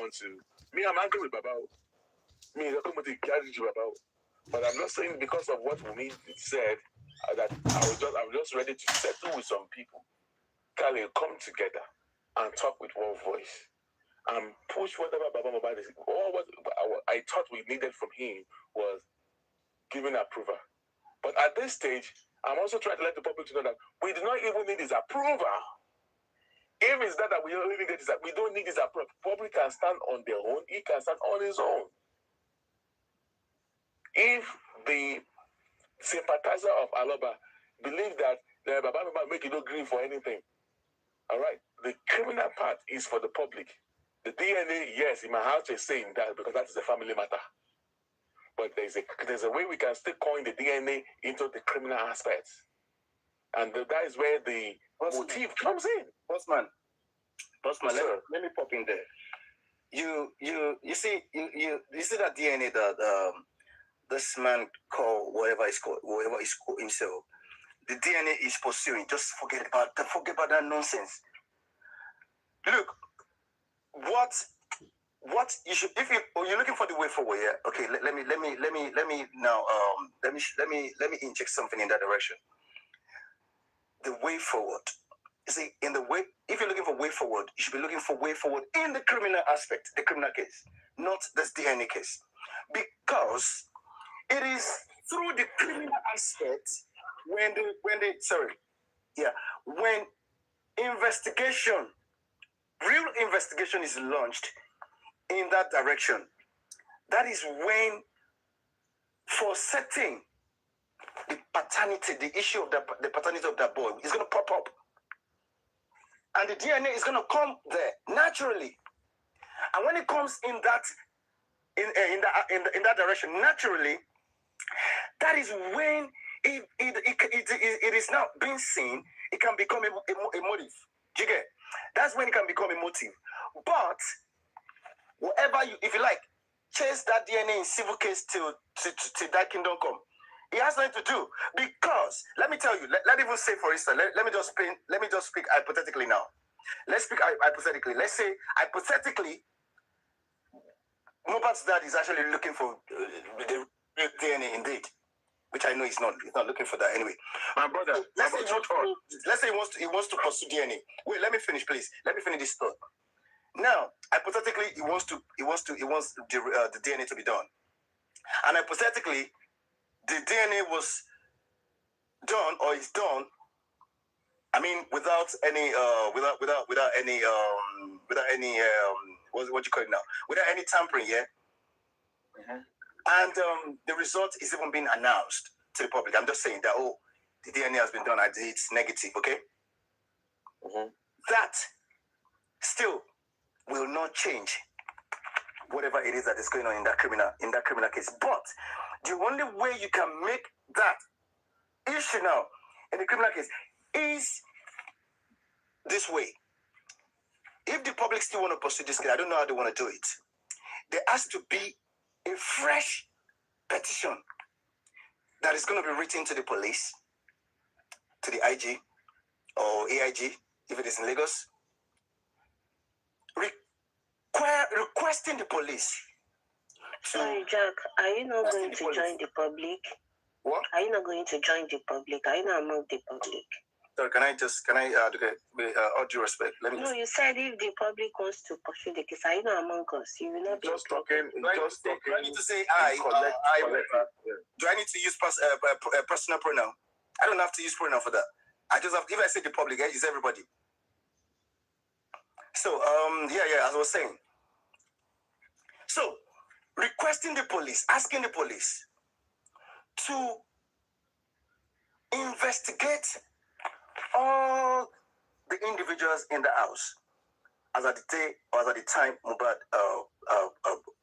want to. Me, I'm angry with Babao. Me, I'm talking about the carriage Babao. But I'm not saying because of what Wunmi said that I'm just ready to settle with some people. Kale, come together and talk with one voice and push whatever Baba Mohbad is. All what I thought we needed from him was giving approval. But at this stage, I'm also trying to let the public know that we do not even need his approval. If it's that we don't need his, we don't need his approval. Public can stand on their own. He can stand on his own. If the sympathizer of Aloba believe that the Baba Mohbad make you no grieve for anything, all right, the criminal part is for the public. The DNA, yes, in my house is saying that because that is a family matter. But there's a way we can still coin the DNA into the criminal aspects. And that is where the motive comes in. Bossman, let me pop in there. You see that DNA that this man called whatever he's called himself. The DNA is pursuing. Just forget about that nonsense. Look, what you should, if you're looking for the way forward, yeah. Okay, let me now let me inject something in that direction. The way forward. You see, if you're looking for way forward, you should be looking for way forward in the criminal aspect, the criminal case, not this DNA case, because it is through the criminal aspect when real investigation is launched in that direction. That is when, for setting the paternity, the issue of the paternity of that boy is going to pop up, and the DNA is going to come there naturally. And when it comes in that direction naturally, that is when it is now being seen. It can become a motive. Do you get? That's when it can become a motive. But whatever if you like, chase that DNA in civil case till that kingdom come. It has nothing to do, because let me tell you. Let even say, for instance, let me just speak hypothetically now. Let's speak hypothetically. Let's say hypothetically, Mohbad's dad is actually looking for the DNA indeed, which I know he's not looking for that anyway. My brother, let's say he wants to pursue DNA. Wait, let me finish, please. Let me finish this thought. Now, hypothetically, he wants the DNA to be done, and hypothetically, the DNA was done or is done. I mean, without any what you call it now, without any tampering, yeah. Mm-hmm. And the result is even being announced to the public. I'm just saying that the DNA has been done and it's negative. Okay. Mm-hmm. That still will not change whatever it is that is going on in that criminal case. But the only way you can make that issue now in the criminal case is this way. If the public still want to pursue this case, I don't know how they want to do it. There has to be a fresh petition that is going to be written to the police, to the IG or AIG, if it is in Lagos, requesting the police. Sorry, Jack, are you not going to join the public? What? Are you not going to join the public? Are you not among the public? Sorry, can I all due respect, No, you said if the public wants to pursue the case, are you not among us? You will not be just talking. Do I need to say I? Do I need to use personal pronoun? I don't have to use pronoun for that. I just have. If I say the public, it's everybody. So as I was saying. So, requesting the police, asking the police to investigate all the individuals in the house as at the day or as at the time Mohbad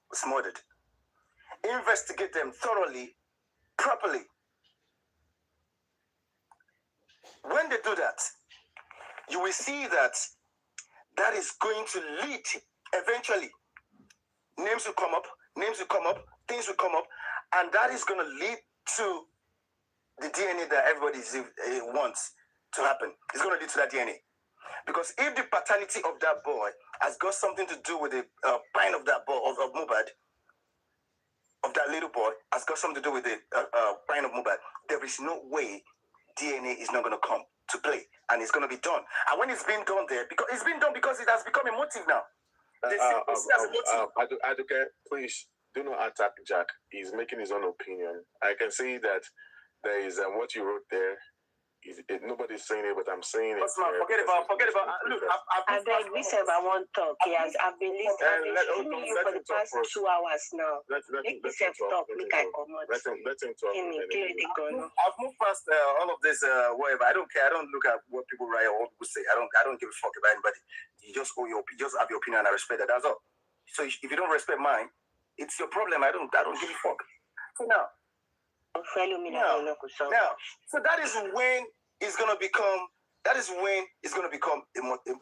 was murdered. Investigate them thoroughly, properly. When they do that, you will see that is going to lead eventually. Names will come up, things will come up, and that is going to lead to the DNA that everybody wants to happen. It's going to lead to that DNA. Because if the paternity of that boy has got something to do with the pain of that boy, of Mohbad, of that little boy, has got something to do with the pain of Mohbad, there is no way DNA is not going to come to play, and it's going to be done. And when it's been done there, because it's been done because it has become a motive now. Aduke, please do not attack Jack. He's making his own opinion. I can see that there is what you wrote there. Nobody's saying it, but I'm saying it. Forget about. Look, I beg, we said I want to talk. Yes, I've been listening to you for the past 2 hours now. Let me talk. Make I come out. Let him talk. I've moved past all of this. Whatever. I don't care. I don't look at what people write or what people say. I don't give a fuck about anybody. You just have your opinion. And I respect that. That's all. So if you don't respect mine, it's your problem. I don't give a fuck. So now. So that is when it's gonna become. That is when it's gonna become a motive,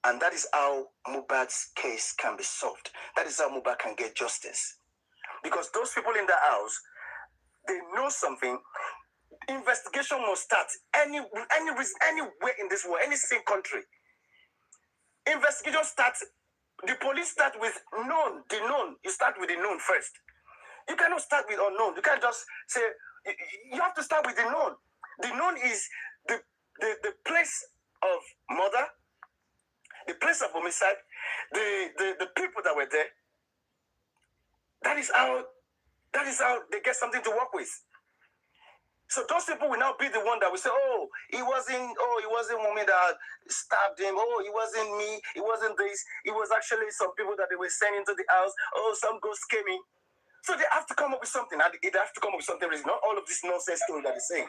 and that is how Mohbad's case can be solved. That is how Mohbad can get justice, because those people in the house, they know something. Investigation must start anywhere in this world, any same country. Investigation starts. The police start with known. The known. You start with the known first. You cannot start with unknown. You can't just say, you have to start with the known. The known is the place of murder, the place of homicide, the people that were there. That is how they get something to work with. So those people will now be the one that will say, it wasn't Wunmi that stabbed him. It wasn't me. It wasn't this. It was actually some people that they were sending to the house. Some ghost came in. So they have to come up with something. They have to come up with something. It's not all of this nonsense story that they're saying.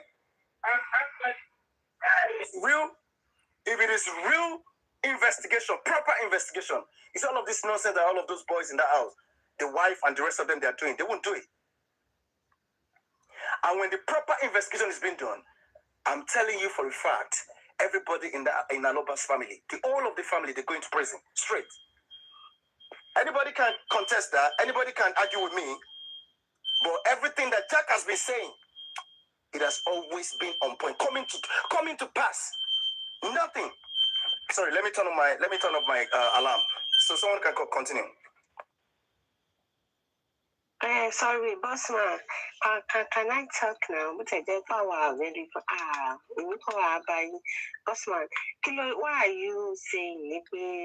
If it is real investigation, proper investigation, it's all of this nonsense that all of those boys in that house, the wife and the rest of them, they are doing. They won't do it. And when the proper investigation is being done, I'm telling you for a fact, everybody in Aloba's family, all of the family, they're going to prison straight. Anybody can contest that. Anybody can argue with me. But everything that Jack has been saying, it has always been on point, coming to pass. Nothing. Sorry, let me turn off my alarm so someone can continue. Sorry, Bossman. Can I talk now? But I don't really. Bossman, why are you saying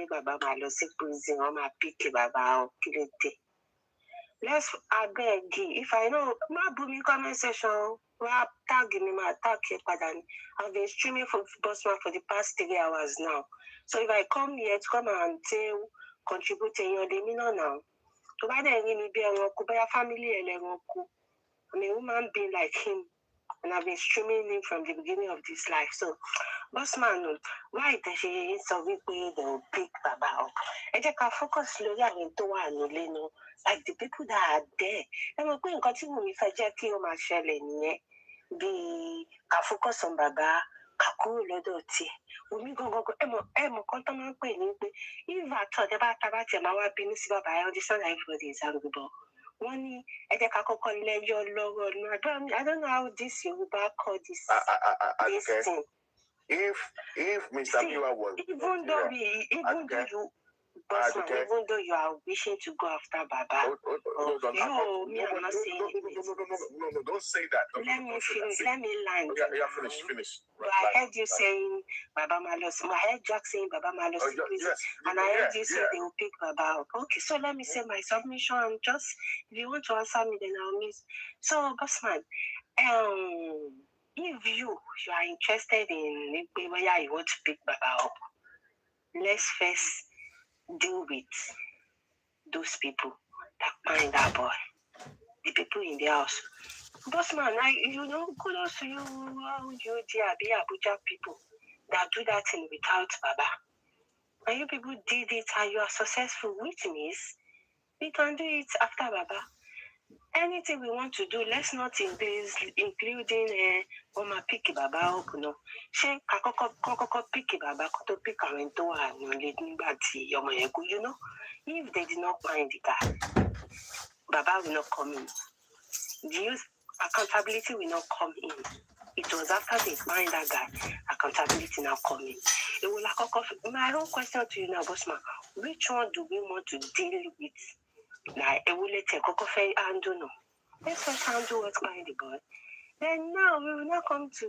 Baba Malosi prison or my picky Baba Kilete? I beg you. If I know my booming comment section, I've been streaming for Bossman for the past 3 hours now. So if I come here to come and contribute in your demeanor now. I'm a human being like him, and I've been streaming him from the beginning of this life. So, Bossman, why does she so we don't pick Baba? I just can focus slowly into one, like the people that are there. I'm going to continue with a Jackie or Marshall and be focus on Baba. If I thought about my business about I understand everybody is arguable. One, I don't know how this you call this thing. If Mr. Miwa was even though you are wishing to go after Baba, I'm not saying no, don't say that. Let me land. Finish. I heard you saying Baba Malos. I heard Jack saying Baba Malos, and I heard you say they will pick Baba up. Okay, so let me say my submission. Just if you want to answer me, then I'll miss. So, Bossman, if you are interested in whether you want to pick Baba up, let's first deal with those people that find that boy, the people in the house. Bossman, kudos to you, the Abuja people that do that thing without Baba. And you people did it and you are successful, which means we can do it after Baba. Anything we want to do, let's not including pick Baba or no. She kakoko pick Baba, koto pick Arento and leading back to if they did not find the guy, Baba will not come in. The youth accountability will not come in. it was after they find that guy, accountability now coming. It will like my own question to you now, Bossman. Which one do we want to deal with? Like, it will let you handle no. Let's first handle what's going the boy. Then now we will not come to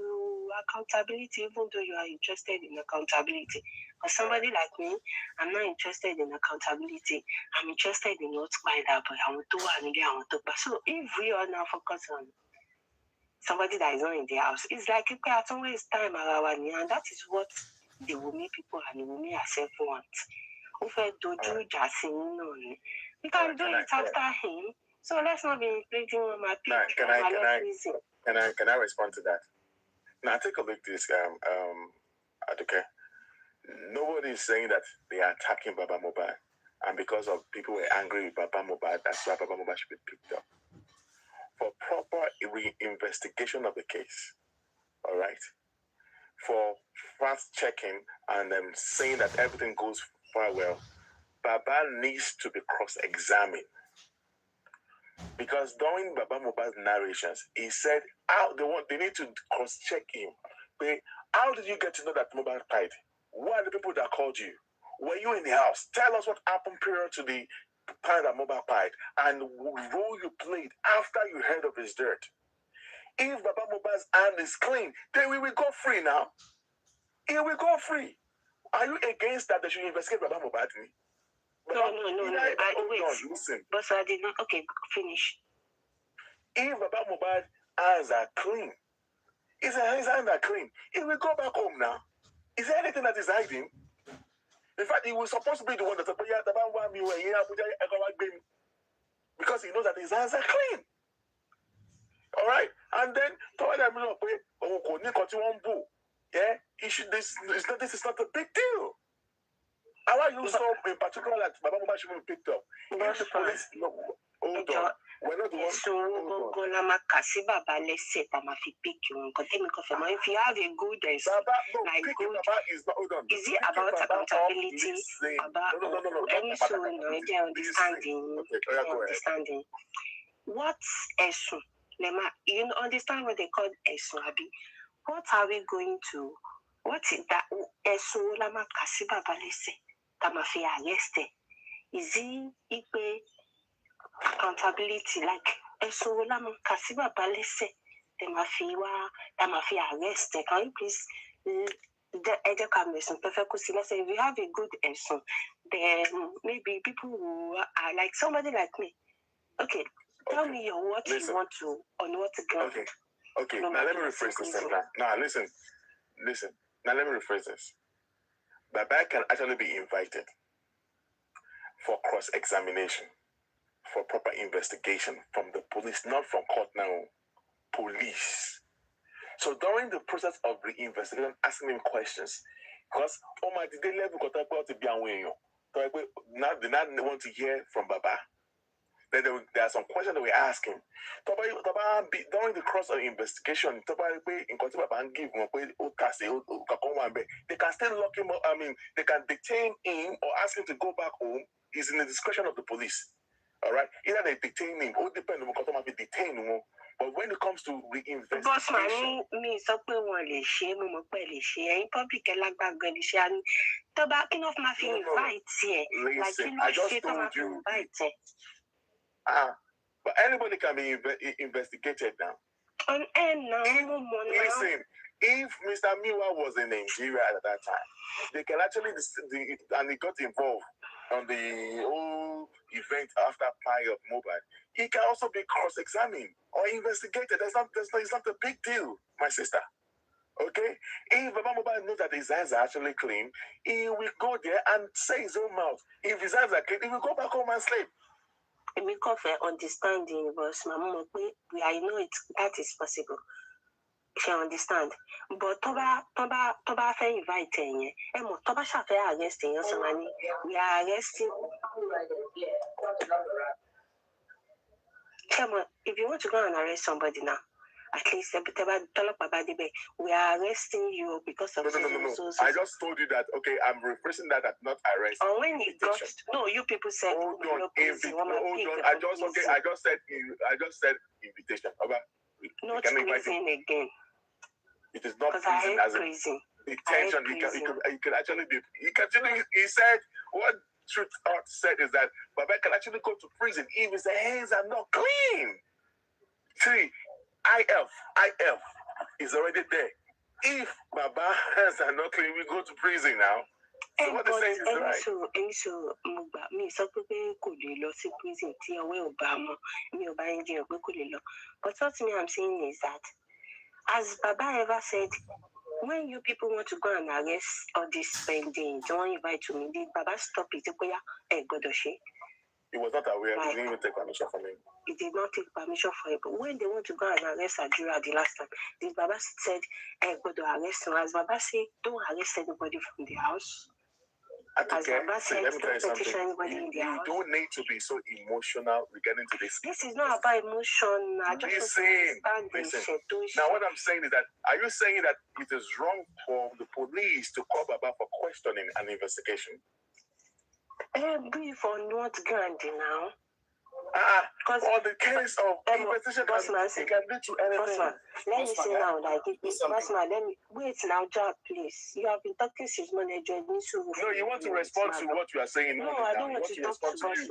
accountability, even though you are interested in accountability. For somebody like me, I'm not interested in accountability. I'm interested in what's going that boy. I want to. So if we are now focused on somebody that is not in the house, it's like if we are always time around, and that is what the Wumi people and the Wumi herself want. We can do it after him. So let's not be inflating on my people. Can I respond to that? Now take a look at this, Aduke. Nobody is saying that they are attacking Baba Mohbad, and because of people were angry with Baba Mohbad, that's why Baba Mohbad should be picked up. For proper investigation of the case, all right? For fast checking and saying that everything goes far well, Baba needs to be cross-examined. Because during Baba Mohbad's narrations, he said they need to cross-check him. How did you get to know that Mohbad died? Who are the people that called you? Were you in the house? Tell us what happened prior to the time that Mohbad died and what role you played after you heard of his death. If Baba Mohbad's hand is clean, then we will go free now. He will go free. Are you against that they should investigate Baba Mohbad? No. Wait. Listen. But I did not. Okay, finish. If Baba Mohbad's hands are clean, his hands are clean, he will go back home now. Is there anything that is hiding? In fact, he was supposed to be the one that because he knows that his hands are clean. All right, and then yeah, this is not a big deal. How are you so in particular that Baba Mohbad should be picked up? If the police, hold on. We're not the ones. If you have a good Baba, no, like good, Baba is not, hold on. Is it about accountability? About understanding. What esu? You understand what they call esu, Abi? What are we going to? What is that esu lama kasiba balese? Tamafia arrested. Is it accountability like esu lama kasiba balese? Tamafia arrested. Can you please? Let's say if you have a good esu, then maybe people who are like somebody like me. Okay, tell me what you want to on what ground. Okay. Now let me rephrase this. Now listen. Now let me rephrase this. Baba can actually be invited for cross-examination, for proper investigation from the police, not from court now. Police. So during the process of the investigation, asking him questions, because did they level got about to be away? Now they not want to hear from Baba. Then there are some questions that we ask him. During the course of investigation, they can still lock him up. I mean, they can detain him or ask him to go back home. It's in the discretion of the police. All right? Either they detain him or depend on what might be detained. But when it comes to the investigation, me so public enough my invite here. Listen, I just told you. But anybody can be investigated now. Listen, if Mr. Miwa was in Nigeria at that time, they can actually and he got involved on the whole event after fire of Mohbad. He can also be cross-examined or investigated. It's not a big deal, my sister. Okay? If Baba Mohbad knows that his hands are actually clean, he will go there and say his own mouth. If his hands are clean, he will go back home and sleep. We call for understanding, but I know that is possible. If you understand. But Toba invite Toba Shafe arresting somebody. We are arresting. If you want to go and arrest somebody now, at least we are arresting you because of no. I just told you that. Okay, I'm rephrasing that not arrest. Or when it got you people said hold on. I just said invitation. Not squeezing again. It is not Because I prison hate as in prison. detention. He could actually be. He said what Truth Art said is that Baba can actually go to prison if his hands are not clean. See, IF is already there. If Baba hands are not clean, we go to prison now. So what they're saying is right. So mi sọ pé kò lè lọ sí prison tí ọwọ́ ò bá mọ́ mi ò bá yín jiyàn pé kò lè lọ. But what me I'm saying is that, as Baba ever said, when you people want to go and arrest all this spending, don't invite to me. Did Baba stop it? He was not aware. He didn't even take permission from him. He did not take permission for it. But when they want to go and arrest Ajura the last time, did Baba said, go to arrest him? As Baba said, don't arrest anybody from the house. As Baba said, let me tell you don't petition anybody in the house. You don't need to be so emotional regarding to this. This is not about emotion. Listen. Now, what I'm saying is that, are you saying that it is wrong for the police to call Baba for questioning and investigation? Brief on what ground now? On the case of investigation, Bossman, it can lead to anything. Bossman, let me say now, Bossman, let me wait now, Jack, please. You have been talking since morning. No, you want to respond to what you are saying. No, I don't want to talk to Bossman.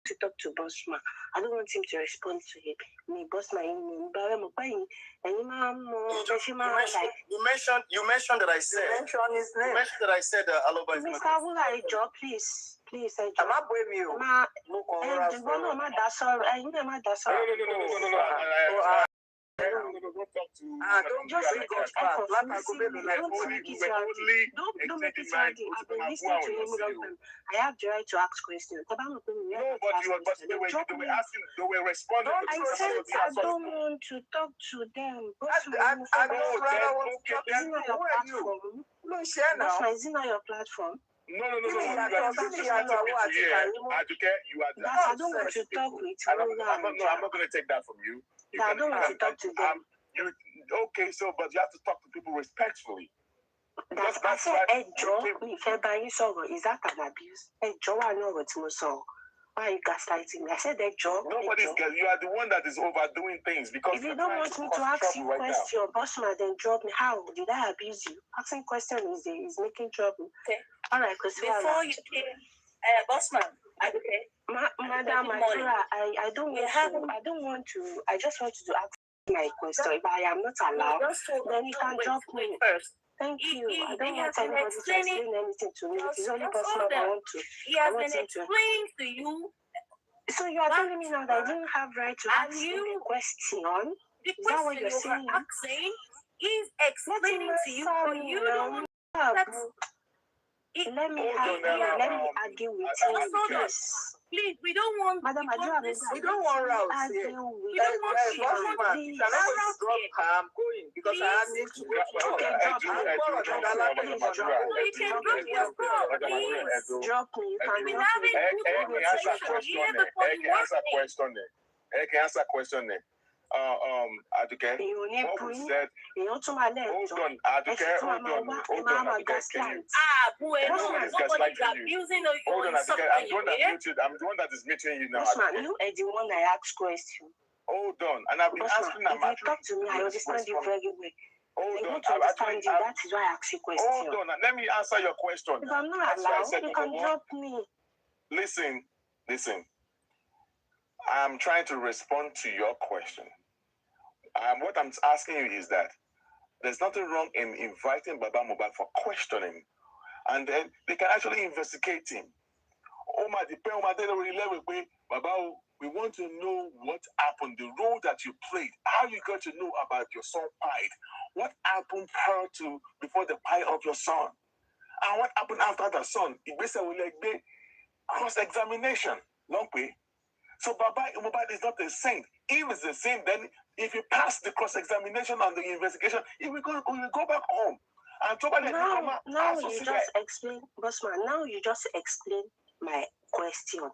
To talk to Bossman. I don't want him to respond to it. Me, Bossman, you mentioned that I said. Mention his name. You mentioned that I said Aloba is Mr. Wula, job, please. Please, I I'm not blaming you. Don't just say God back. Don't make it hardy. I've been listening to him long time. I have the right to ask questions. No, but they were asking, they were responding. I said I don't want to talk to them. I don't want to talk to you. No, share now. Is it not your platform? No. I don't want to talk with you. I'm not going to take that from you. I don't want to talk to them. Okay, so, but you have to talk to people respectfully. That's why is that an abuse? Why are you gaslighting me? I said that job. Nobody's you are the one that is overdoing things because if you don't want me to ask you a question, Bossman, then drop me. How did I abuse you? Asking questions is making trouble. Okay. All right, because before you came, Bossman, okay. Madam Adura, I just want to ask my question. If I am not allowed, then you can drop me first. Thank you. I don't want anybody to explain anything to me. It's only Bossman I want to. He has been explaining to you. So you are telling me now that I didn't have right to ask you a question? The question you were asking is explaining to you, but you don't. Let me argue with you. Please, we don't want. Madam, we don't want routes here. We don't want to drop her. I'm going because I need to go. Okay, drop me. You can drop your call, please. Drop me. You can answer question. Aduke, what we said. Hold on, Aduke, hold on, nobody's abusing or hold on, Aduke, I'm the one that is meeting you now. Bossman, you are the one I ask question. Hold on, and I've been asking if you talk to me, I understand you very well. Hold on, that is why I ask you question. Hold on, and let me answer your question. If I'm not allowed, you can drop me. Listen. I'm trying to respond to your question. What I'm asking you is that there's nothing wrong in inviting Baba Mohbad for questioning, and then they can actually investigate him. Baba, we want to know what happened, the role that you played, how you got to know about your son died, what happened prior to before the pie of your son, and what happened after the son. It basically like the cross-examination. Long way. So Baba Mohbad is not a saint. If it's a saint, then if you pass the cross-examination and the investigation, we will go back home. And now you just explain, Bossman. Now you just explain my question.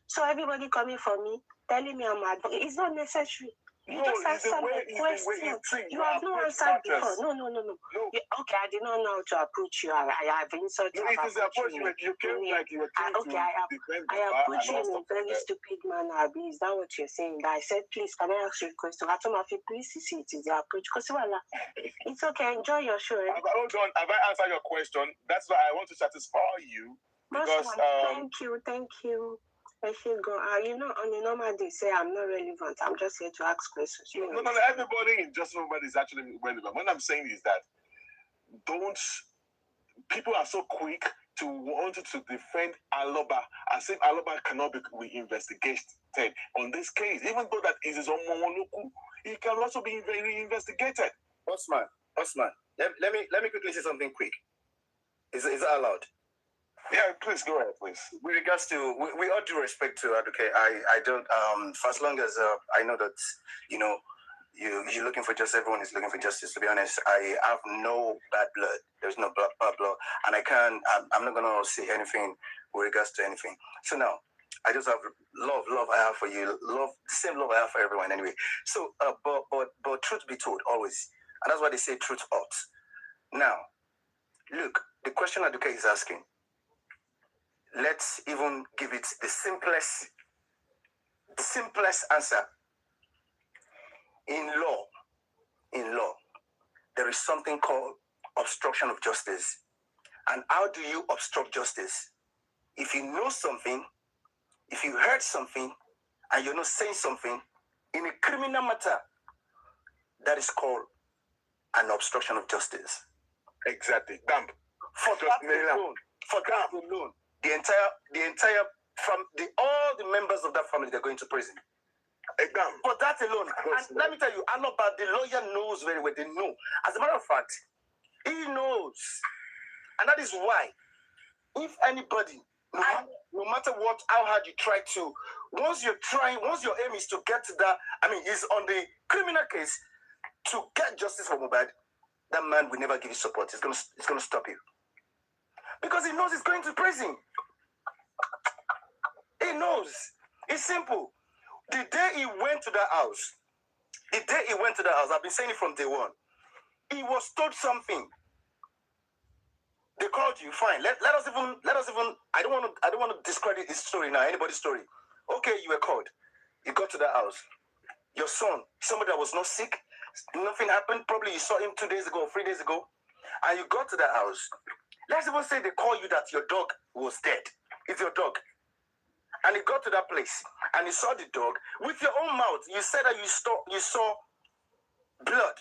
So everybody coming for me, telling me I'm mad. It's not necessary. You just answered my question. You have not answered before. No. Okay, I did not know how to approach you. I have insulted you. It is the approach you came like you were trying to defend the I approached you in a very stupid manner, Abi. Is that what you're saying? That I said, please, can I ask you a question? I told my please, see, it is the approach. Because it's okay, enjoy your show. Hold on, have I answered your question? That's why I want to satisfy you. Because thank you. I should go. You know, on a normal day, say I'm not relevant. I'm just here to ask questions. No, everybody in Just Nobody is actually relevant. What I'm saying is that people are so quick to want to defend Aloba as if Aloba cannot be investigated on this case, even though that is his own Momoluku, he can also be investigated. Bossman, let me quickly say something quick. Is that allowed? Yeah, please go ahead, please. With regards to, we all due respect to Advocate. I don't, for as long as I know that, you know, you're looking for justice, everyone is looking for justice. To be honest, I have no bad blood. There's no bad blood. And I'm not going to say anything with regards to anything. So now, I just have love I have for you. The same love I have for everyone anyway. So, but truth be told, always. And that's why they say truth hurts. Now, look, the question Advocate is asking, let's even give it the simplest answer. In law, there is something called obstruction of justice. And how do you obstruct justice? If you know something, if you heard something, and you're not saying something, in a criminal matter, that is called an obstruction of justice. Exactly. Damn. For that alone, the entire all the members of that family, they're going to prison. For that alone, and let me tell you, Aloba, the lawyer knows very well. They know. As a matter of fact, he knows, and that is why, if anybody, no matter what, how hard you try to, once your aim is to get to that, is on the criminal case to get justice for Mohbad, that man will never give you support. He's gonna stop you because he knows he's going to prison. He knows. It's simple. The day he went to that house, I've been saying it from day one, he was told something. They called you, fine. Let us even. I don't want to discredit his story now, anybody's story. Okay, you were called. You got to that house. Your son, somebody that was not sick, nothing happened. Probably you saw him 2 days ago, 3 days ago, and you got to that house. Let's even say they call you that your dog was dead. It's your dog. And you got to that place and you saw the dog with your own mouth. You said that you saw blood.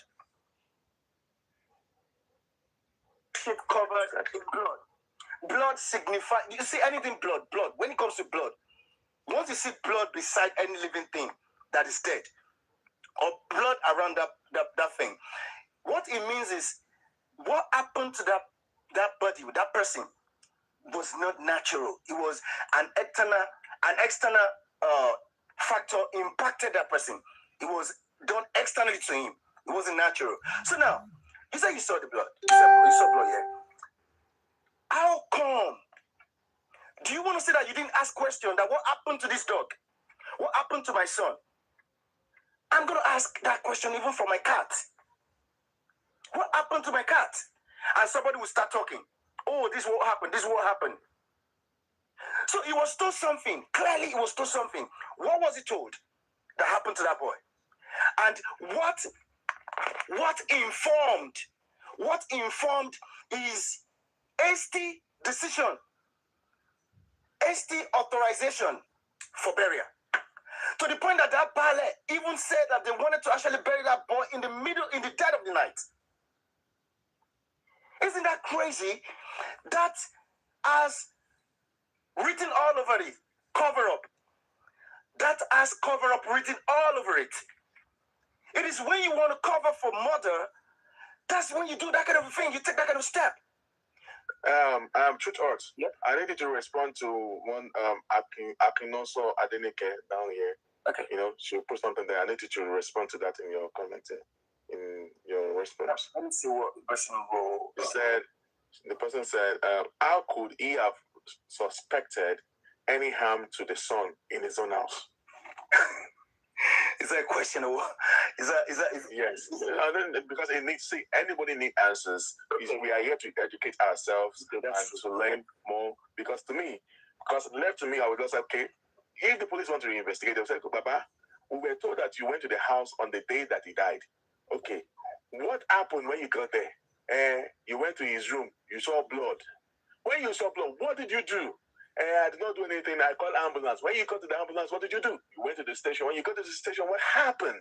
Shit covered in blood. Blood signifies, you see anything blood. When it comes to blood, once you see blood beside any living thing that is dead, or blood around that thing, what it means is what happened to that body, that person, was not natural. It was an external factor impacted that person. It was done externally to him. It wasn't natural. So now, you said you saw the blood. You saw blood, yeah. How come? Do you want to say that you didn't ask question that what happened to this dog? What happened to my son? I'm going to ask that question even for my cat. What happened to my cat? And somebody will start talking. Oh, this is what happened. This is what happened. So he was told something. Clearly, he was told something. What was he told that happened to that boy? And what informed his hasty decision, hasty authorization for burial. To the point that ballet even said that they wanted to actually bury that boy in the dead of the night. Isn't that crazy? That has written all over it, cover up. That has cover up written all over it. It is when you want to cover for murder, that's when you do that kind of thing. You take that kind of step. Truth Arts. Yep. I needed to respond to one Akinoso Adenike down here. Okay. You know, she put something there. I needed to respond to that in your comment, in your response. Let me see what the person wrote. The person said, how could he have suspected any harm to the son in his own house? He Is that a question or what? Yes. And then, because it needs, see, anybody needs answers. We are here to educate ourselves and to learn more. Because left to me, I would just say, okay, if the police want to investigate, they'll say, Baba, we were told that you went to the house on the day that he died. Okay, what happened when you got there? You went to his room, you saw blood. When you saw blood, what did you do? I did not do anything. I called ambulance. When you got to the ambulance, what did you do? You went to the station. When you got to the station, what happened?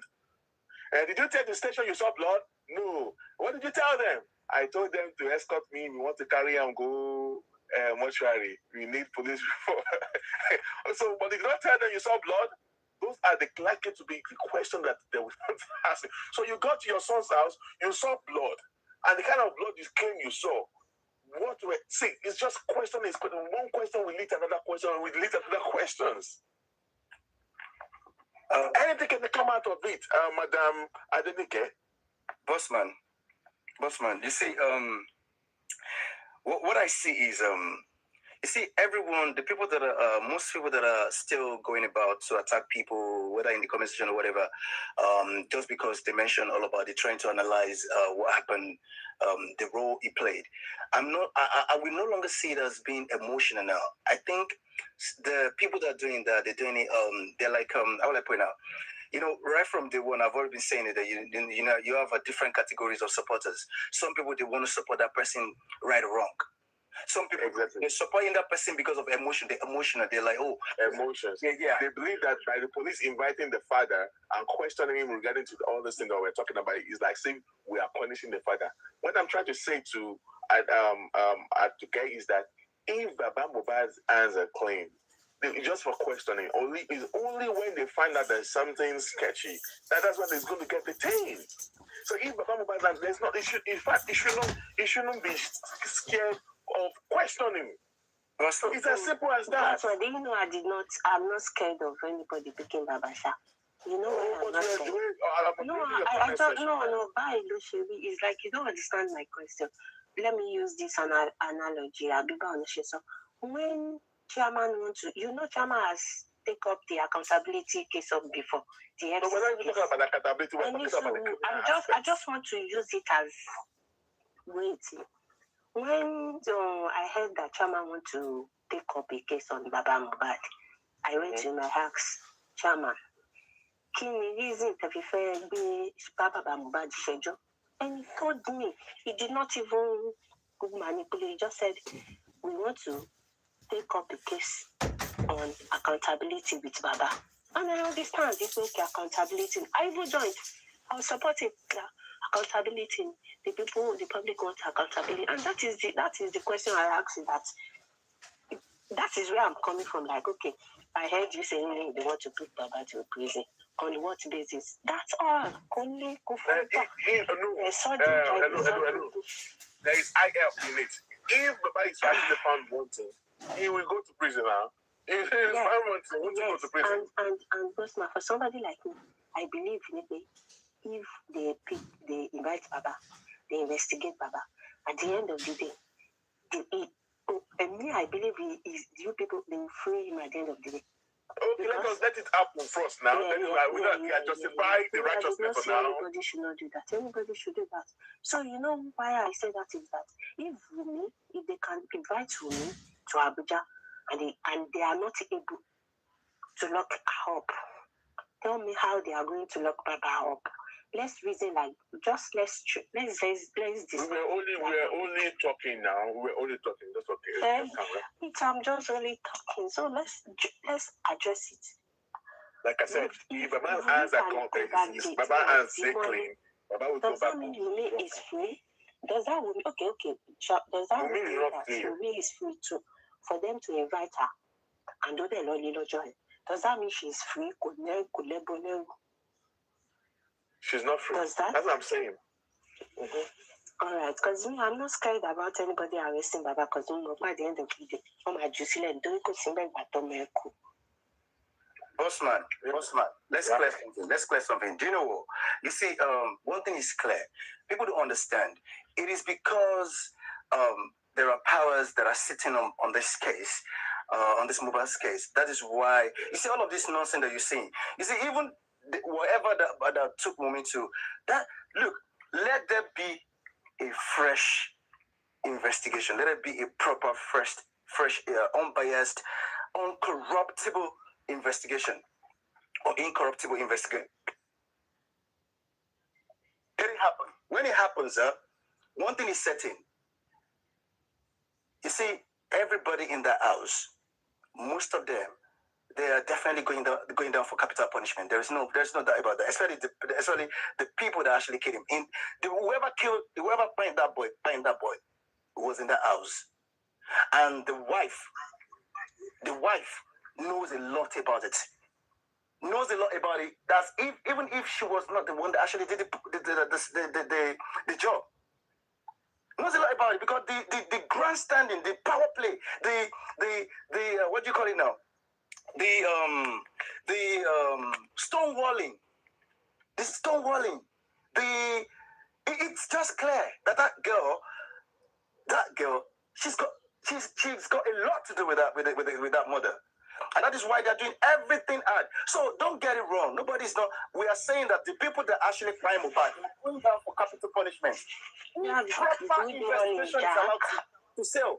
Did you tell the station you saw blood? No. What did you tell them? I told them to escort me. We want to carry and go mortuary. We need police report. So, but did you not tell them you saw blood? Those are the likely to be the question that they would ask. So you got to your son's house, you saw blood, and the kind of blood you claim you saw. It's just question is one question will lead to another question, will lead to another questions. Anything can come out of it, Madam Adenike. Bossman, you see, what I see is, you see, everyone, the people that are, most people that are still going about to attack people, whether in the comment section or whatever, just because they mention all about it, trying to analyze what happened, the role he played. I will no longer see it as being emotional now. I think the people that are doing that, they're doing it, they're like, how will I put it now? You know, right from day one, I've already been saying it, that you have a different categories of supporters. Some people, they want to support that person right or wrong. Some people, they're supporting that person because of emotion. They're emotional. They're like, oh, emotions. Yeah. They believe that by the police inviting the father and questioning him regarding to all this thing that we're talking about is like saying we are punishing the father. What I'm trying to say to Gay is that if Baba Mohbad's hands are clean, just for questioning, is only when they find out there's something sketchy that's when they're going to get detained. So if Baba Mohbad's hands, there's not. It shouldn't be scared of questioning. It's as simple as that. So do you know I'm not scared of anybody picking Babasha. You know why I'm not scared? I don't know. It's like you don't understand my question. Let me use this analogy. So when chairman wants to, chairman has take up the accountability case up before. We're not even talking about accountability. We're talking about I just want to use it as waiting. When I heard that chairman want to take up a case on Baba Mohbad, I went to my house, chairman. Kini reason to be fair be Baba Mohbad schedule, and he told me he did not even manipulate. He just said we want to take up a case on accountability with Baba, and I understand this okay accountability. I even joined. I was supporting accountability. The public want accountability, and that is the question I asked. That is where I'm coming from. Like, okay, I heard you saying they want to put Baba to prison. On what basis? That's all. Only go for hello. There is IL in it. If Baba is actually found wanting, he will go to prison now. If he is found wanting, he will go to prison. And Bossman, for somebody like me, I believe if they invite Baba, they investigate Baba. At the end of the day, I believe you people they will free him at the end of the day. Okay, let it happen first now. We don't justify the righteousness for now. Everybody should not do that. Everybody should do that. So you know why I say that is that if they can invite Wunmi to Abuja and they are not able to lock her up, tell me how they are going to lock Baba up. Let's reason let's discuss. We're only talking now. We're only talking. That's okay. I'm just only talking. So let's address it. Like I said, if a man's hands are clean, if Baba's hands stay clean, Baba will go back. Does that mean Wunmi is free? Does that mean okay? Does that mean that Wunmi is free for them to invite her and do the lonely joy? Does that mean she's free? She's not free. Does that? That's what I'm saying. All right, because I'm not scared about anybody arresting Baba because at the end of the day, Bossman, let's clear something. Do you know what? You see, one thing is clear. People don't understand. It is because there are powers that are sitting on this case, on this Mohbad's case. That is why you see all of this nonsense that you're seeing. You see, even whatever that took Wunmi to that. Look, let there be a fresh investigation. Let it be a proper, fresh, unbiased, uncorruptible investigation or incorruptible investigation. Let it happen. When it happens, one thing is certain. You see, everybody in that house, most of them, they are definitely going down for capital punishment. There's no doubt about that. Especially the people that actually killed him. Whoever find that boy was in that house, and the wife knows a lot about it. That's even if she was not the one that actually did the job. Knows a lot about it because the grandstanding, the power play, the what do you call it now? The stonewalling. It's just clear that girl, she's got a lot to do with that mother. And that is why they're doing everything hard. So don't get it wrong. We are saying that the people that actually find Mohbad are going down for capital punishment. Proper investigation is allowed to sell.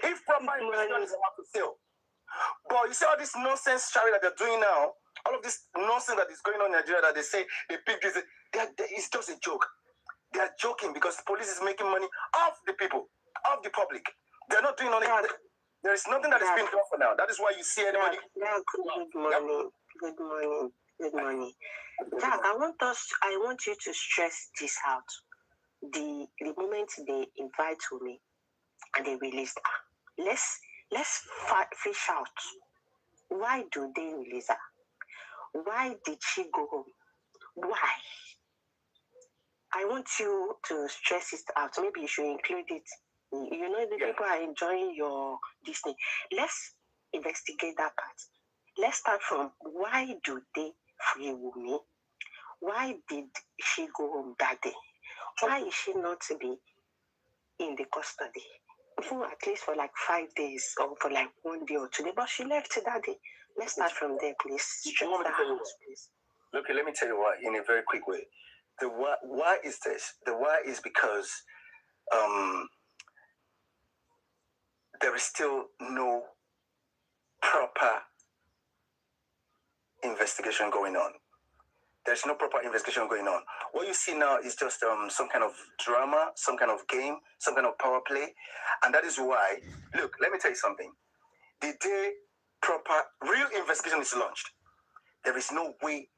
If proper investigation is allowed to sell. But you see all this nonsense charity that they're doing now, all of this nonsense that is going on in Nigeria that they say they pick this, it's just a joke. They are joking because the police is making money off the people, off the public. They're not doing anything. There is nothing that is being done for now. That is why you see anybody. Good morning. Jack, I want you to stress this out. The moment they invite me and they release her, let's fish out. Why do they release her? Why did she go home? Why? I want you to stress it out. Maybe you should include it. You know, the people are enjoying your Disney. Let's investigate that part. Let's start from why do they free Wunmi? Why did she go home that day? Why is she not to be in the custody? For at least for like 5 days or for like 1 day or 2 days. But she left that day. Let's start from there, please. Please. Look, let me tell you why in a very quick way. The why is this? The why is because there is still no proper investigation going on. There's no proper investigation going on. What you see now is just some kind of drama, some kind of game, some kind of power play. And that is why, look, let me tell you something. The day proper, real investigation is launched, there is no way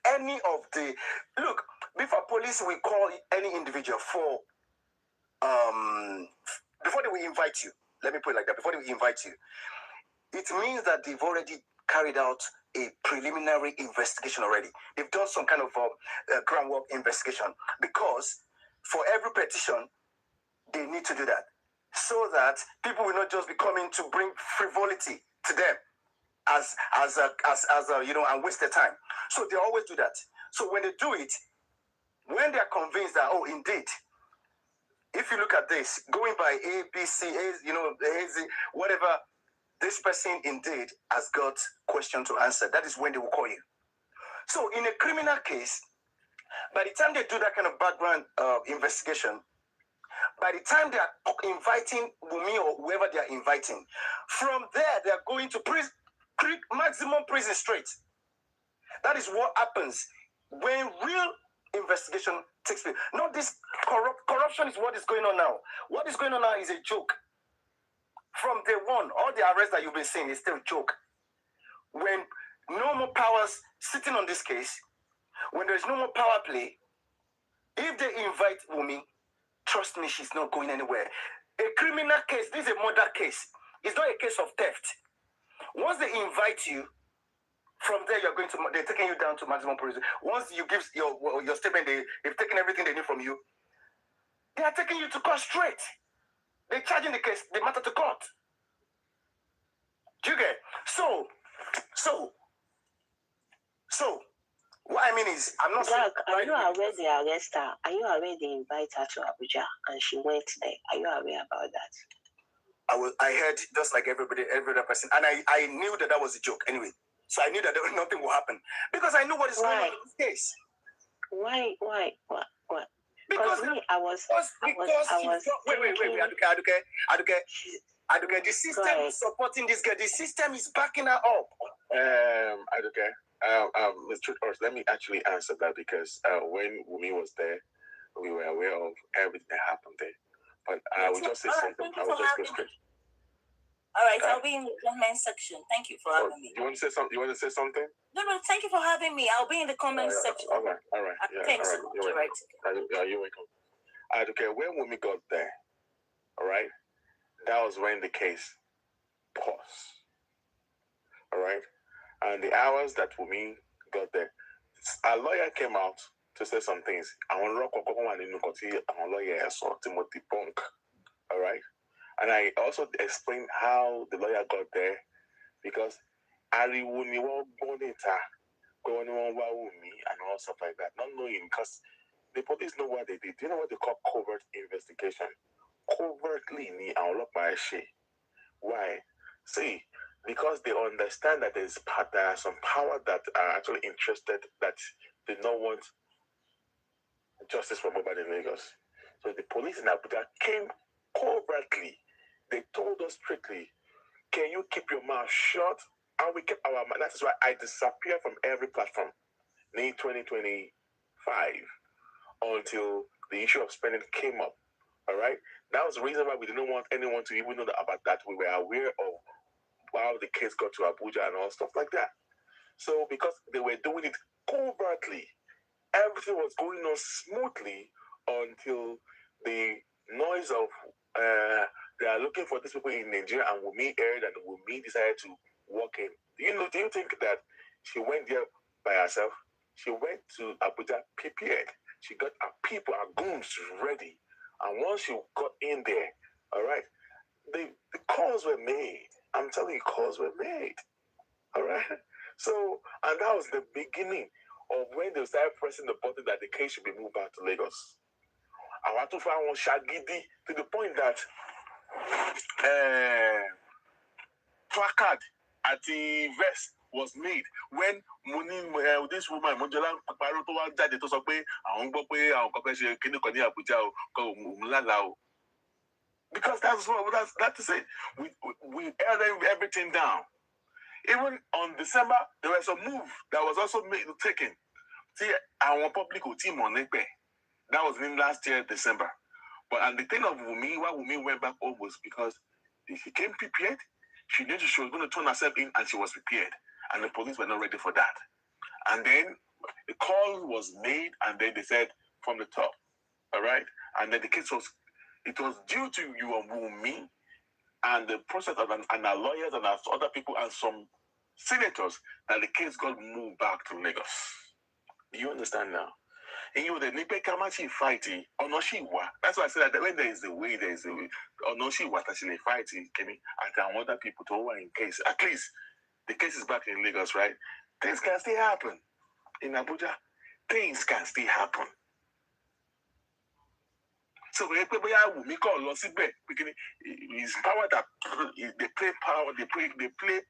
any of the... Look, before police will call any individual for... before they will invite you, let me put it like that, before they will invite you, it means that they've already carried out a preliminary investigation already. They've done some kind of groundwork investigation because for every petition, they need to do that so that people will not just be coming to bring frivolity to them as you know, and waste their time. So they always do that. So when they do it, when they are convinced that, oh, indeed, if you look at this, going by A, B, C, A, you know, whatever, this person indeed has got question to answer. That is when they will call you. So in a criminal case, by the time they do that kind of background investigation, by the time they are inviting Wunmi or whoever they are inviting, from there they are going to maximum prison straight. That is what happens when real investigation takes place. Not this corruption is what is going on now. What is going on now is a joke. From day one, all the arrests that you've been seeing is still a joke. When no more powers sitting on this case, when there's no more power play, if they invite Wunmi, trust me, she's not going anywhere. A criminal case, this is a murder case. It's not a case of theft. Once they invite you, from there they're taking you down to maximum prison. Once you give your statement, they've taken everything they need from you. They are taking you to court straight. They're charging the case, the matter to court. Do you get? So, what I mean is, I'm not... Jack, are you aware they arrest her? Are you aware they invite her to Abuja and she went there? Are you aware about that? I heard just like every other person, and I knew that was a joke anyway. So I knew that nothing will happen because I knew what is going on in this case. Why? Because me, I was wait, Aduke, the system is supporting this girl. The system is backing her up. Aduke, Mr. Truth, let me actually answer that because when Wumi was there, we were aware of everything that happened there. But I would just say something. I would just go straight. All right, I'll be in the comment section. Thank you for having me. You want to say something? You want to say something? No, thank you for having me. I'll be in the comment section. All right. Yeah, thanks. All right. You're welcome. Okay, when Wumi got there, all right, that was when the case paused. All right, and the hours that Wumi got there, a lawyer came out to say some things. I want to lawyer so Timothy Punk. All right. And I also explained how the lawyer got there because Ariwu ni wọ́n gbọ́ níta pé wọ́n ní wọ́n wá Wùmí and all stuff like that. Not knowing because the police know what they did. Do you know what they call covert investigation? Covertly ni àwọn ọlọ́pàá ṣe. Why? See, because they understand that there are some power that are actually interested that they don't want justice for Mohbad in Lagos. So the police in Abuja came covertly. They told us strictly, can you keep your mouth shut? And we kept our mouth. That is why I disappeared from every platform in 2025 until the issue of spending came up. All right? That was the reason why we didn't want anyone to even know about that. We were aware of how the case got to Abuja and all stuff like that. So because they were doing it covertly, everything was going on smoothly until the noise of they are looking for these people in Nigeria and Wumi aired and Wumi decided to walk in. Do you think that she went there by herself? She went to Abuja prepared. She got her people, her goons ready. And once she got in there, all right, the calls were made. I'm telling you, calls were made. All right. So, and that was the beginning of when they started pressing the button that the case should be moved back to Lagos. I want to find one shagidi to the point that placard at the vest was made when this woman Mojola Paro to wa jáde tó sọ pé àwọn gbọ́ pé àwọn kan fẹ́ ṣe kíní kan ní Abuja o kò òmùlálà o. Because that is it. We aired everything down. Even on December, there was a move that was also taken. See, our public team on it. That was in last year, December. And the thing of Wumi, why Wumi went back home was because she came prepared. She knew she was going to turn herself in and she was prepared. And the police were not ready for that. And then the call was made and then they said from the top. All right? And then the case was due to you and Wumi and the process of and our lawyers and our other people and some senators that the case got moved back to Lagos. Do you understand now? And you the Nipe Kamachi fighting Onoshiwa. That's why I said that when there is a way, there is a way. Onoshiwa actually fighting Kenny and other people to over in case. At least the case is back in Lagos, right? Things can still happen. In Abuja, things can still happen. So we call lossy because it's power that they play power, they play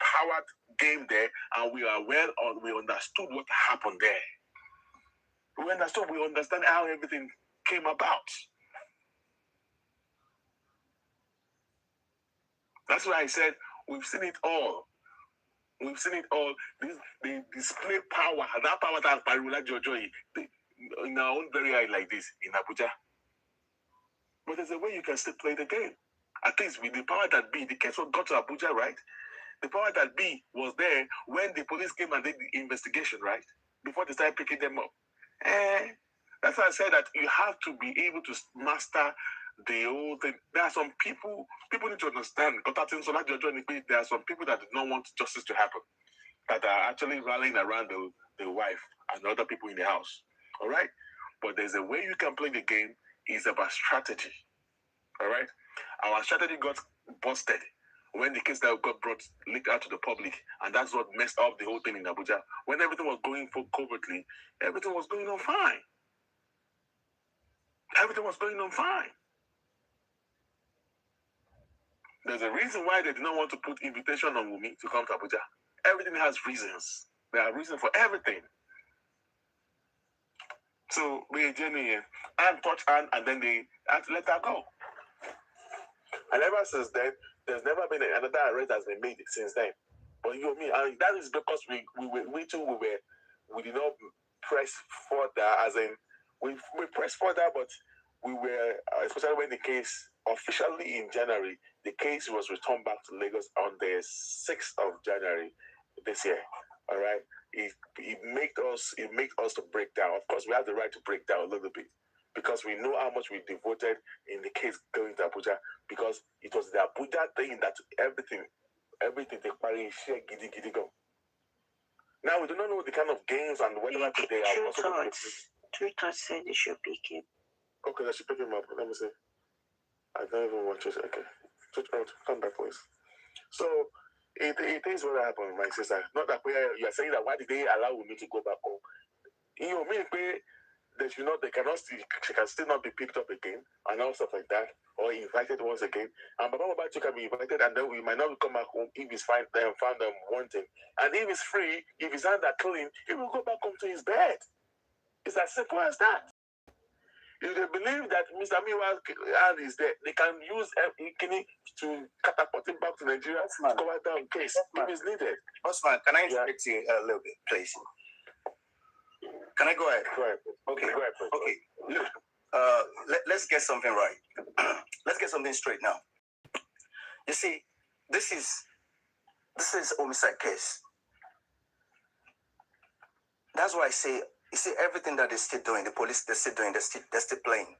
powered game there, and we understood what happened there. We understand how everything came about. That's why I said we've seen it all. We've seen it all. They display power, that power that Parula Jojo in our own very eye like this in Abuja. But there's a way you can still play the game. At least with the power that be, the case got to Abuja, right? The power that be was there when the police came and did the investigation, right? Before they started picking them up. That's why I said that you have to be able to master the whole thing. There are some people need to understand. There are some people that do not want justice to happen, that are actually rallying around the wife and other people in the house. All right? But there's a way you can play the game. It's about strategy. All right? Our strategy got busted when the case that got leaked out to the public, and that's what messed up the whole thing in Abuja. When everything was going for covertly, everything was going on fine. Everything was going on fine. There's a reason why they did not want to put invitation on Wumi to come to Abuja. everything has reasons. There are reasons for everything. So we genuine and touch hand, and then they had to let her go. And ever since then, there's never been another arrest that's been made since then. But you know me, and that is because we did not press further, as in we pressed further, but we were, especially when the case officially in January, the case was returned back to Lagos on the 6th of January this year. All right, it made us to break down. Of course, we have the right to break down a little bit because we know how much we devoted in the case going to Abuja, because it was the Abuja thing that everything they carry share giddy go. Now we do not know the kind of games and whatever they are. True Thoughts said they should pick him. Okay, let's pick him up. Let me see. I don't even watch it. Okay, come back, please. So it is what happened, my sister. Not that you are saying that why did they allow me to go back home? You know, they can still not be picked up again and all stuff like that, or invited once again. And Baba Mohbad can be invited, and then we might not come back home if he's found them wanting. And if he's free, if his hands are clean, he will go back home to his bed. It's as simple as that. If they believe that Mr. Miwa's hand is there, they can use Ikini to catapult him back to Nigeria to cover down case if it's needed. Bossman, can I interrupt you a little bit, please? Can I go ahead? Go ahead. Okay. Go ahead, Okay. Look, let's get something right. Let's get something straight now. You see, this is homicide case. That's why I say, you see, everything that they're still doing, the police, they're still doing, they're still playing.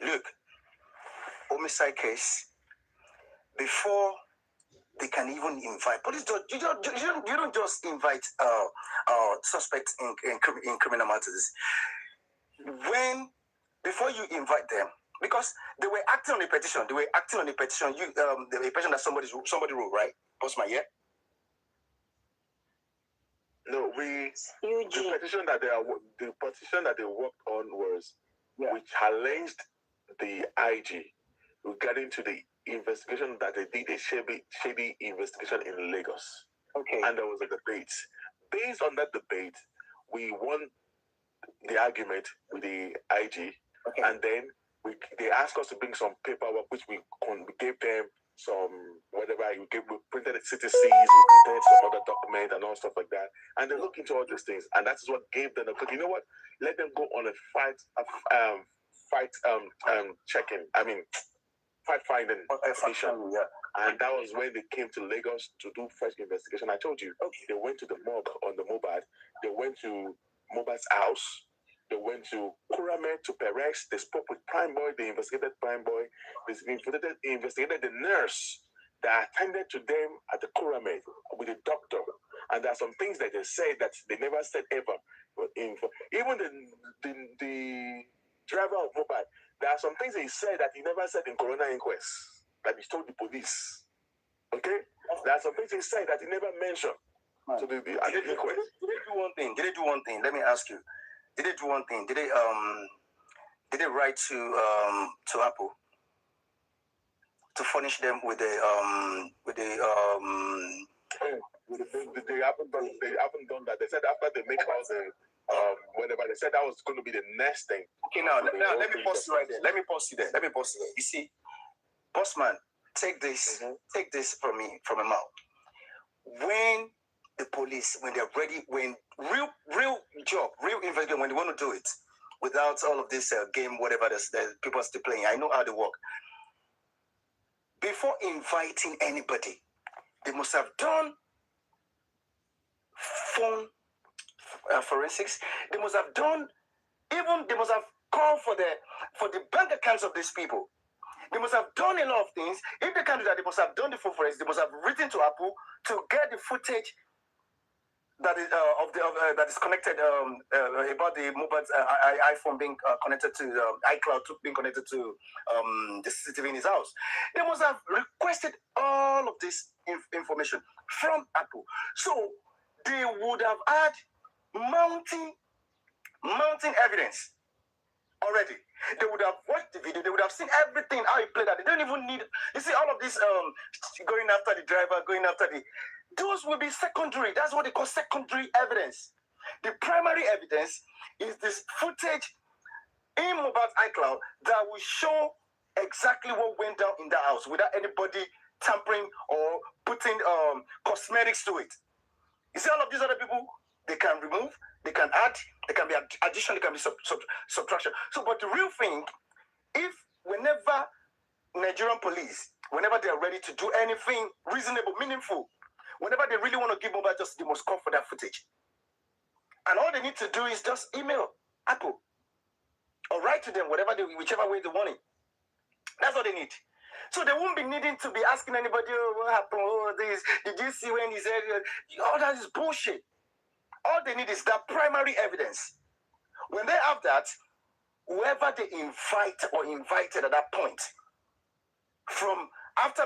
Look, homicide case, before they can even invite police, you don't just invite suspects in criminal matters. Before you invite them, because they were acting on a petition. The petition that somebody wrote, right? Bossman, yeah? No, the petition that they worked on was which challenged the IG regarding to the investigation that they did, a shady investigation in Lagos. Okay. And there was a debate. Based on that debate, we won the argument with the IG, okay. And then they asked us to bring some paperwork, which we gave them some whatever. We printed CTCs, we printed some other document and all stuff like that. And they look into all these things, and that is what gave them the. You know what? Let them go on a fight finding mission. Yeah. And that was when they came to Lagos to do fresh investigation. I told you, they went to the morgue on the Mohbad. They went to Mohbad's house. They went to Kurame, to Perez. They spoke with Prime Boy. They investigated Prime Boy. They investigated the nurse that attended to them at the Kurame with the doctor. And there are some things that they said that they never said ever. Even the driver of Mohbad, there are some things he said that he never said in coroner inquest that he told the police. Okay? There are some things he said that he never mentioned. So Did they do one thing? Let me ask you. Did they do one thing? Did they write to Apple to furnish them with they haven't done that. They said after they make all the whatever, they said that was going to be the next thing. Okay, now let me pause you right there. Let me pause you there. You see, Bossman, take this from me, from my mouth. When the police, when they're ready, when real investigation, when they want to do it without all of this game, whatever the people are still playing, I know how they work. Before inviting anybody, they must have done phone forensics. They must have done, they must have called for the bank accounts of these people. They must have done a lot of things. If they can't do that, they must have done the phone forensics. They must have written to Apple to get the footage that is connected about the Mohbad's iPhone being connected to iCloud being connected to the CCTV in his house. They must have requested all of this information from Apple. So they would have had mounting evidence already. They would have watched the video. They would have seen everything, how he played that. They don't even need, you see, all of this going after the driver, going after the, Those will be secondary. That's what they call secondary evidence. The primary evidence is this footage in Mohbad's iCloud that will show exactly what went down in the house without anybody tampering or putting cosmetics to it. You see, all of these other people, they can remove, they can add, they can be addition, they can be subtraction. So, but the real thing, if whenever Nigerian police, whenever they are ready to do anything reasonable, meaningful, whenever they really want to give Mohbad just the most comfort that footage, and all they need to do is just email Apple or write to them, whichever way they want it. That's all they need. So they won't be needing to be asking anybody, oh, what happened? Oh, this. Did you see when he said? All that is bullshit. All they need is that primary evidence. When they have that, whoever they invite or invited at that point, from after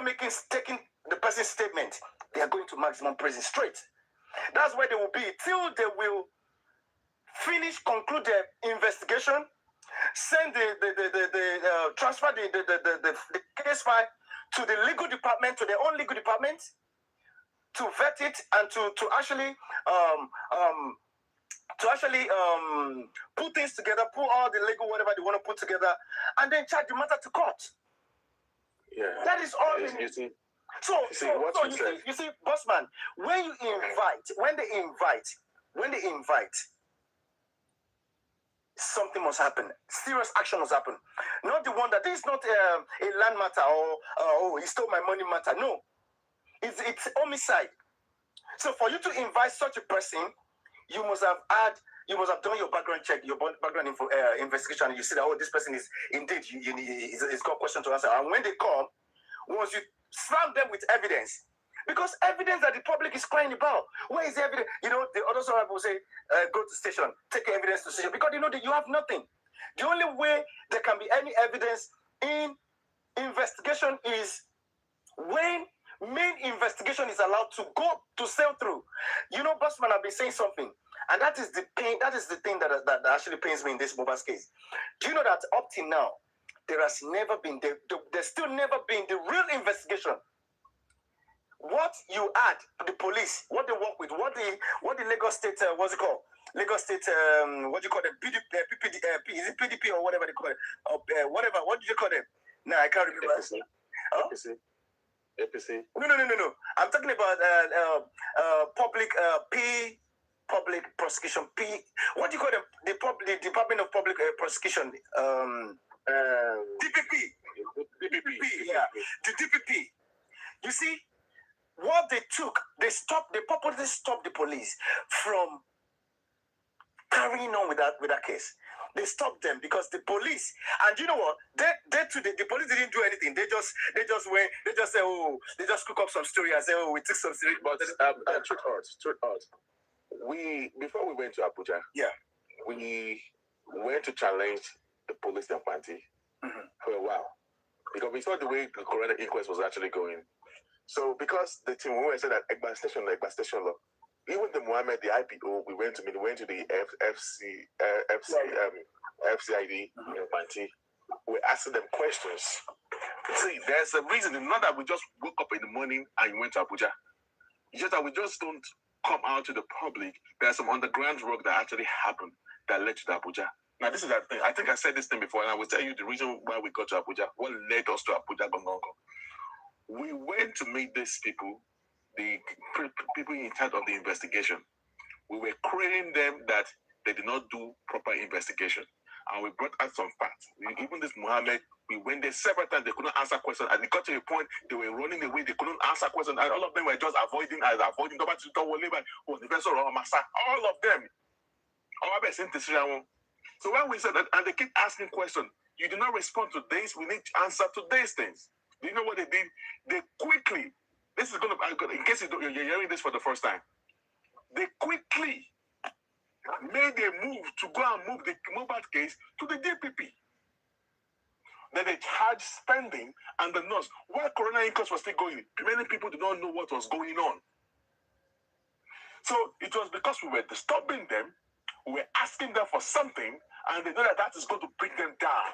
taking the person's statement, they are going to maximum prison straight. That's where they will be till they will conclude their investigation, send transfer the case file to the legal department, to their own legal department, to vet it and to actually put things together, put all the legal whatever they want to put together, and then charge the matter to court. Yeah, that is all. You see. So you see, Bossman, when they invite, something must happen. Serious action must happen. Not the one that is not a land matter or he stole my money matter. No, it's homicide. So for you to invite such a person, you must have done your background check, your background investigation, and you see that this person is indeed he's got questions to answer. And when they come, once you slam them with evidence, because evidence that the public is crying about. Where is the evidence? The other side will say, go to station, take your evidence to station, because that you have nothing. The only way there can be any evidence in investigation is when main investigation is allowed to go to sail through. Bossman have been saying something, and that is the pain. That is the thing that actually pains me in this Mohbad's case. Do you know that up till now, there's still never been the real investigation? What you add the police, what they work with, what the Lagos State, what's it called? Lagos State, what do you call them? PPD, is it PDP or whatever they call it? Whatever, what do you call them? No, I can't remember. APC. No. I'm talking about public prosecution. What do you call them? The Department of Public Prosecution. DPP. Yeah. The DPP. You see, what they took, they purposely stopped the police from carrying on with that case. They stopped them because the police, and you know what? The police didn't do anything. They just say, oh, they just cook up some story and say, oh, we took some story. But truth hurts. Before we went to Abuja, we went to challenge the police and party for a while because we saw the way the coroner inquest was actually going. So because the team, when we said that Egba station law, even the Mohammed, the IPO, we went to the FCID in Panti. We asking them questions. See, there's a reason. It's not that we just woke up in the morning and went to Abuja. It's just that we just don't come out to the public. There's some underground work that actually happened that led to the Abuja. Now, this is that thing. I think I said this thing before, and I will tell you the reason why we got to Abuja, what led us to Abuja, Gongongo. We went to meet these people, the people in charge of the investigation. We were querying them that they did not do proper investigation. And we brought out some facts. Even this Mohammed, we went there several times, they couldn't answer questions. And it got to a point, they were running away, they couldn't answer questions. And all of them were just avoiding. All of them. So when we said that, and they keep asking questions, you do not respond to this, we need to answer to these things. Do you know what they did? They quickly, this is going to, in case you're hearing this for the first time, they quickly made a move to go and move the Mohbad case to the DPP. Then they charged spending and the nurse. While coroner inquest was still going, many people did not know what was going on. So it was because we were disturbing them, we were asking them for something, and they know that is going to bring them down.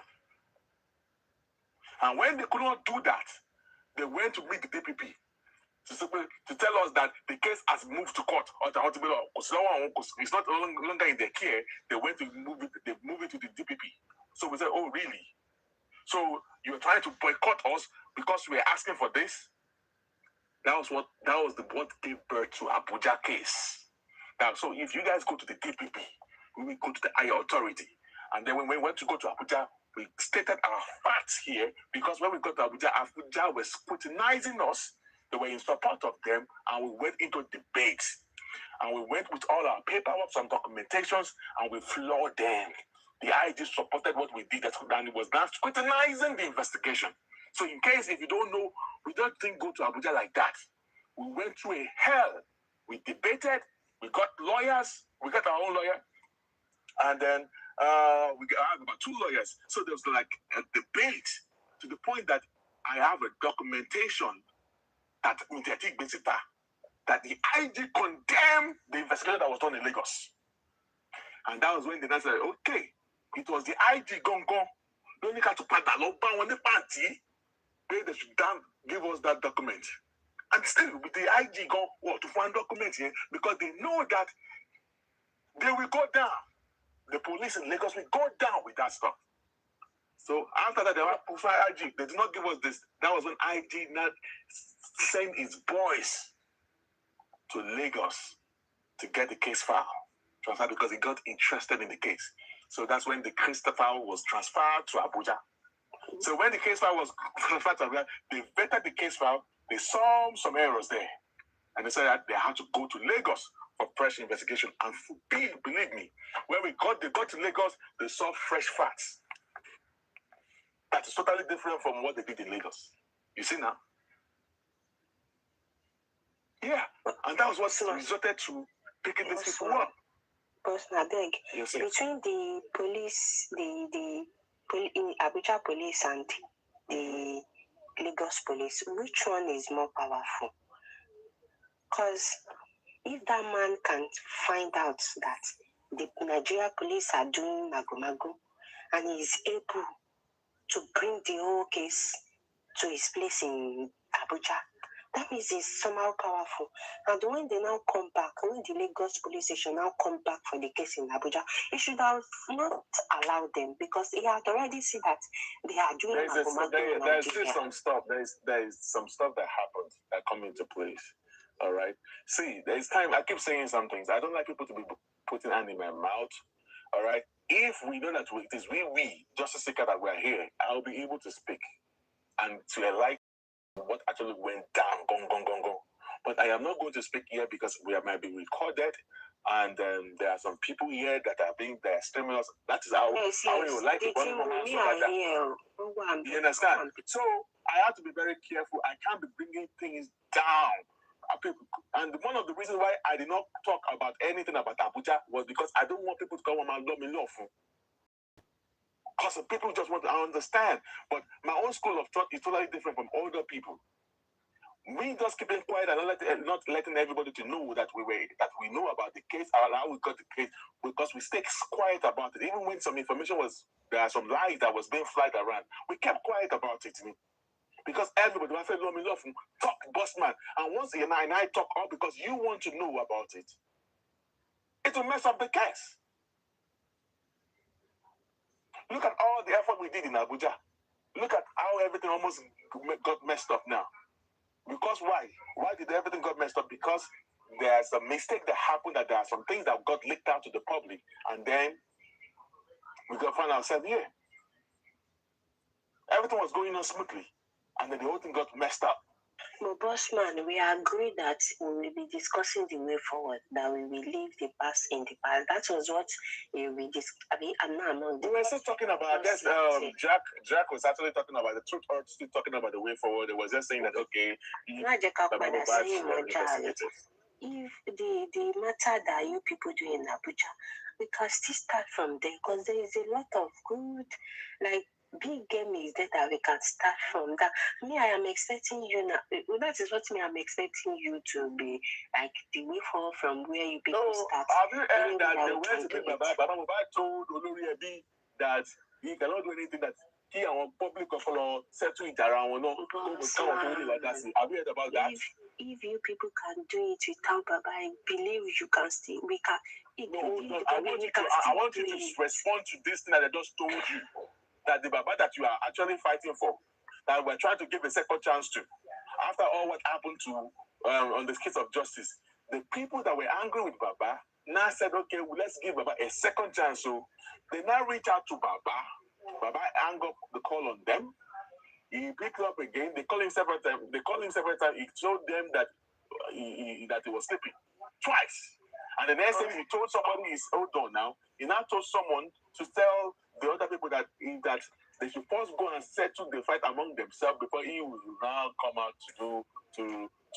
And when they could not do that, they went to meet the DPP. to tell us that the case has moved to court or it's not longer in their care. They went to move it. They moved it to the DPP. So we said, oh really? So you're trying to boycott us because we're asking for this? That was what gave birth to Abuja case. Now, so if you guys go to the DPP, we will go to the higher authority, and then when we went to go to Abuja, we stated our facts here because when we got to Abuja was scrutinizing us. They were in support of them, and we went into debates, and we went with all our paperwork, some documentations, and we floored them. The IG supported what we did, and it was now scrutinizing the investigation. So in case if you don't know, we don't think go to Abuja like that. We went through a hell. We debated. We got lawyers. We got our own lawyer. And then we have about 2 lawyers. So there was like a debate to the point that I have a documentation that the IG condemned the investigation that was done in Lagos. And that was when they said, okay, it was the IG gongon. They should give us that document. And still, with the IG go to find documents here because they know that they will go down. The police in Lagos will go down with that stuff. So after that, they were pushing IG. They did not give us this. That was when IG not sent its boys to Lagos to get the case file transferred because he got interested in the case. So that's when the case file was transferred to Abuja. So when the case file was transferred to Abuja, they vetted the case file. They saw some errors there, and they said that they had to go to Lagos for fresh investigation. And believe me, when they got to Lagos, they saw fresh facts. That is totally different from what they did in Lagos. You see now? Yeah, and that was what resulted to picking these people up. Bossman, I beg. Between the police, the Abuja police and the Lagos police, which one is more powerful? Because if that man can find out that the Nigeria police are doing mago and he is able to bring the whole case to his place in Abuja, that means it's somehow powerful. And when they now come back, when the Lagos police station now come back for the case in Abuja, it should have not allowed them because he had already seen that they are doing there's still some stuff. There is some stuff that happened that come into place. All right. See, there's time. I keep saying some things. I don't like people to be putting hand in my mouth. All right. If we know that it is we, Justice Seeker, that we're here, I'll be able to speak and to enlighten what actually went down. Go. But I am not going to speak here because we might be recorded, and there are some people here that are being stimulus. That is how we would like to run You understand? So I have to be very careful. I can't be bringing things down. And one of the reasons why I did not talk about anything about Abuja was because I don't want people to come and love me lawful. Because people just want to understand. But my own school of thought is totally different from other people. We just keeping quiet and not letting everybody to know that we know about the case, how we got the case, because we stay quiet about it. Even when some information there are some lies that was being flagged around, we kept quiet about it. Because everybody was saying, love, talk, Bossman. And once and I talk all because you want to know about it, it will mess up the case. Look at all the effort we did in Abuja. Look at how everything almost got messed up now. Because why? Why did everything got messed up? Because there's a mistake that happened, that there are some things that got leaked out to the public, and then we got found ourselves here. Everything was going on smoothly, and then the whole thing got messed up. But Bossman, we agree that we will be discussing the way forward, that we will leave the past in the past. That was what we discussed. We were still talking about, I guess, Jack was actually talking about the truth, or still talking about the way forward. It was just saying that, okay, if the matter that you people do in Abuja, we can still start from there, because there is a lot of good, big game is there that we can start from that. Me, I am expecting you now. That is what I'm expecting you to be the way forward from where you people start. Have you heard that the way to Baba Mohbad told Olori Ebi that he cannot do anything that kí àwọn public ọpọlọ settle ìjà ara wọn náà káwọn tó lè wá dá sí. Have you heard about that? If you people can do it without Baba, I believe you can still. We can. No, I want you to respond to this thing that I just told you. That the Baba that you are actually fighting for, that we're trying to give a second chance to, after all what happened to on the case of justice, the people that were angry with Baba now said, okay, well, let's give Baba a second chance. So they now reach out to Baba. Baba hung up the call on them. He picked up again. They call him several times. He told them that he was sleeping twice. And the next thing he told somebody is, hold on now. He now told someone to tell the other people that they should first go and settle the fight among themselves before he will now come out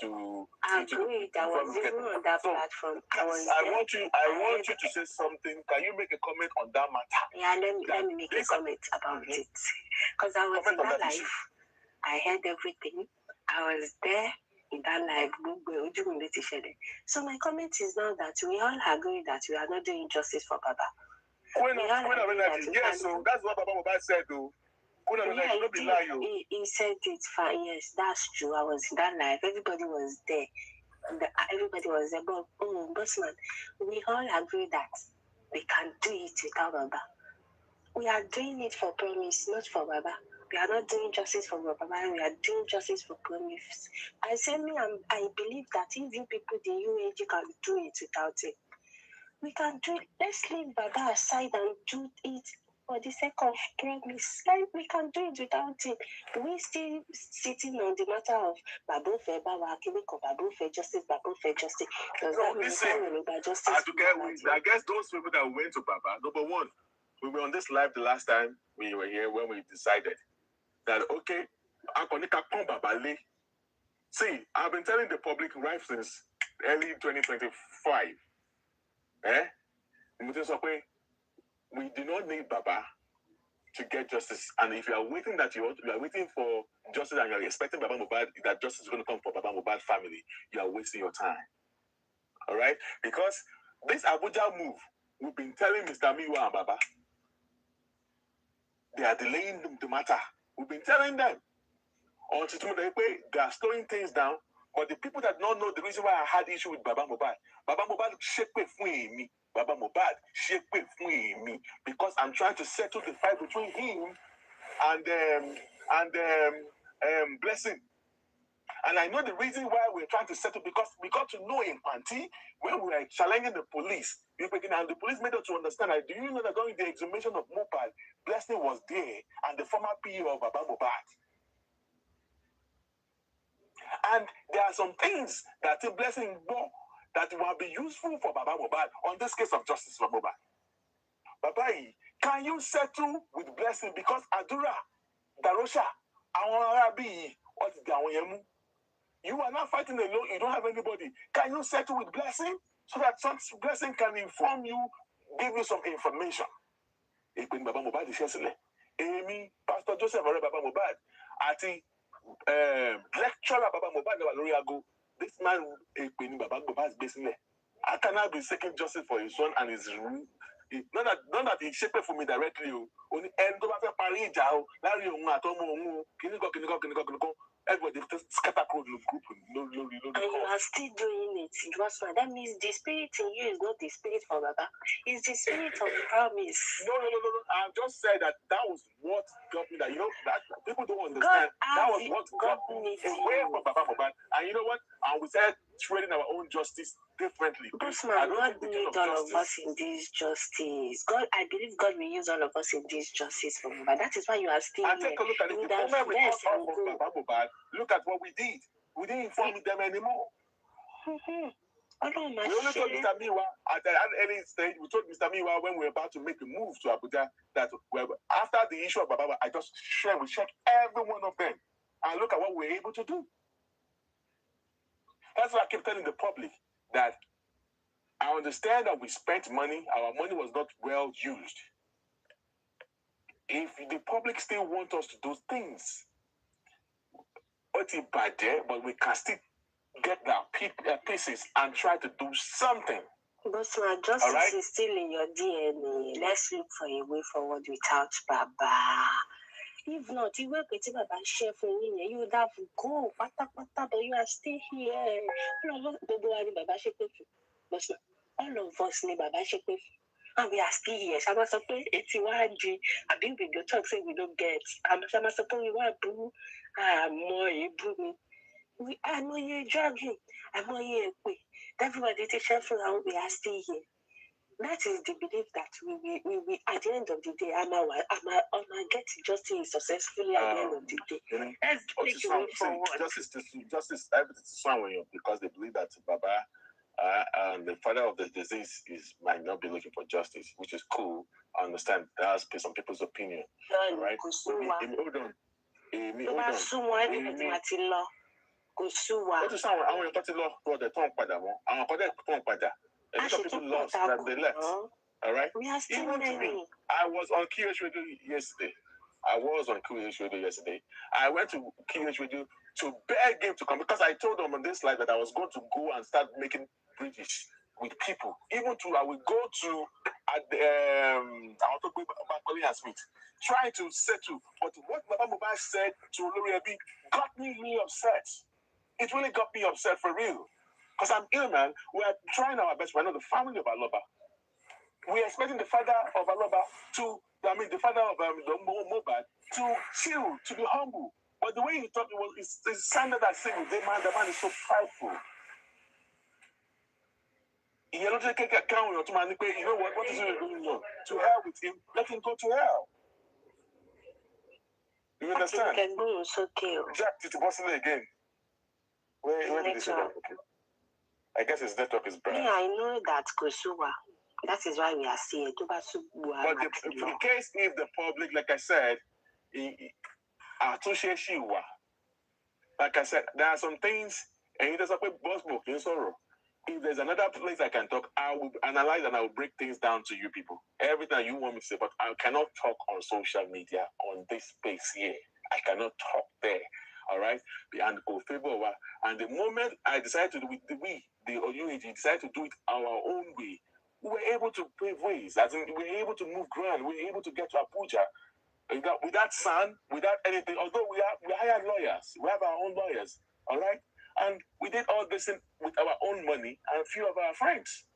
I agree. That was even on that platform. I want you to say something. Can you make a comment on that matter? Yeah, let me make a comment about it. Because I was in that live. I heard everything. I was there in that live. So my comment is now that we all agree that we are not doing justice for Baba. Yes, so that's what Baba Mohbad said, though. He said it fine. Yes, that's true. I was in that live. Everybody was there. Everybody was there. But Bossman, we all agree that we can do it without Baba. We are doing it for promise, not for Baba. We are not doing justice for Baba. We are doing justice for promise. I believe that if you people, the UAG, can do it without it, we can do it. Let's leave Baba aside and do it for the sake of promise. Like, we can do it without it. We still sitting on the matter of Babu Fair, Babu Fair justice, Babu Fair justice. Does that mean justice? I guess those people that went to Baba, number one, we were on this live the last time we were here when we decided that, okay, see, I've been telling the public right since early 2025. We do not need Baba to get justice. And if you are waiting for justice and you're expecting Baba Mohbad, that justice is going to come for Baba Mohbad family, you are wasting your time. All right? Because this Abuja move, we've been telling Mr. Miwa and Baba, they are delaying the matter. We've been telling them. They are slowing things down. But the people that don't know the reason why I had issue with Baba Mohbad shake me. Baba Mohbad shake me because I'm trying to settle the fight between him and Blessing. And I know the reason why we're trying to settle, because we got to know in Panti when we were challenging the police. And the police made us to understand that, do you know that during the exhumation of Mohbad, Blessing was there and the former PO of Baba Mohbad. And there are some things that a Blessing brought that will be useful for Baba Mohbad on this case of justice for Mohbad. Baba, can you settle with Blessing? Because Adura, Darosha, Awarabi, what is the you are not fighting alone, you don't have anybody. Can you settle with Blessing so that some Blessing can inform you, give you some information? Baba Mohbad is Amy, Pastor Joseph Baba Mohbad, Ati, lecturer Baba Mohbad, this man Baba Mohbad is basically, I cannot be seeking justice for his son and his not that he shaped for me directly. Only end over Paris, Larry, everybody scatter code group. And you are still doing it. That means the spirit in you is not the spirit for Baba. It's the spirit of promise. No. I just said that was what got me that, that people don't understand. That was what got me away from Baba Mohbad. And you know what? And we started trading our own justice differently. Bossman, God needs all of us in this justice. I believe God will use all of us in this justice for Mohbad. That is why you are still here. And take a look at it. The moment we cut off from Baba Mohbad, look at what we did. We didn't inform them anymore. We only told Mr. Miwa at an early stage. We told Mr. Miwa when we were about to make a move to Abuja that after the issue of Baba, we checked every one of them and look at what we were able to do. That's why I keep telling the public that I understand that we spent money. Our money was not well used. If the public still want us to do things, but we can still get our pieces and try to do something. Bossman, justice is still in your DNA. Let's look for a way forward without Baba. If not, you work with Baba Chef you would have go, but you are still here. All of us need Baba Chef. And we are still here. Shama Sopo, 81G. I think we go talk, say we don't get. Shama Sopo, we want boo. More, boo. I know you're jogging. I know you're quick. Everybody take chef and we are still here. That is the belief that we at the end of the day, I'm get justice successfully at the end of the day. Let's take it way forward. Justice, everything is somewhere because they believe that Baba and the father of the disease might not be looking for justice, which is cool. I understand. That's some people's opinion. Right? Hold on. What is someone? I want to law for the tongue padà mọ́. Àwọn akọ́dẹ̀ tongue padà. A lot of people lost that they left. All right. We are still many. I was on QH Radio yesterday. I went to QH Radio to beg him to come because I told him on this slide that I was going to go and start making bridges with people. Even to I will go to at the I want to go back and Smith, trying to settle. But what Baba Mohbad said to Olori Ebi got me really upset. It really got me upset for real. Because I'm ill, man. We are trying our best. We're not the family of Aloba. We are expecting the father of Aloba the father of Mohbad to chill, to be humble. But the way he talked, it sounded that thing. The man is so prideful. You know what? What is he doing? To hell with him. Let him go to hell. You understand? Jack to Bossman again. Where did he say that? Okay. I guess his network is bad. Yeah, I know that Kosuwa. That is why we are seeing But the case, if the public, like I said, like I said, there are some things, and it is like Bossman in sorrow. If there's another place I can talk, I will analyze and I will break things down to you people. Everything you want me to say, but I cannot talk on social media on this space here. I cannot talk there. All right? And go favor. And the moment I decided to do it, the UAG decided to do it our own way, we were able to pave ways. As in, we were able to move ground. We were able to get to Abuja without sun, without anything. Although we hired lawyers. We have our own lawyers. All right? And we did all this with our own money and a few of our friends.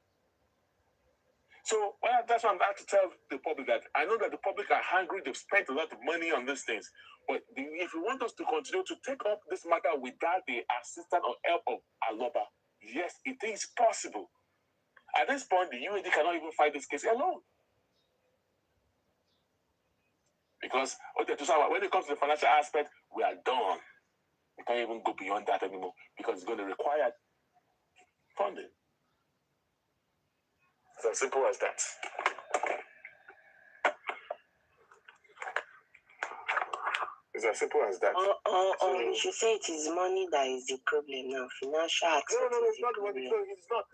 So that's why I'm about to tell the public that I know that the public are hungry. They've spent a lot of money on these things. But if you want us to continue to take up this matter without the assistance or help of Aloba, yes, it is possible. At this point, the UAD cannot even fight this case alone. Because when it comes to the financial aspect, we are done. We can't even go beyond that anymore because it's going to require funding. It's as simple as that. It's as simple as that. You should say it is money that is the problem now. Financial aspect. No, it's not the money. It's not.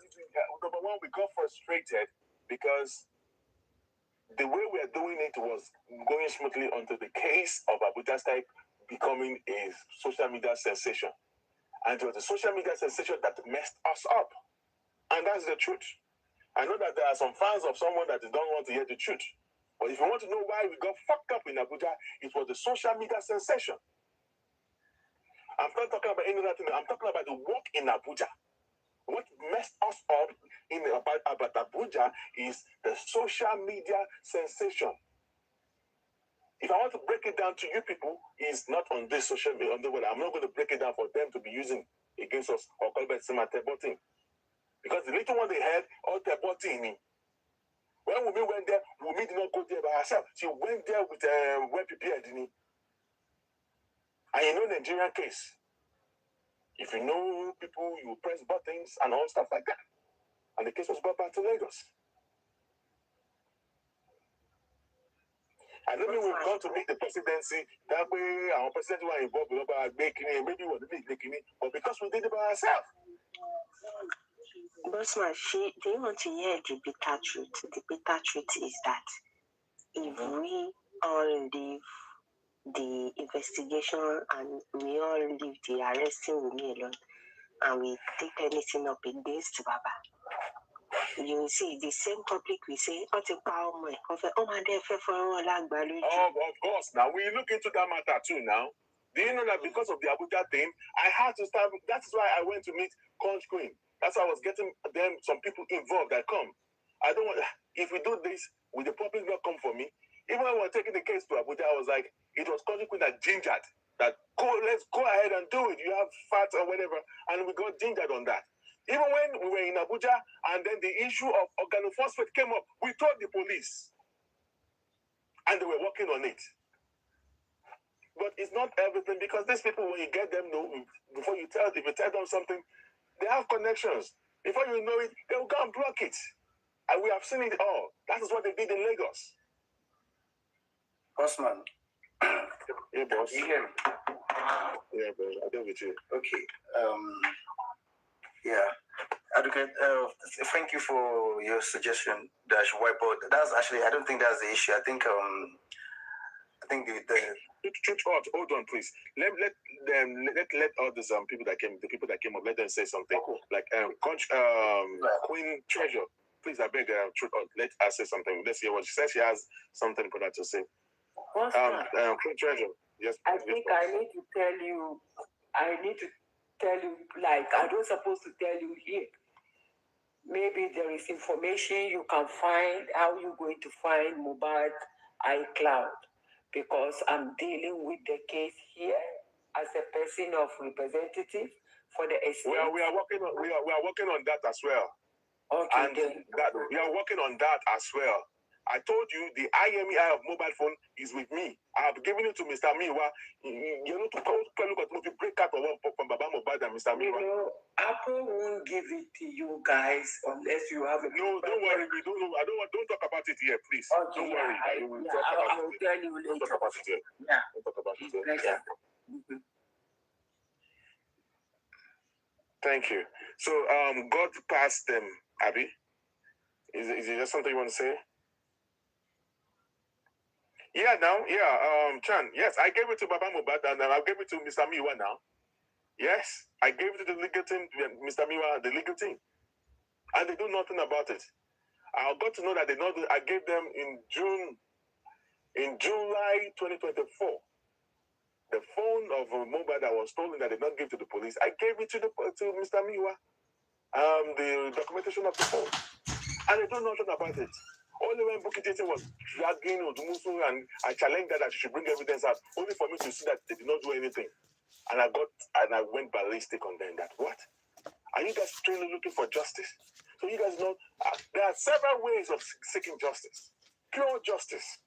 Number one, we got frustrated because the way we are doing it was going smoothly until the case of Abuja started becoming a social media sensation. And it was the social media sensation that messed us up. And that's the truth. I know that there are some fans of someone that don't want to hear the truth. But if you want to know why we got fucked up in Abuja, it was the social media sensation. I'm not talking about any other thing. I'm talking about the work in Abuja. What messed us up about Abuja is the social media sensation. If I want to break it down to you people, it's not on this social media. I'm not going to break it down for them to be using against us or call it Teboting. Because the little one they had, all Teboting. When Wumi went there, Wumi did not go there by herself. She went there with well prepared. And you know the Nigerian case. If you know people, you press buttons and all stuff like that. And the case was brought back to Lagos. I don't mean we've gone to meet the presidency. That way, our president was involved with maybe we want to make it, but because we did it by ourselves. Bossman, do you want to hear the bitter truth? The bitter truth is that if we all leave the investigation and we all leave the arresting Wunmi alone and we take anything up against Baba, you will see the same public will say, "Oh my Of course. Now we look into that matter too. Now, do you know that because of the Abuja thing, I had to start. That's why I went to meet Conch Queen. That's why I was getting them some people involved that come. I don't want. If we do this, will the public not come for me? Even when we were taking the case to Abuja, I was like, it was Conch Queen that gingered that. Let's go ahead and do it. You have fat or whatever, and we got gingered on that. Even when we were in Abuja, and then the issue of organophosphate came up, we told the police, and they were working on it. But it's not everything, because these people, when you get them, before if you tell them something, they have connections. Before you know it, they will go and block it. And we have seen it all. That is what they did in Lagos. Bossman. Yeah, boss. You hear me? Yeah, boss. I deal with you. Okay. Yeah. Advocate, thank you for your suggestion, Dash Whiteboard. That's actually, I don't think that's the issue. I think the Hold on, please. Let all these people that came up, let them say something. Like Queen Treasure. Please, I beg, let her say something. Let's hear what she says. She has something for that to say. Queen Treasure. Yes. I think I need to tell you, like, I don't supposed to tell you here. Maybe there is information you can find, how you're going to find Mohbad iCloud, because I'm dealing with the case here as a person of representative for the estate. We are working on that as well. Okay, and that, we are working on that as well. I told you the IMEI of mobile phone is with me. I have given it to Mr. Miwa. You know, to look at the break out from Baba Mohbad and Mr. Miwa. You know, Apple won't give it to you guys unless you have a... No, don't worry. We don't know. Don't talk about it here, please. Okay, don't worry. I will tell you later. Don't talk about it here. Yeah. Don't talk about it here. Yeah. Mm-hmm. Thank you. So, God passed them, Abby. Is it just something you want to say? Yeah, Chan. Yes, I gave it to Baba Mohbad and I gave it to Mr. Miwa now. Yes, I gave it to the legal team, Mr. Miwa, the legal team, and they do nothing about it. I got to know that I gave them in July 2024. The phone of Mohbad that was stolen that did not give to the police, I gave it to Mr. Miwa. The documentation of the phone, and they do nothing about it. Only when Bukky was dragging Odumusu and I challenged that she should bring evidence out, only for me to see that they did not do anything. And I went ballistic on them. That what? Are you guys truly looking for justice? So you guys know there are several ways of seeking justice. Pure justice,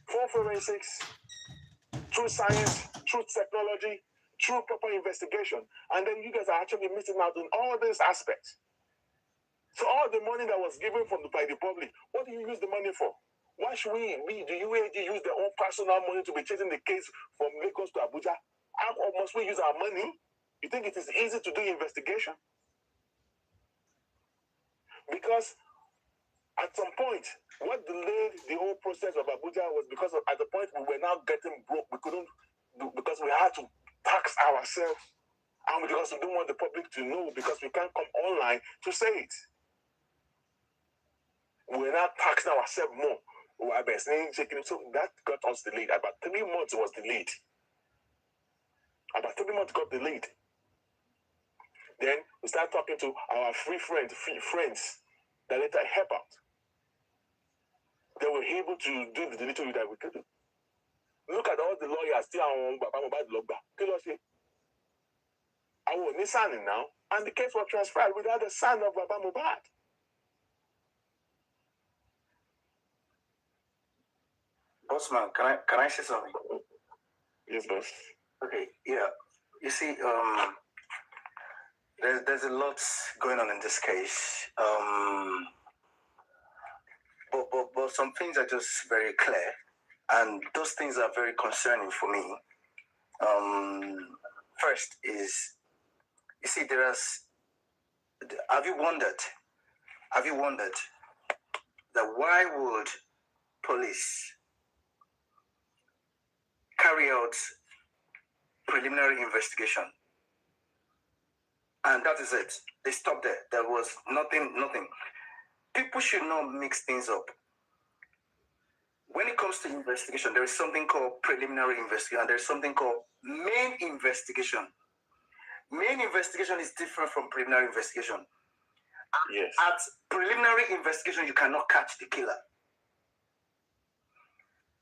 full forensics, true science, true technology, true proper investigation. And then you guys are actually missing out on all these aspects. So all the money that was given by the public, what do you use the money for? Why should the UAG use their own personal money to be chasing the case from Lagos to Abuja? How must we use our money? You think it is easy to do investigation? Because at some point, what delayed the whole process of Abuja was because at the point we were now getting broke. We couldn't do, because we had to tax ourselves, and because we don't want the public to know, because we can't come online to say it. We're now taxing ourselves more. So that got us delayed. About 3 months was delayed. About 3 months got delayed. Then we start talking to our free friends that later help out. They were able to do the little that we could do. Look at all the lawyers still on Baba Mohbad Logba. I was Nissan now, and the case was transferred without the son of Baba Mohbad. Bossman, can I say something? Yes, boss. Okay, yeah. You see, there's a lot going on in this case. But some things are just very clear, and those things are very concerning for me. First is, you see, have you wondered that why would police carry out preliminary investigation? And that is it. They stopped there. There was nothing. people should not mix things up. When it comes to investigation, there is something called preliminary investigation, and there's something called main investigation. Main investigation is different from preliminary investigation. Yes. At preliminary investigation, you cannot catch the killer.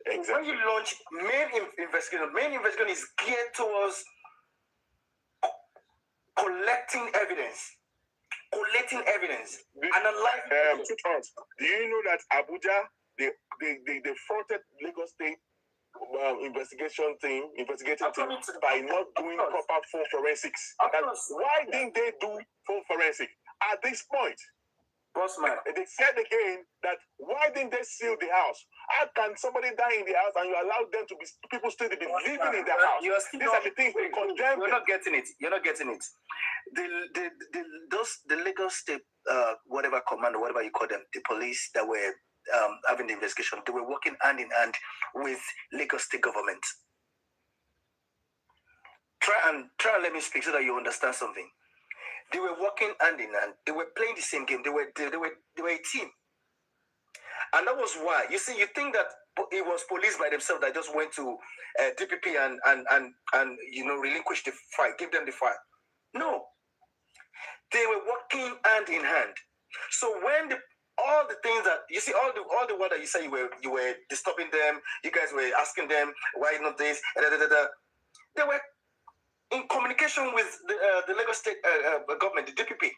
Exactly. When you launch main investigation is geared towards collecting evidence, analyzing. Do you know that Abuja, they fronted Lagos State investigating team by not doing proper full forensics? Why didn't they do full forensic at this point? Bossman. They said again that why didn't they seal the house? How can somebody die in the house and you allow them to be people still to be living in the house? These are the things they condemn. You're not getting it. The Lagos State whatever command or whatever you call them, the police that were having the investigation, they were working hand in hand with Lagos State government. Try and let me speak so that you understand something. They were working hand in hand. They were playing the same game. They were a team. And that was why, you see, you think that it was police by themselves that just went to DPP and relinquished the fight, give them the fight. No. They were working hand in hand. So when all the things that you see, all the word that you say you were disturbing them, you guys were asking them why not this, they were in communication with the Lagos State government, the DPP.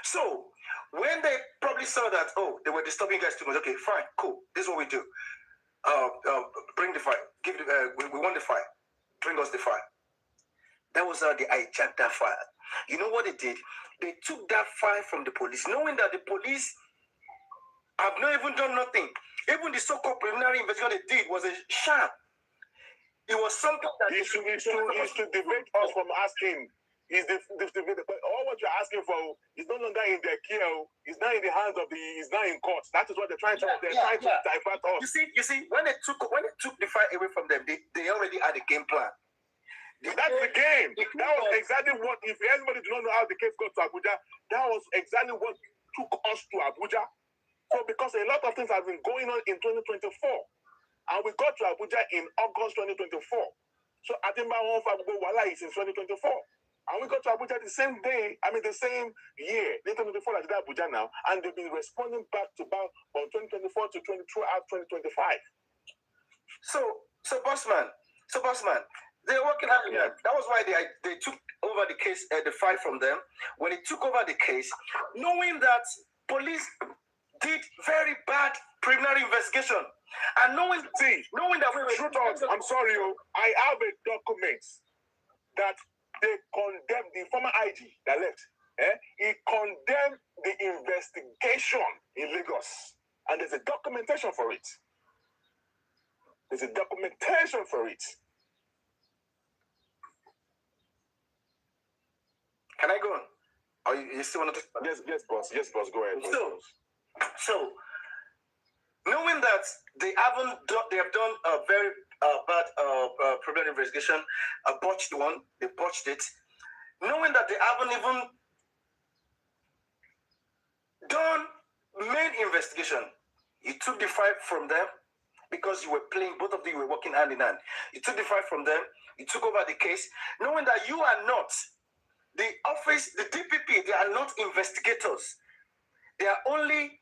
So when they probably saw that, they were disturbing you guys too much, okay, fine, cool, this is what we do. Bring the file. We want the file. Bring us the file. That was how they hijacked that file. You know what they did? They took that file from the police, knowing that the police have not even done nothing. Even the so-called preliminary investigation they did was a sham. It was something that is to debate us from asking. All what you're asking for is no longer in their care. It's not in the hands of it's not in court. That is what they're trying to divert us. You see, when they took the fight away from them, they already had a game plan. That's the game. That was exactly what, if anybody do not know how the case got to Abuja, that was exactly what took us to Abuja. So because a lot of things have been going on in 2024, and we got to Abuja in August 2024. So Atimba Wala is in 2024. And we got to Abuja the same day, the same year, 2024 like that Abuja now, and they've been responding back to back from 2024 to 2025. So Bossman, they're working out. Yeah. That was why they took over the case, the fight from them. When they took over the case, knowing that police did very bad preliminary investigation, and knowing that we were I'm sorry, I have a document that they condemned the former IG that left. He condemned the investigation in Lagos, and there's a documentation for it. Can I go on? Or you still want to? Yes, boss. Go ahead. So, knowing that they have done a very bad preliminary investigation, a botched one, they botched it. Knowing that they haven't even done main investigation, you took the fight from them because you were playing. Both of you were working hand in hand. You took the fight from them. You took over the case, knowing that you are not. The office, the DPP, they are not investigators. They are only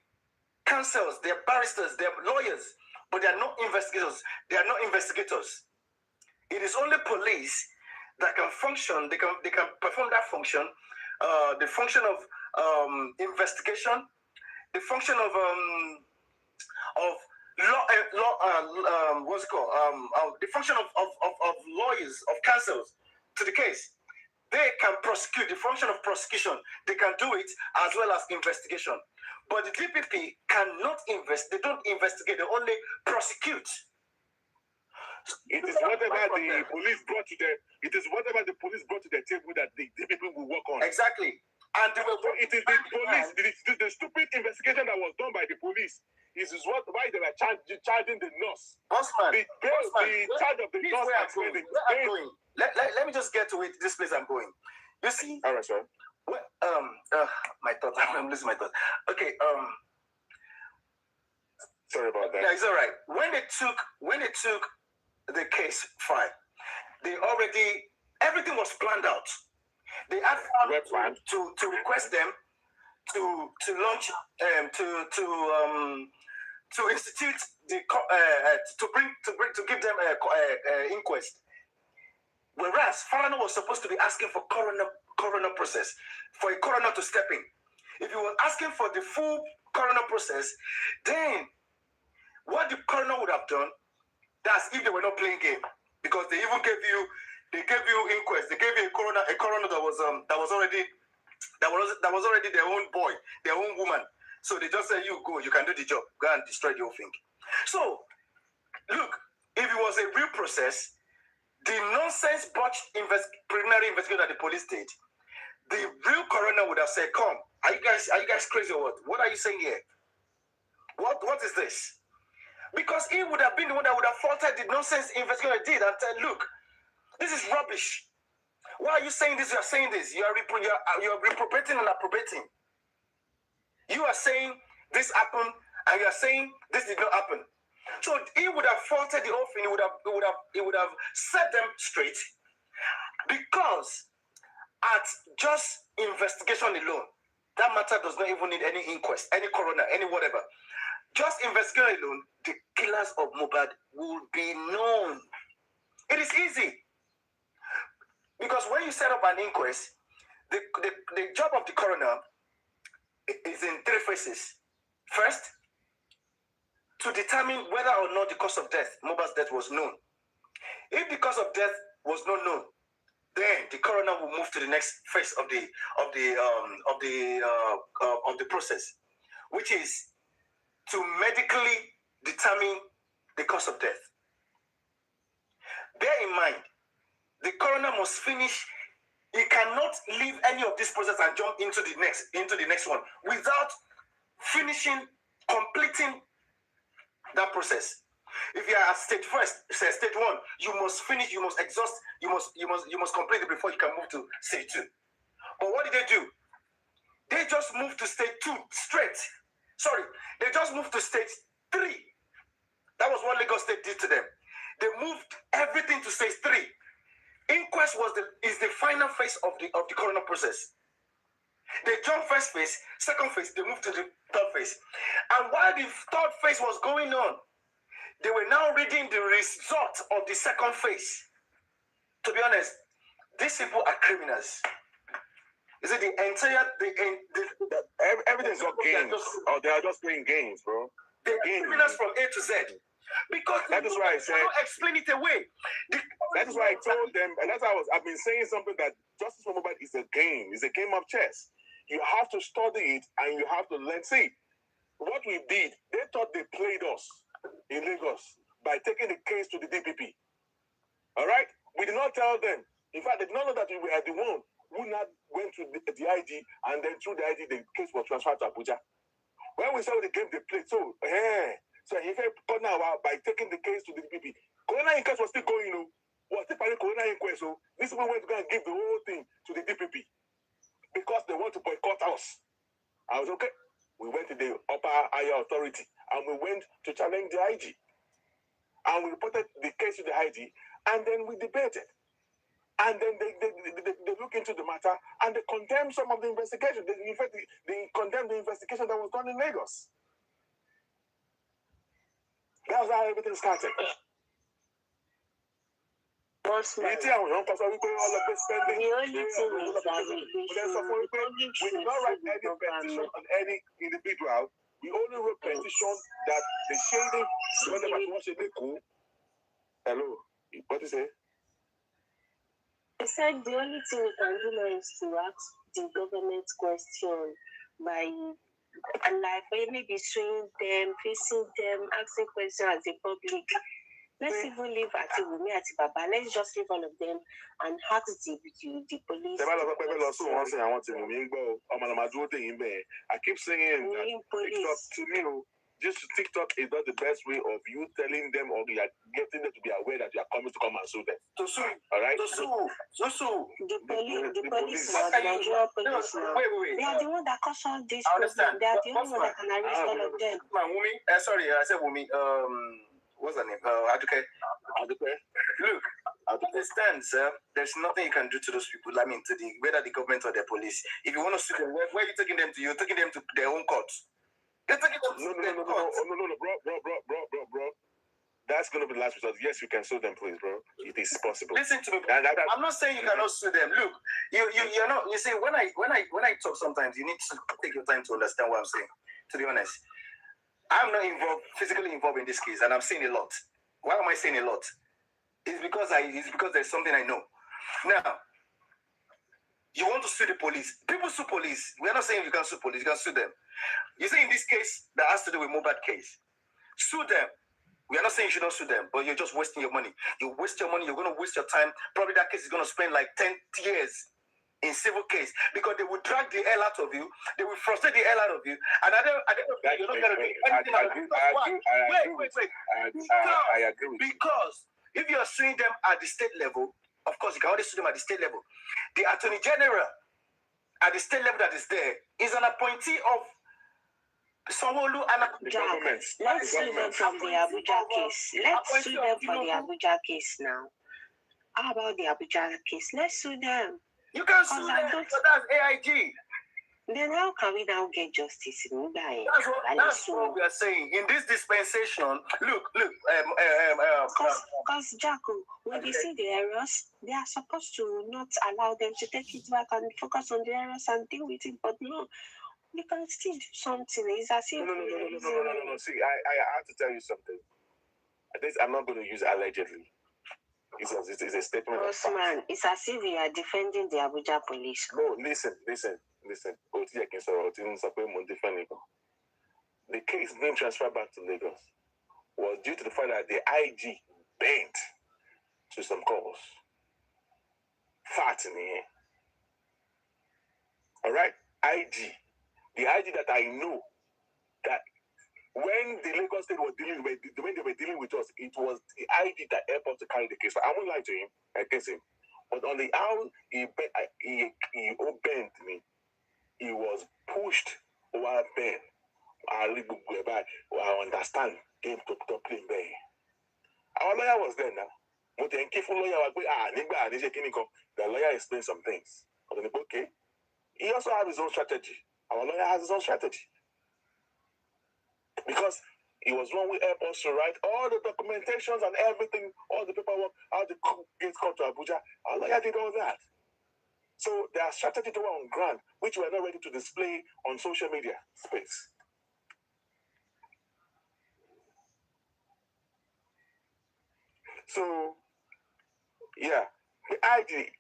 counsels, they are barristers, they are lawyers, but they are not investigators. It is only police that can function, they can perform that function, the function of investigation, the function of the function of lawyers, of counsels to the case. They can prosecute, the function of prosecution, they can do it as well as investigation. But the DPP cannot they don't investigate, they only prosecute. It is whatever the police brought to the table that the DPP will work on. Exactly. And it is the police, the stupid investigation that was done by the police. This is why they were charging the nurse. Bossman, the charge of the nurse. Let me just get to it. This place I'm going. You see, all right, sir. What? My thought. I'm losing my thought. Okay. Sorry about that. No, it's all right. When they took the case file, everything was planned out. They had to request them to launch to institute the to give them a inquest. Whereas Falana was supposed to be asking for coroner process, for a coroner to step in. If you were asking for the full coroner process, then what the coroner would have done, that's if they were not playing game, because they even gave you inquest, they gave you a coroner that was already their own boy, their own woman. So they just said, you go, you can do the job, go and destroy the whole thing. So look, if it was a real process, the nonsense botched preliminary investigation that the police did, the real coroner would have said, come, are you guys crazy or what? What are you saying here? What is this? Because he would have been the one that would have faulted the nonsense investigator did and said, look, this is rubbish. Why are you saying this? You are saying this. You are reprobating and approbating. You are saying this happened and you are saying this did not happen. So he would have faulted the whole thing. He would have set them straight, because at just investigation alone, that matter does not even need any inquest, any coroner, any whatever. Just investigation alone, the killers of Mohbad will be known. It is easy. Because when you set up an inquest, the job of the coroner is in three phases. First, to determine whether or not the cause of death, Mohbad's death, was known. If the cause of death was not known, then the coroner will move to the next phase of the process, which is to medically determine the cause of death. Bear in mind, the coroner must finish. He cannot leave any of this process and jump into the next one without completing that process. If you are at stage 1, you must finish, you must exhaust, you must complete it before you can move to stage 2. But what did they do? They just moved to stage 2 straight. Sorry, they just moved to stage 3. That was what Lagos State did to them. They moved everything to stage 3. Inquest is the final phase of the coroner process. They jumped first phase, second phase, they moved to the third phase. And while the third phase was going on, they were now reading the result of the second phase. To be honest, these people are criminals. Is it everything's not games? They are just playing games, bro. They are criminals from A to Z. Because that is why I said, cannot explain it away. That is why I told them, and that's why I've been saying something, that justice for Mohbad is a game. It's a game of chess. You have to study it and you have to learn. See, what we did, they thought they played us in Lagos by taking the case to the DPP. All right? We did not tell them. In fact, they did not know that we were the one who not went to the IG, and then through the IG, the case was transferred to Abuja. When we saw the game they played, so he said, now by taking the case to the DPP, Corona inquest was still going, was still part of Corona inquest, so this people went to go and give the whole thing to the DPP because they want to boycott us. I was okay. We went to the higher authority and we went to challenge the IG. And we reported the case to the IG, and then we debated. And then they look into the matter and they condemn some of the investigation. In fact, they condemned the investigation that was done in Lagos. That's how everything started. Bossman, the only thing is that we did not write any petition on any individual. We only wrote petition that the shading, hello, what is it? I said the only thing we can do now is to ask the government question by, like, maybe showing them, facing them, asking questions as the public. Let's even leave Atiwumi, Atibaba. Let's just leave all of them and ask the police. I keep saying that it's up to me. just TikTok is not the best way of you telling them or you are getting them to be aware that you are coming to come and sue them. To sue. All right? To sue. The police How now, can the you- Nigerian police now. Wait. They are the one that cause all this I problem. understand. They are the only one Bossman. that can arrest all of them. Wumi. Sorry, I said Wumi. What's her name? Aduke. Look, as it stands, there's nothing you can do to those people. I mean, whether the government or the police. If you want to sue them, where are you taking them to? You're taking them to their own courts. You're taking them to their courts. No, bro. That's going to be the last resort. Yes, you can sue them, please, bro. It is possible. Listen to me. I'm not saying you cannot sue them. Look, you're not. You see, when I talk, sometimes you need to take your time to understand what I'm saying. To be honest, I'm not physically involved in this case, and I'm saying a lot. Why am I saying a lot? It's because there's something I know. Now, you want to sue the police. People sue police. We're not saying you can sue police. You can sue them. You say in this case that has to do with Mohbad case, sue them. We are not saying you should not sue them, but you're just wasting your money. You waste your money. You're going to waste your time. Probably that case is going to spend like 10 years in civil case because they will drag the hell out of you. They will frustrate the hell out of you. And I don't you're not going to do anything out of it. Wait. I agree with because if you are suing them at the state level, of course, you can only sue them at the state level. The Attorney General at the state level that is there is an appointee of Sanwo-Olu and Jack, let's sue them from the Abuja case. Let's sue them for the Abuja case now. How about the Abuja case? Let's sue them. You can sue them, but that's AIG. Then how can we now get justice in Uga? That's what we are saying. In this dispensation, look. Because Jacko, when they see the errors, they are supposed to not allow them to take it back and focus on the errors and deal with it. But no, you can still do something. It's as if no. See, I have to tell you something. This I'm not going to use allegedly. It's a statement. Bossman, it's as if you are defending the Abuja police. No, listen. The case being transferred back to Lagos was due to the fact that the IG bent to some calls. Fat in the air. All right? IG. The IG that I know that when the Lagos State was dealing with, when they were dealing with us, it was the IG that helped us to carry the case. I won't lie to him, against him. But on the how he bent me, he was pushed over Ben. I understand him to play Ben. Our lawyer was there now. The lawyer explained some things. Okay. He also has his own strategy. Our lawyer has his own strategy. Because he was one who helped us to write all the documentations and everything, all the paperwork, how the case come to Abuja. Our lawyer did all that. So their strategy to on ground, which we are not ready to display on social media space. So, yeah, the IG,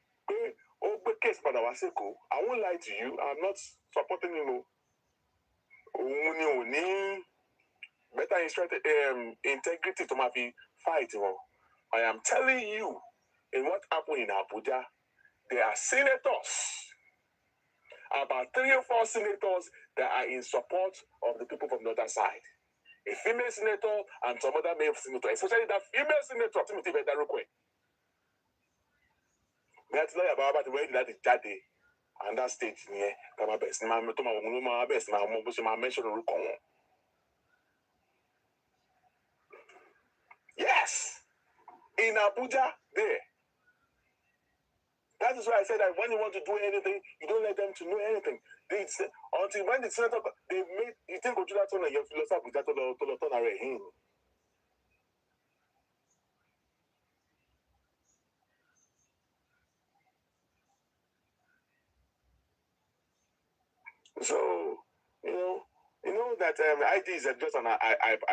case Padawaseko, I won't lie to you, I'm not supporting better integrity to my fight. I am telling you, in what happened in Abuja, there are senators, about 3 or 4 senators that are in support of the people from the other side. A female senator and some other male senator, especially that female senator, Timothy Bedarukwe. That's not about the way that is daddy. And that stage, yes, in Abuja, there. That is why I said that when you want to do anything, you don't let them to know anything. Until when the senator, they made, you think go to that one and your philosopher with that to him. So, you know that ID is just an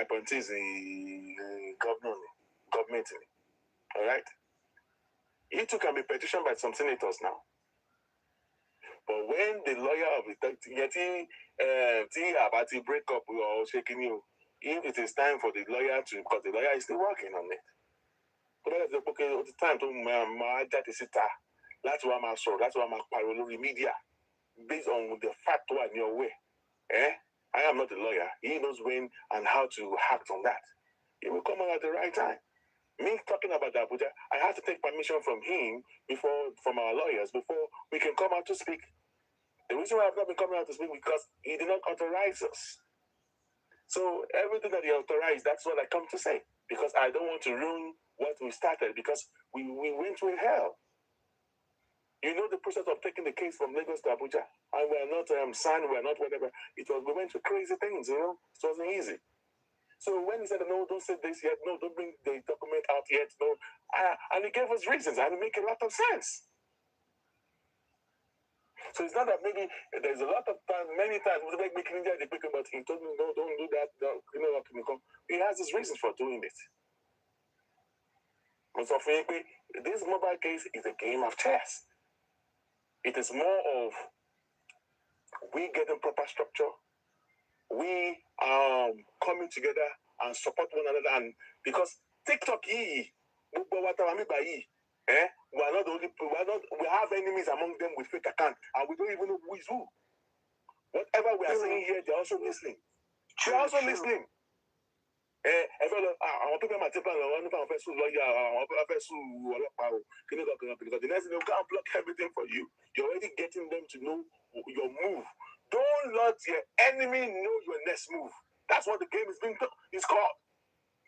appointee government. All right? It too can be petitioned by some senators now. But when the lawyer of the break up or shaking you, if it is time for the lawyer to, because the lawyer is still working on it. But that's okay, the time to that's why I'm media. Based on the fact one your way. I am not a lawyer. He knows when and how to act on that. He will come out at the right time. Me talking about Abuja, I had to take permission from him from our lawyers before we can come out to speak. The reason why I've not been coming out to speak because he did not authorize us. So everything that he authorized, that's what I come to say. Because I don't want to ruin what we started because we went through hell. You know the process of taking the case from Lagos to Abuja, and we're not signed, we're not whatever. We went through crazy things, you know. It wasn't easy. So when he said, no, don't say this yet, no, don't bring the document out yet, no, and he gave us reasons, and it made a lot of sense. So it's not that maybe there's a lot of time, many times, we make India the bigger, but he told me, no, don't do that, no, you know what, he has his reasons for doing it. So this mobile case is a game of chess. It is more of we getting proper structure, we coming together and support one another, and because TikTok we are not the only people, we have enemies among them with fake account, and we don't even know who is who. Whatever we are saying here, they're also listening. They're also listening. Àwọn tó fẹ́ máa tẹ́pẹ́ àwọn nípa àwọn fẹ́ sùn lọ́yà àwọn fẹ́ sùn ọlọ́pàá o kí ni kankan because the next thing they can't block everything for you. You're already getting them to know your move. Don't let your enemy know your next move. That's what the game is called.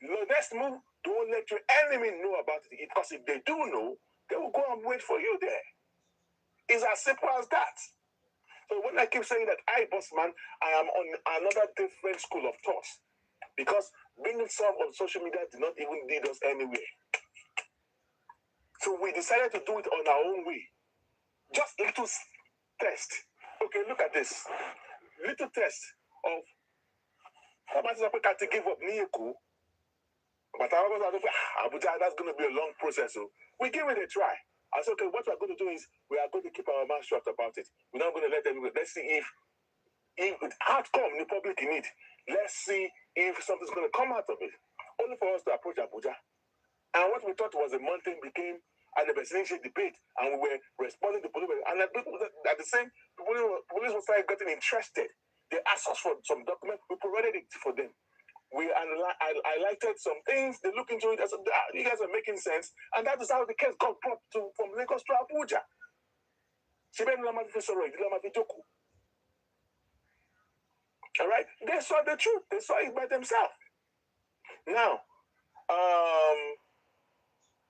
Your next move, don't let your enemy know about it because if they do know, they will go and wait for you there. It's as simple as that. So when I keep saying that Bossman, I am on another different school of thought because bringing some on social media did not even lead us anywhere. So we decided to do it on our own way. Just a little test. Okay, look at this. Little test of how much I to give up Niyeku. But I was like, Abuja, that's going to be a long process. So we give it a try. I said, okay, what we're going to do is we are going to keep our mouth shut about it. We're not going to let them. Let's see if outcome the public in it. Let's see if something's going to come out of it. Only for us to approach Abuja. And what we thought was a mountain became an presidential debate, and we were responding to police. And at the same, police was started getting interested. They asked us for some documents. We provided it for them. We highlighted some things. They looked into it. I said, you guys are making sense. And that is how the case got brought from Lagos to Abuja. All right? They saw the truth. They saw it by themselves. Now,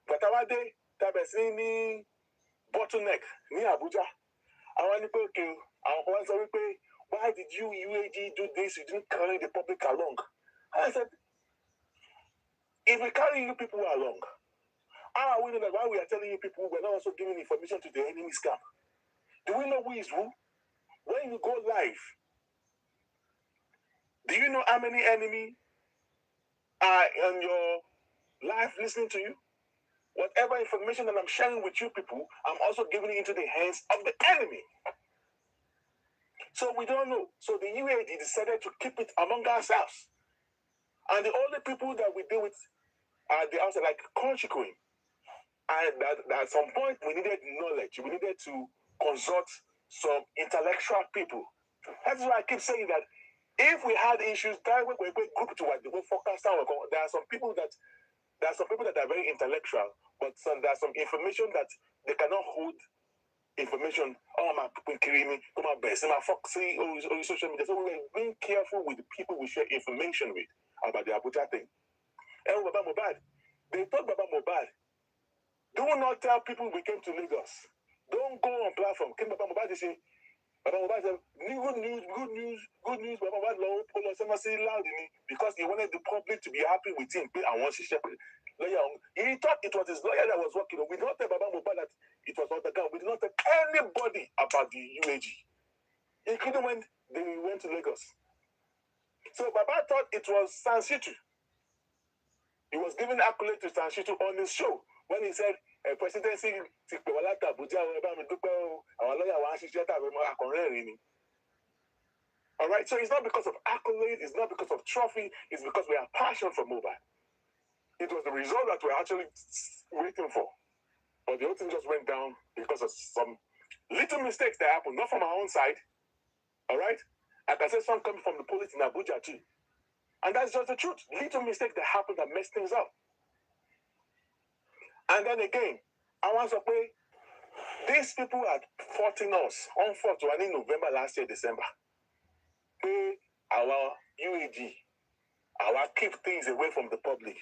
Batawade, Tabesini, bottleneck, near Abuja. I want to go, why did you, UAG, do this? You didn't carry the public along. And I said, if we carry you people along, how are we know that while we are telling you people, we're not also giving information to the enemy's camp? Do we know who is who? When you go live, do you know how many enemy are on your live listening to you? Whatever information that I'm sharing with you people, I'm also giving it into the hands of the enemy. So we don't know. So the UAD decided to keep it among ourselves. And the only people that we deal with are the outside, like Country Queen. And that at some point we needed knowledge. We needed to consult some intellectual people. That's why I keep saying that if we had issues, that we group to what we focus on. There are some people that are very intellectual, but there are some information that they cannot hold information. Oh, my people kidding me. Come on, best. My foxy or social media. So we're being careful with the people we share information with about the Abuja thing. And about Mohbad, they talk about Mohbad. Do not tell people we came to Lagos. Don't go on platform. Came about Mohbad, they say, Mohbad said, good news. Baba Mohbad loud in it because he wanted the public to be happy with him. I want to share lawyer. He thought it was his lawyer that was working. We did not tell Baba Mohbad that it was not the guy. We did not tell anybody about the UAG, including when they went to Lagos. So Baba thought it was Sansitu. He was giving accolade to Sansitu on his show when he said, presidency, all right, so it's not because of accolade, it's not because of trophy, it's because we have passion for Mohbad. It was the result that we're actually waiting for. But the whole thing just went down because of some little mistakes that happened, not from our own side, all right? I can say some coming from the police in Abuja too. And that's just the truth. Little mistakes that happen that mess things up. And then again, I want to say, these people had fought us on 4th in November last year, December. Pay our UAG, our keep things away from the public.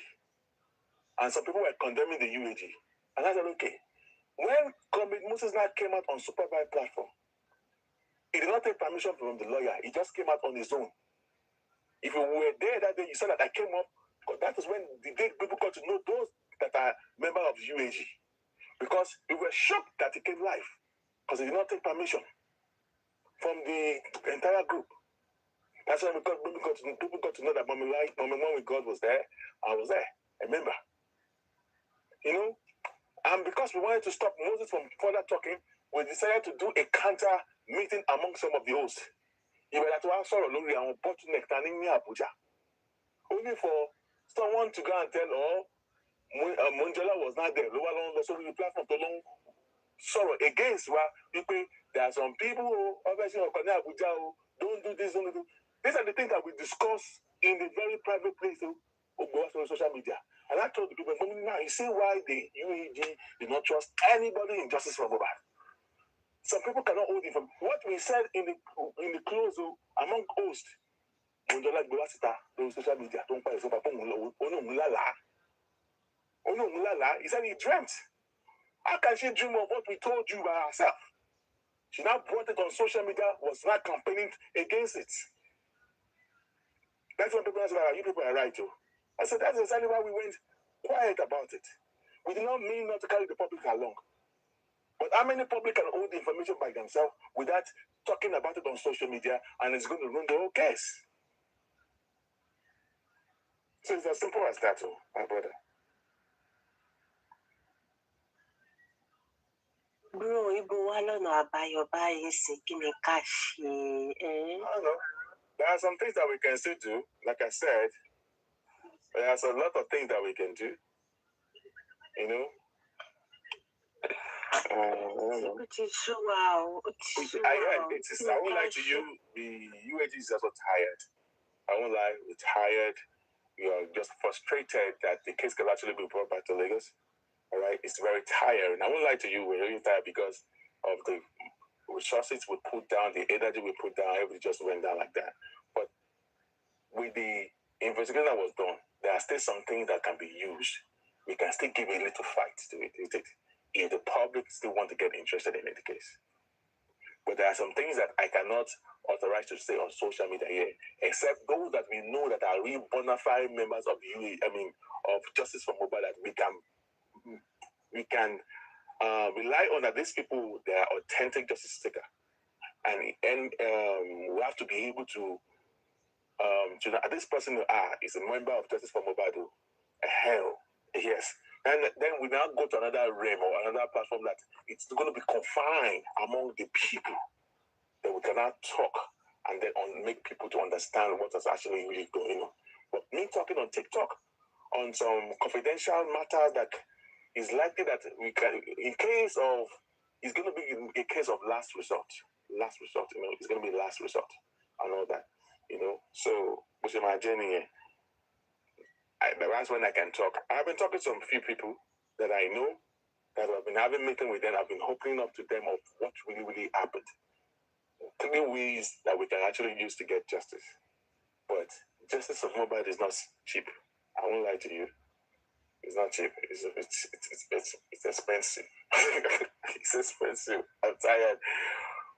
And some people were condemning the UAG. And I said, okay. When Comrade Moses now came out on Supervibir platform, he did not take permission from the lawyer. He just came out on his own. If you were there that day, you saw that I came up, because that is when the day people got to know those that are members of UAG. Because we were shocked that he came live, because he did not take permission from the entire group. That's when people got to know that Mommy God was there. I was there, a member. You know? And because we wanted to stop Moses from further talking, we decided to do a counter meeting among some of the hosts. You were to answer Lori and bottleneck standing near Abuja. Only for someone to go and tell, Monjola was not there. Lower long, so we platform to long sorrow against where people, there are some people who obviously Abuja don't do this, don't do. These are the things that we discuss in the very private place of social media. And I told the people, now you see why the UAG did not trust anybody in Justice for Mohbad. Some people cannot hold it from what we said in the close among hosts. Monjola Gbowasita, those social media, don't buy so he said he dreamt. How can she dream of what we told you by herself? She now brought it on social media, was not campaigning against it. That's when people said, you people are right too. I said, that's exactly why we went quiet about it. We did not mean not to carry the public along. But how many public can hold the information by themselves without talking about it on social media, and it's going to ruin the whole case? So it's as simple as that, my brother. Bro, ibo wa lọ́nà àbáyọ báyìí sí kí ni ká ṣe? I don't know. There are some things that we can still do. Like I said, there's a lot of things that we can do. You know? I don't know. Ó ti sú wa o, ó ti sú wa o. I won't lie to you, the UAG is also tired. I won't lie, we're tired. We are just frustrated that the case can actually be brought back to Lagos. All right, it's very tiring. I won't lie to you, we're really tired because of the resources we put down, the energy we put down, everything just went down like that. But with the investigation that was done, there are still some things that can be used. We can still give a little fight to it if the public still want to get interested in the case. But there are some things that I cannot authorize to say on social media here, except those that we know that are real bona fide members of of Justice for Mohbad, that we can rely on, that these people, they are authentic justice seeker, and we have to be able to know this person is a member of Justice for Mohbad. Hell, yes. And then we now go to another realm or another platform that it's going to be confined among the people, that we cannot talk and then make people to understand what is actually really going on. But me talking on TikTok on some confidential matters that is likely that we can, in case of, it's going to be a case of last resort, it's going to be last resort and all that, So, which is my journey here. That's when I can talk. I've been talking to some few people that I know, that I've been having meeting with them. I've been opening up to them of what really, really happened. 3 ways that we can actually use to get justice. But justice of Mohbad is not cheap. I won't lie to you. It's not cheap. It's expensive. It's expensive. I'm tired.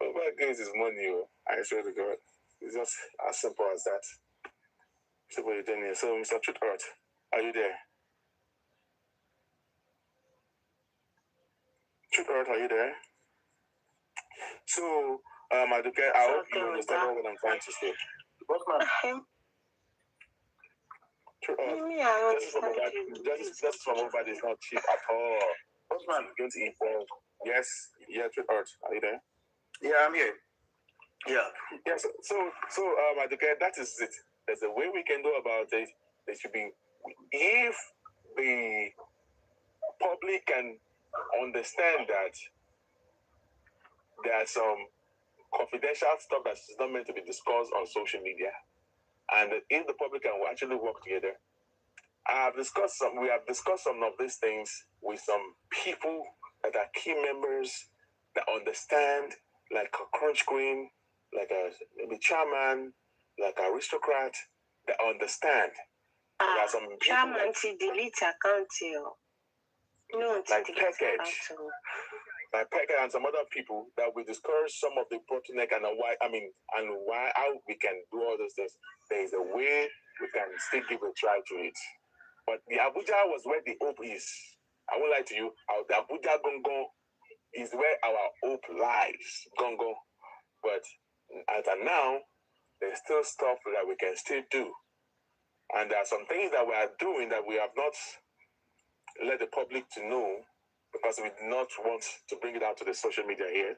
Mohbad gains his money. I swear to God. It's just as simple as that. So what are you doing here? So, Mr. Truth Earth, are you there? Truth Earth, are you there? So, Aduke, I hope you understand what I'm trying to say. Bossman. Truth Earth. Justice for Mohbad is not cheap at all. Bossman, going to inform. Yes, Truth Earth, are you there? Yeah, I'm here. Yeah. Yes. So, Aduke, that is it. There's a way we can go about it. There should be, if the public can understand that there are some confidential stuff that is not meant to be discussed on social media. And if the public can actually work together, we have discussed some of these things with some people that are key members that understand, like a crunch queen, like a maybe chairman, like aristocrat, that understand. There are some people chairman to delete account here. No, like Package, like Package and some other people that we discuss some of the bottleneck and why how we can do all those things. There is a way we can still give a try to it. But the Abuja was where the hope is. I won't lie to you. The Abuja Gongo is where our hope lies. Gongo. But as of now, there's still stuff that we can still do. And there are some things that we are doing that we have not let the public to know because we do not want to bring it out to the social media yet.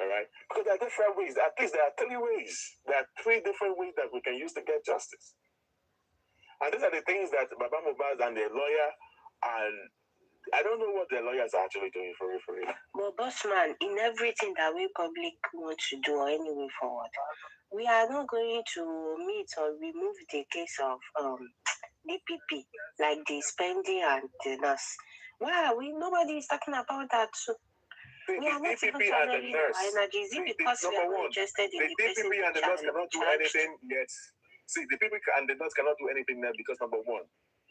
All right? Because there are different ways. At least there are 3 ways. There are 3 different ways that we can use to get justice. And these are the things that Baba Mohbad and their lawyer, and I don't know what their lawyers are actually doing for you. Well, Bossman, in everything that we public want to do or any way forward, we are not going to meet or remove the case of DPP, like the spending and the nurse. Why are we? Nobody is talking about that. So we are not even channeling our energies because we are not interested in the person. The DPP and the nurse cannot do anything yet. See, the people and the nurse cannot do anything now because, number one,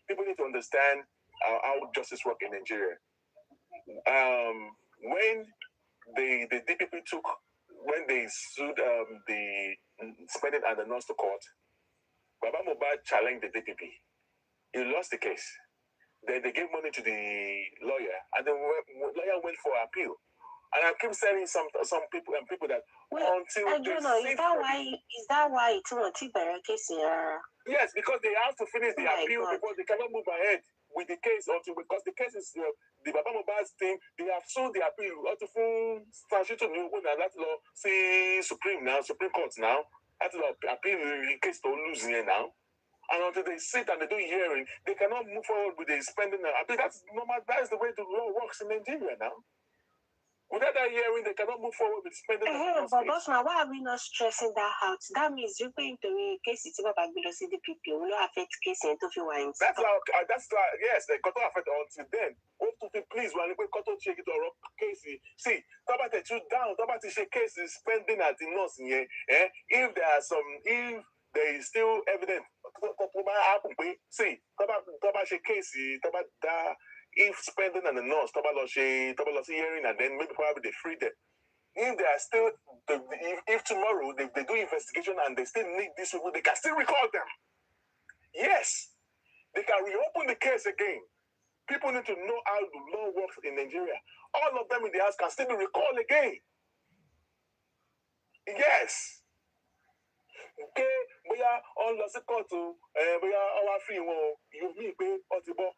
people need to understand how justice works in Nigeria. When the DPP when they sued the spending and the nurse to court, Baba Mohbad challenged the DPP. He lost the case. Then they gave money to the lawyer, and the lawyer went for appeal. And I keep telling some people that until I don't know. Is that why it's not a case here? Yes, because they have to finish the appeal before they cannot move ahead with the case because the case is the Baba Mohbad's thing. They have sold the appeal to statute new one and that's law see Supreme Court now. That's law appeal in case to lose here now. And until they sit and they do hearing, they cannot move forward with the spending. I think that's normal. That's the way the law works in Nigeria now. Without that hearing, they cannot move forward with spending. But Bossman, why are we not stressing that out? That means you're going to be case it's about below the people will not affect case and to feel wine. That's yes, they got to affect until then. Please, when we got to check it or Casey. See, about the two down, about the case is spending at the nurse here. If there is still evidence, see, about Casey, about that. If spending and the nurse, hearing, and then maybe probably they free them. If they are still, if tomorrow they do investigation and they still need these people, they can still recall them. Yes, they can reopen the case again. People need to know how the law works in Nigeria. All of them in the house can still be recalled again. Yes. Okay, we are on the court to, we are our free one. You mean pay Otibo.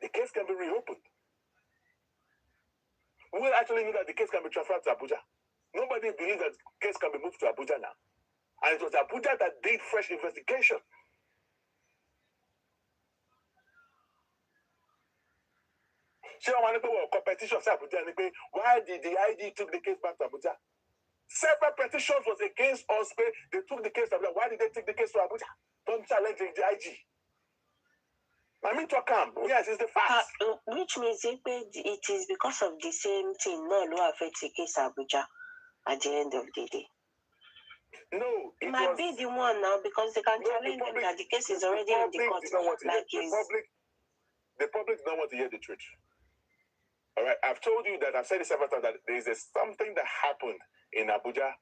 The case can be reopened. We actually know that the case can be transferred to Abuja. Nobody believes that the case can be moved to Abuja now. And it was Abuja that did fresh investigation. Competition Abuja. Why did the ID took the case back to Abuja? Several petitions was against us. They took the case to Abuja. Why did they take the case to Abuja? Don't challenge the IG. I mean, to come. Yes, it's the fact. Which means it is because of the same thing. No law affects the case Abuja at the end of the day. No, it might be the one now because they can challenge them that the case is already in the court. The public don't want to hear the truth. All right, I've told you that I've said it several times that there is something that happened in Abuja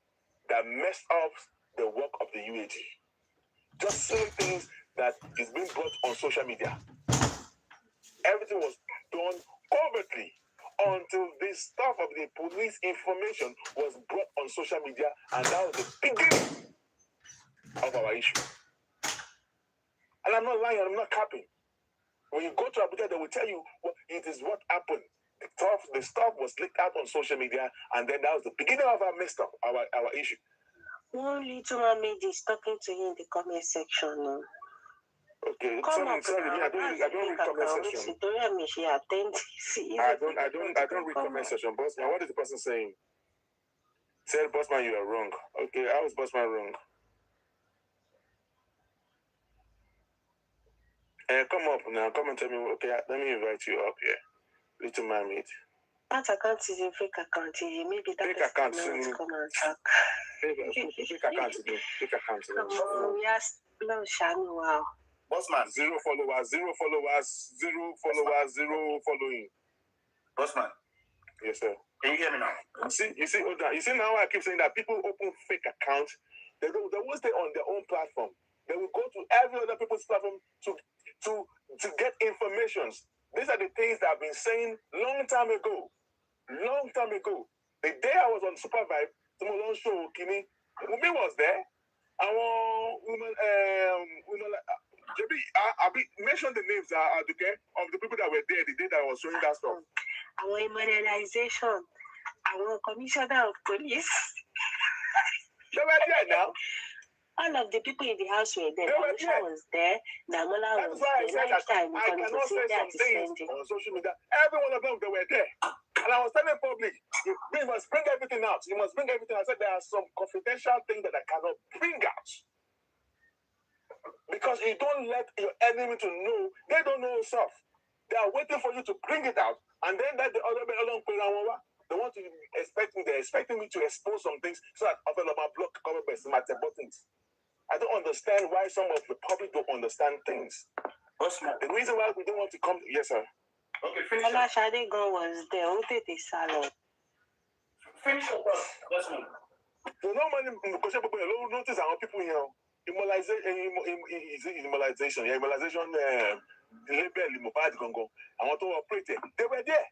that messed up the work of the UAG. Just saying things that is being brought on social media. Everything was done covertly until the stuff of the police information was brought on social media, and that was the beginning of our issue. And I'm not lying, I'm not capping. When you go to Abuja, they will tell you it is what happened. The stuff was leaked out on social media, and then that was the beginning of our messed up, our issue. One little man made this talking to you in the comment section. Okay, sorry, I don't read comment section. I don't read comment section, boss. Now, what is the person saying? Said Bossman, you are wrong. Okay, how is Bossman wrong? Come up now. Come and tell me. Okay, let me invite you up here. Little mermaid. That account is a fake account. Maybe that fake account. Come and talk. Fake account. Fake account. Come on, we are no Shani. Wow. Bossman. 0 followers. 0 followers. 0 followers. 0 following. Bossman. Yes, sir. Can you hear me now? You see, now I keep saying that people open fake accounts. They won't stay on their own platform. They will go to every other people's platform to get informations. These are the things that I've been saying long time ago. The day I was on Supervibir, Tomorrow show, Kini, Wumi was there. I mentioned the names of the people that were there the day that I was showing that stuff. Our immunization, our commissioner of police. They were there now. All of the people in the house were there. Aisha was there. Namola was there. That's why I said that I cannot say some things on social media. Every one of them, they were there. And I was telling the public, you must bring everything out. You must bring everything out. I said there are some confidential things that I cannot bring out. Because you don't let your enemy to know. They don't know yourself. They are waiting for you to bring it out. And then that the other they want to they're expecting me to expose some things so that I'll block cover my buttons. I don't understand why some of the public don't understand things. The reason why we don't want to come, yes, sir. Okay, finish. Go was there. Who did the salon? Finish your thought, Bossman. So normally, notice our people here. Immunization. Immunization. Label Mohbad Gongo. I want to operate it. They were there.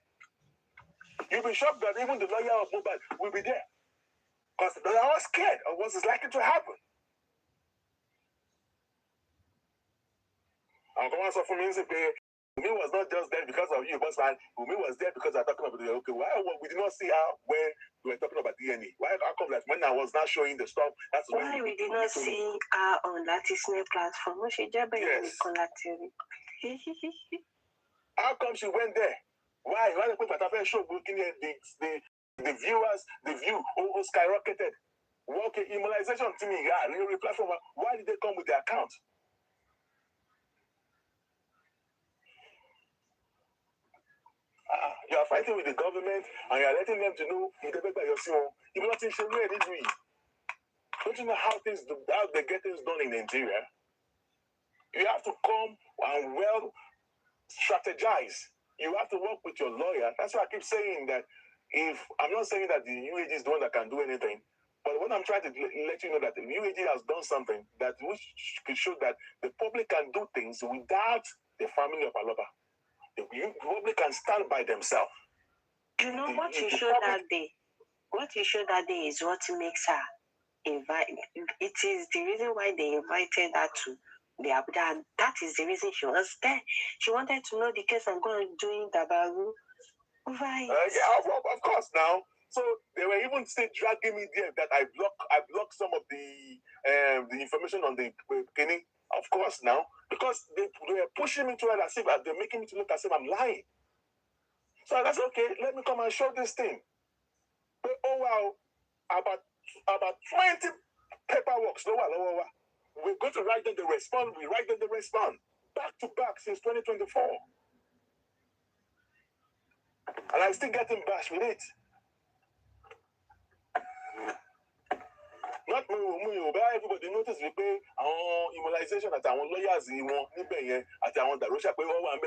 You'll be shocked that even the lawyer of Mohbad will be there. Because they are all scared of what is likely to happen. And come on, so for me, Wumi was not just there because of you, Bossman. Wumi was there because I'm talking about the okay. Why we did not see her when we were talking about DNA? Why how come that when I was not showing the stuff? That's why we did not see her on that Disney platform. Yes. How come she went there? Why? Why the people that show the viewers, the view skyrocketed? Okay, immunization to me, yeah, the platform. Why did they come with the account? You are fighting with the government and you are letting them to know you're not in Sharia, did we? Don't you know how they get things done in Nigeria? You have to come and well strategize. You have to work with your lawyer. That's why I keep saying that I'm not saying that the UAG is the one that can do anything, but what I'm trying to let you know that the UAG has done something that which could show that the public can do things without the family of Aloba. The public can stand by themselves. You know what you showed that day? What you showed that day is what makes her invite. It is the reason why they invited her to the Abuja, and that is the reason she was there. She wanted to know the case and go and doing Dabaru. Right. Of course now. So they were even still dragging me there that I blocked some of the information on the beginning. Of course now. Because they were pushing me to it as if they're making me to look as if I'm lying. So that's okay. Let me come and show this thing. But, oh wow, about 20 paperwork. We're going to write them the response. We write them the response back to back since 2024, and I'm still getting bashed with it. Not me, but everybody notice we pay our immunization at our lawyers in one at our Darosha pay one.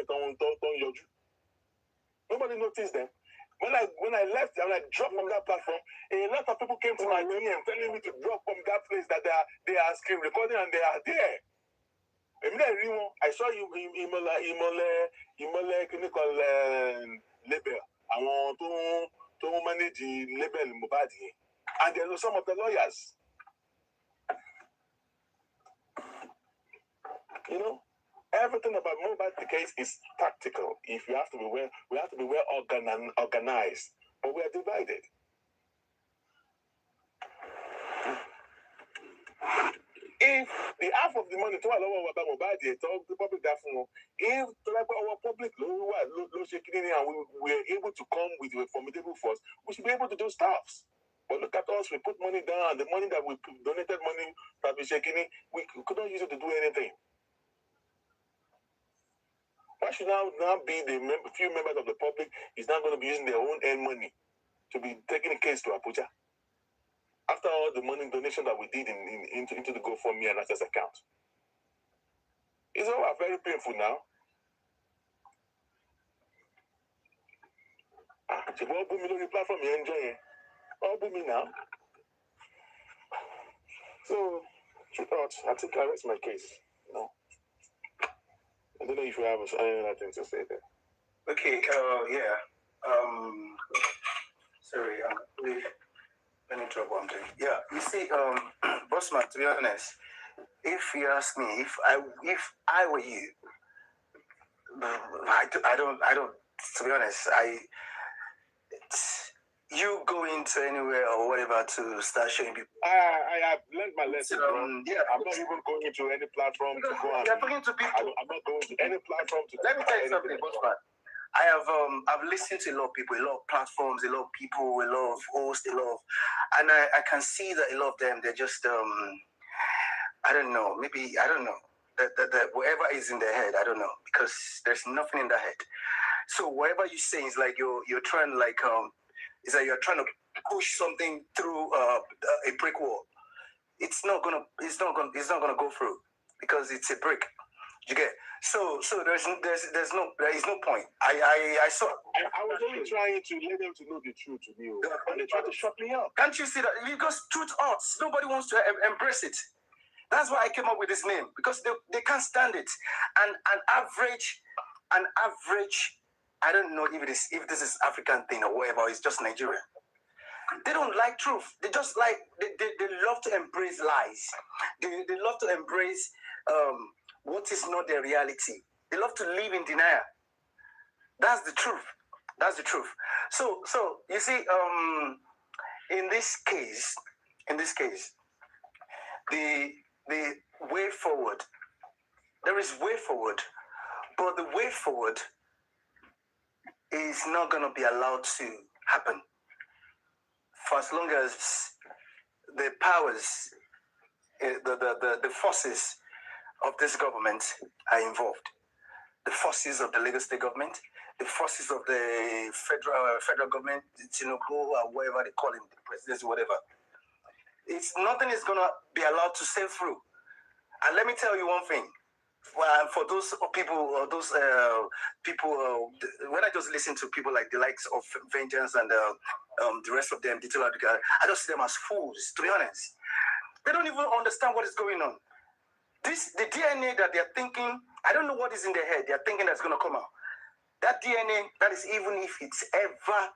Nobody noticed them. When I left and I dropped from that platform, a lot of people came to my DM telling me to drop from that place that they are screen recording and they are there. I saw you clinical label. I want to manage the label Mohbad. And there are some of the lawyers. You know, everything about Mohbad the case is tactical. If you have to be we have to be well organized, but we are divided. If the half of the money to allow about Mohbad, the public that if our public and we were able to come with a formidable force, we should be able to do stuff. But look at us, we put money down, the money that we donated money that we shaking, we couldn't use it to do anything. Why should now be the few members of the public is now going to be using their own earned money to be taking a case to Abuja? After all the money donation that we did into the GoFundMe and access account. It's all very painful now. So all boom me on the platform, you enjoy it. All boom me now. So, I think I rest my case. No. I don't know if you have any other thing to say there. Okay, sorry, let me drop one thing. Yeah, you see, Bossman, to be honest, if you ask me, if I were you, I don't, to be honest, you go into anywhere or whatever to start showing people. I have learned my lesson, bro. Yeah, I'm not even going into any platform to go and. You're talking to people. I'm not going to any platform to. Let me tell you something, Bossman. I've listened to a lot of people, a lot of platforms, a lot of people, a lot of hosts, and I can see that a lot of them, they're just I don't know, maybe I don't know. That whatever is in their head, I don't know, because there's nothing in their head. So whatever you say is like you're trying is that you're trying to push something through a brick wall. It's not gonna go through because it's a brick. You get so there's no point. I saw. I was only trying to let them to know the truth to me, and they tried to shut me up. Can't you see that? Because truth hurts. Nobody wants to embrace it. That's why I came up with this name, because they can't stand it. And an average, I don't know if this is African thing or whatever, it's just Nigerian. They don't like truth. They just like they love to embrace lies. They love to embrace what is not their reality. They love to live in denial. That's the truth. That's the truth. So you see, in this case, the way forward, there is way forward, but the way forward is not going to be allowed to happen for as long as the powers, the forces of this government are involved. The forces of the Lagos State government, the forces of the federal government, Tinubu, or whatever they call him, the presidency, whatever. Nothing is going to be allowed to sail through. And let me tell you one thing. For those people, when I just listen to people like the likes of Vengeance and the rest of them, I just see them as fools, to be honest. They don't even understand what is going on. The DNA that they're thinking, I don't know what is in their head. They're thinking that's going to come out. That DNA, that is even if it's ever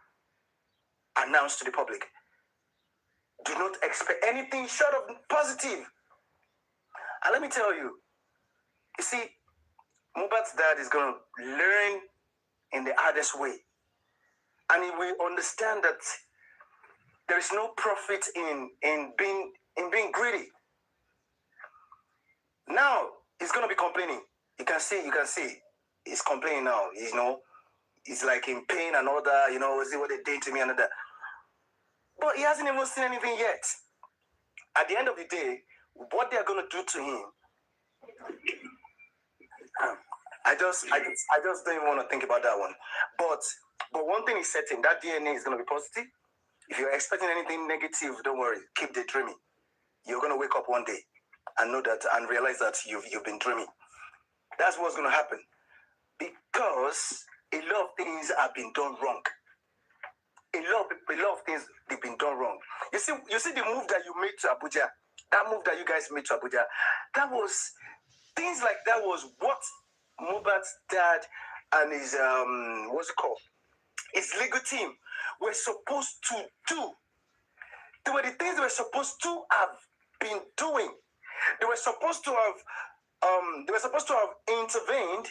announced to the public, do not expect anything short of positive. And let me tell you, you see, Mohbad's dad is going to learn in the hardest way. And he will understand that there is no profit in being greedy. Now, he's going to be complaining. You can see, he's complaining now. He's like in pain and all that, see what they did to me and all that. But he hasn't even seen anything yet. At the end of the day, what they're going to do to him, I just don't even want to think about that one. But one thing is certain, that DNA is going to be positive. If you're expecting anything negative, don't worry. Keep daydreaming. You're going to wake up one day and know that and realize that you've been dreaming. That's what's going to happen. Because a lot of things have been done wrong. A lot of things they've been done wrong. You see the move that you made to Abuja, that move that you guys made to Abuja, that was things like that was what Mohbad's dad and his his legal team were supposed to do. They were the things they were supposed to have been doing. They were supposed to have intervened.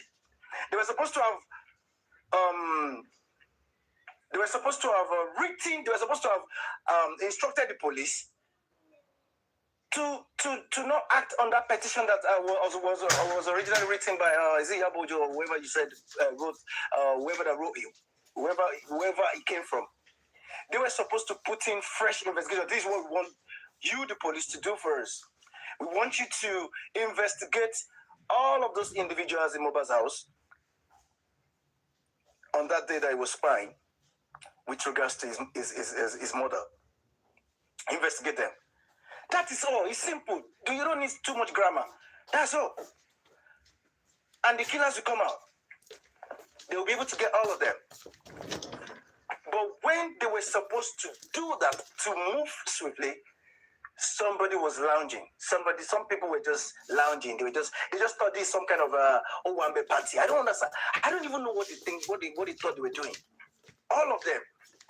They were supposed to have written. They were supposed to have instructed the police to not act on that petition that was originally written by is it Yabojo or whoever you said wrote whoever that wrote you, whoever it came from. They were supposed to put in fresh investigation. This is what we want you, the police, to do for us. We want you to investigate all of those individuals in Mohbad's house on that day that he was spying with regards to his mother. Investigate them. That is all. It's simple. You don't need too much grammar. That's all. And the killers will come out. They will be able to get all of them. But when they were supposed to do that, to move swiftly, somebody was lounging. Some people were just lounging. They just thought this some kind of Owambe party. I don't understand. I don't even know what they thought they were doing. All of them.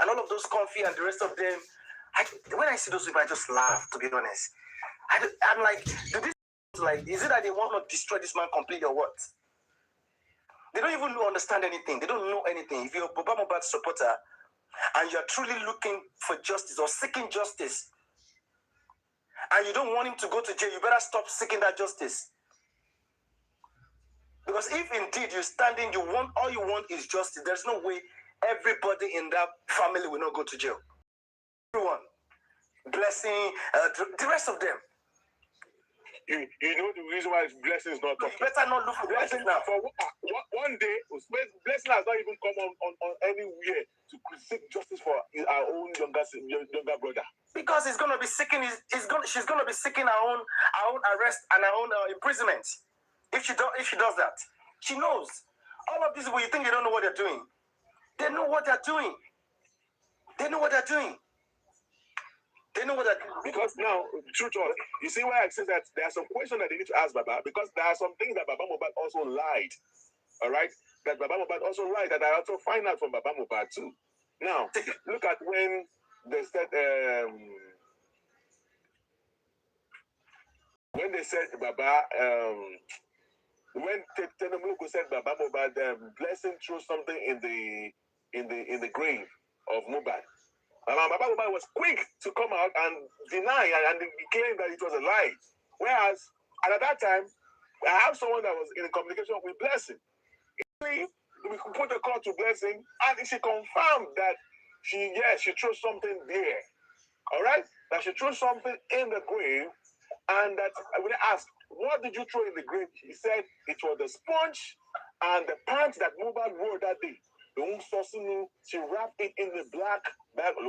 And all of those comfy and the rest of them. When I see those people, I just laugh, to be honest. I'm like, is it that they want to destroy this man completely or what? They don't even understand anything. They don't know anything. If you're a Mohbad supporter and you're truly looking for justice or seeking justice, and you don't want him to go to jail, you better stop seeking that justice. Because if indeed you're standing, all you want is justice, there's no way everybody in that family will not go to jail. Everyone. Blessing, the rest of them. You know the reason why Blessing is not talking. You better not look for Blessing now. For one day, Blessing has not even come on anywhere to seek justice for our own younger brother. Because he's gonna be seeking she's gonna be seeking her own arrest and her own imprisonment. If she does that, she knows. All of these people, you think they don't know what they're doing? They know what they're doing. They know what they're doing. They know what they're doing. Because now, truth or you see why I say that there are some questions that they need to ask Baba, because there are some things that Baba Mohbad also lied. All right? That Baba Mohbad also lied, that I also find out from Baba Mohbad too. Now, look at when they said Baba when Tenemuluku said Baba Mohbad Blessing threw something in the grave of Mohbad. Baba Mohbad was quick to come out and deny and claim that it was a lie. Whereas at that time, I have someone that was in communication with Blessing. We put a call to Blessing, and she confirmed that she threw something there. All right, that she threw something in the grave, and that when I asked, "What did you throw in the grave?" He said it was the sponge and the pants that Mohbad wore that day. She wrapped it in the black bag. That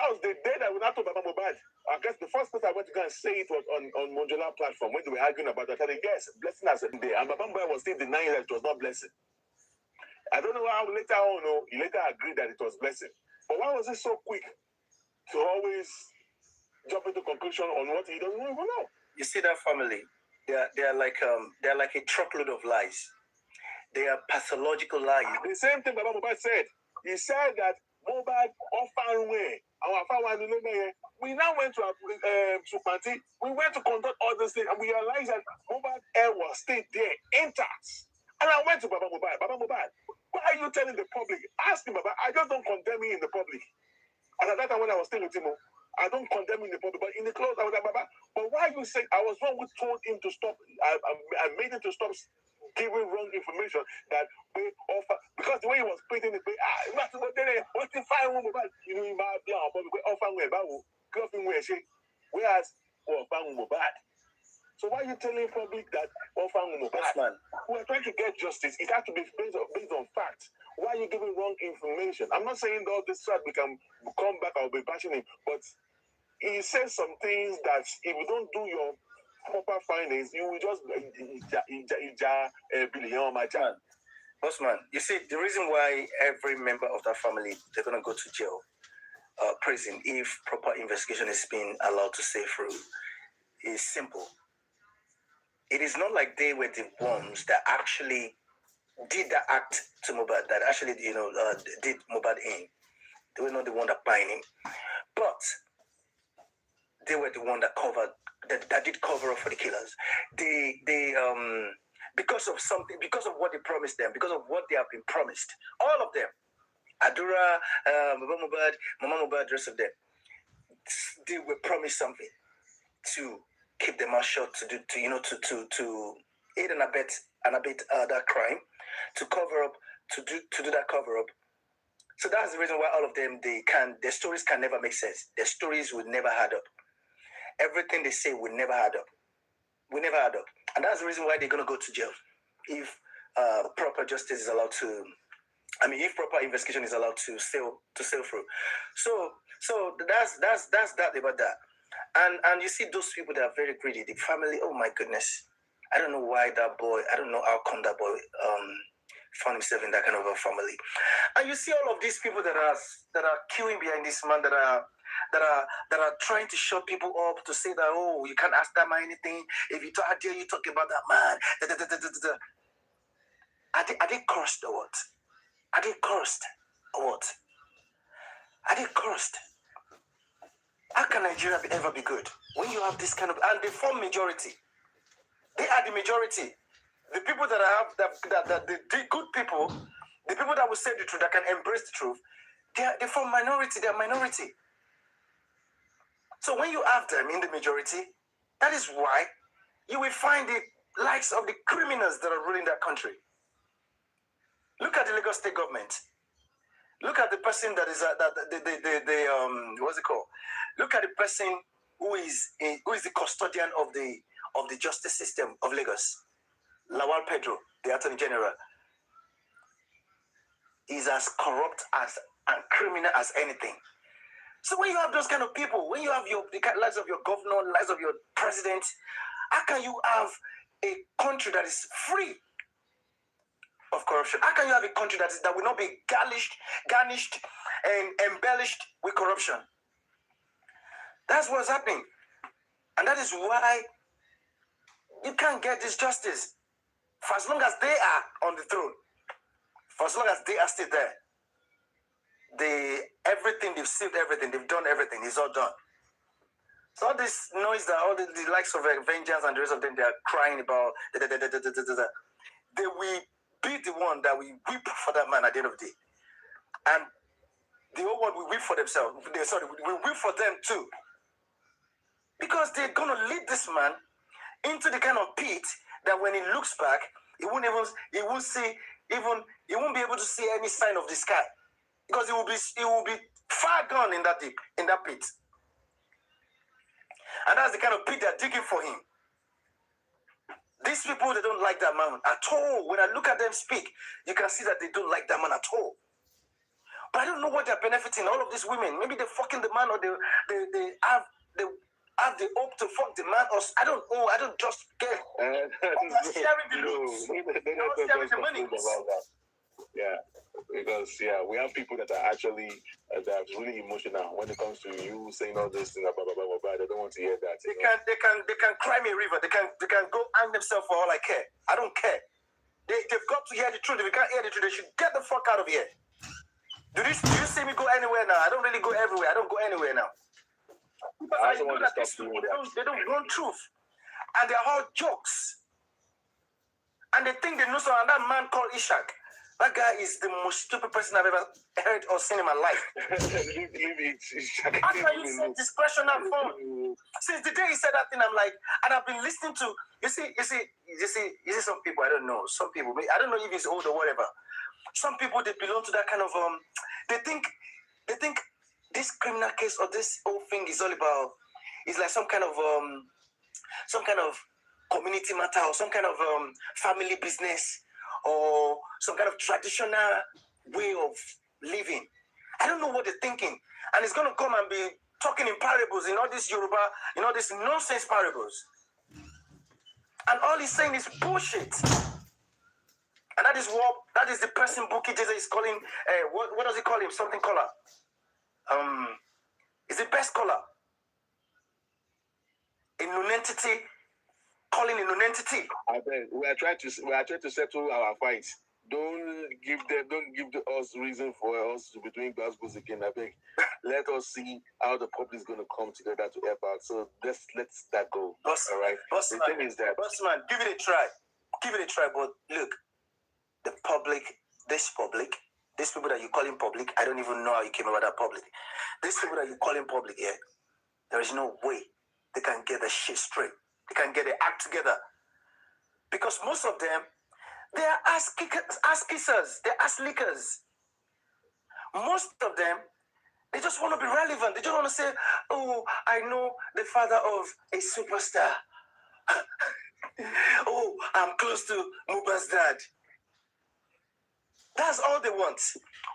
was the day that we not told Baba Mohbad. I guess the first place I went to go and say it was on Monjola platform when they were arguing about that. I said, yes, Blessing has been there. And Baba Mohbad was still denying that it was not Blessing. I don't know how later on, he later agreed that it was Blessing. But why was he so quick to always jump into conclusion on what he doesn't even know? You see that family? They're like a truckload of lies. They are pathological lies. The same thing Baba Mohbad said. He said that Mohbad far away. We now went to Panti. We went to conduct all these things, and we realized that Mohbad air was still there, intact. And I went to Baba Mohbad. Baba Mohbad, why are you telling the public? Ask him, Baba. I just don't condemn him in the public. And at that time when I was still with him, I don't condemn him in the public, but in the close, I was like, Baba, but why you say I was one who told him to stop? I made him to stop giving wrong information that we offer, because the way he was putting it, what's the fine woman about? You know, he might be but we offer about clothing where she, whereas bad. So why are you telling public that Bossman, we're trying to get justice? It has to be based on facts. Why are you giving wrong information? I'm not saying all this track we can come back, I'll be bashing him, but he says some things that if you don't do your proper findings, you will just Bossman, you see, the reason why every member of that family, they're going to go to jail, prison, if proper investigation is being allowed to stay through, is simple. It is not like they were the ones that actually did that act to Mohbad, that actually, did Mohbad in. They were not the one that buying him. But they were the one that covered, that did cover up for the killers. They because of something, because of what they promised them, because of what they have been promised, all of them, Adura, Mama Mohbad, the rest of them, they were promised something to keep them out shut, to aid and abet that crime, to cover up, to do that cover up, So that's the reason why all of them, their stories can never make sense. Their stories will never add up. Everything they say will never add up. Will never add up. And that's the reason why they're going to go to jail. If proper justice is allowed to, if proper investigation is allowed to sail through. So that's that about that. And you see those people that are very greedy, the family, oh my goodness. I don't know why that boy, I don't know how come that boy found himself in that kind of a family. And you see all of these people that are queuing behind this man, that are trying to shut people up, to say that, oh, you can't ask that man anything. If you talk, how dare you talk about that man? Are they cursed or what? Are they cursed or what? Are they cursed? How can Nigeria ever be good when you have this kind of, and they form majority? They are the majority. The people that have the good people, the people that will say the truth, that can embrace the truth, they form minority. They are minority. So when you have them in the majority, that is why you will find the likes of the criminals that are ruling that country. Look at the Lagos state government. Look at the person that is what's it called? Look at the person who is the custodian of the justice system of Lagos. Lawal Pedro, the Attorney General, is as corrupt and criminal as anything. So when you have those kind of people, when you have the lives of your governor, lives of your president, how can you have a country that is free of corruption? How can you have a country that will not be garnished and embellished with corruption? That's what's happening. And that is why you can't get this justice. For as long as they are on the throne, for as long as they are still there, everything, they've saved everything, they've done everything, it's all done. So all this noise that all the likes of vengeance and the rest of them, they are crying about, they will be the one that will weep for that man at the end of the day. And the whole world will weep for themselves. Will weep for them too. Because they're going to lead this man into the kind of pit that when he looks back, he won't be able to see any sign of the sky. Because he will be far gone in that pit. And that's the kind of pit they're digging for him. These people, they don't like that man at all. When I look at them speak, you can see that they don't like that man at all. But I don't know what they're benefiting, all of these women. Maybe they're fucking the man, or they have the hope to fuck the man, or I don't know. I don't just get. They're sharing the looks. They're not sharing the money. Yeah, because we have people that are actually that are really emotional when it comes to you saying all this thing, blah blah blah blah. They don't want to hear that. They can cry me a river. They can go hang themselves for all I care. I don't care. They've got to hear the truth. If you can't hear the truth, they should get the fuck out of here. Do you see me go anywhere now? I don't really go everywhere. I don't go anywhere now. Because I know that these people, they don't want truth. And they're all jokes. And they think they know something. And that man called Ishak, that guy is the most stupid person I've ever heard or seen in my life. How can you say discretionary phone? Since the day he said that thing, I'm like, and I've been listening to, you see some people, I don't know, some people, I don't know if he's old or whatever. Some people, they belong to that kind of, they think this criminal case or this whole thing is all about, it's like some kind of community matter or some kind of family business or some kind of traditional way of living. I don't know what they're thinking. And it's going to come and be talking in parables, in all this Yoruba, in all these nonsense parables. And all he's saying is bullshit. And that is the person Buki Jeze is calling, what does he call him? Something color. Is the best color. A non-entity, calling a non-entity. I bet we are trying to settle our fights. Don't give us reason for us to be doing gospels again. I beg. Let us see how the public is going to come together to help out. So let's that go. Bossman, all right. Bossman, the thing is that Bossman, give it a try. Give it a try. But look, the public, these people that you call in public, I don't even know how you came about that public. These people that you call in public, yeah, there is no way they can get the shit straight. They can get the act together. Because most of them, they are ass kissers. They're ass lickers. Most of them, they just want to be relevant. They just want to say, oh, I know the father of a superstar. Oh, I'm close to Mohbad's dad. That's all they want.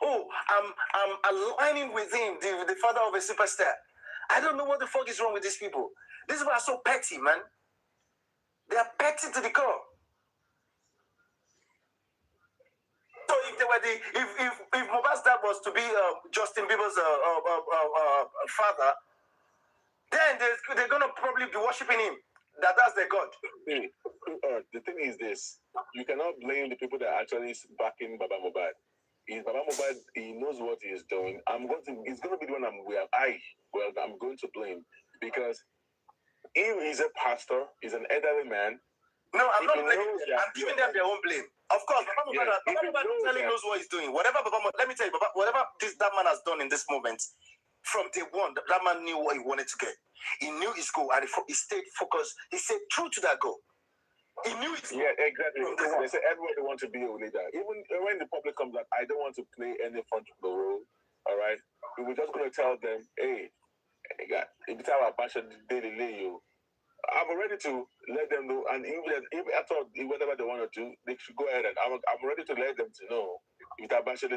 Oh, I'm aligning with him, the father of a superstar. I don't know what the fuck is wrong with these people. These people are so petty, man. They are petty to the core. So if they were if Mohbad's dad was to be Justin Bieber's father, then they're gonna probably be worshiping him. That's their god. The thing is this: you cannot blame the people that are actually backing Baba Mohbad. Is Baba Mohbad? He knows what he is doing. He's going to be the one I'm going to blame, because if he's a pastor, he's an elderly man. No, I'm not blaming them. I'm giving them their own blame. Of course, Baba Mohbad knows what he's doing. Whatever let me tell you, whatever that man has done in this moment, from day one, that man knew what he wanted to get. He knew his goal, and he stayed focused. He stayed true to that goal. He knew his goal. Yeah, exactly. They say everybody wants to be a leader. Even when the public comes out, I don't want to play any front row. All right, we were just going to tell them, hey, if it's our passion, I'm ready to let them know, and if after whatever they want to do, they should go ahead, and I'm ready to let them to know if it's passion.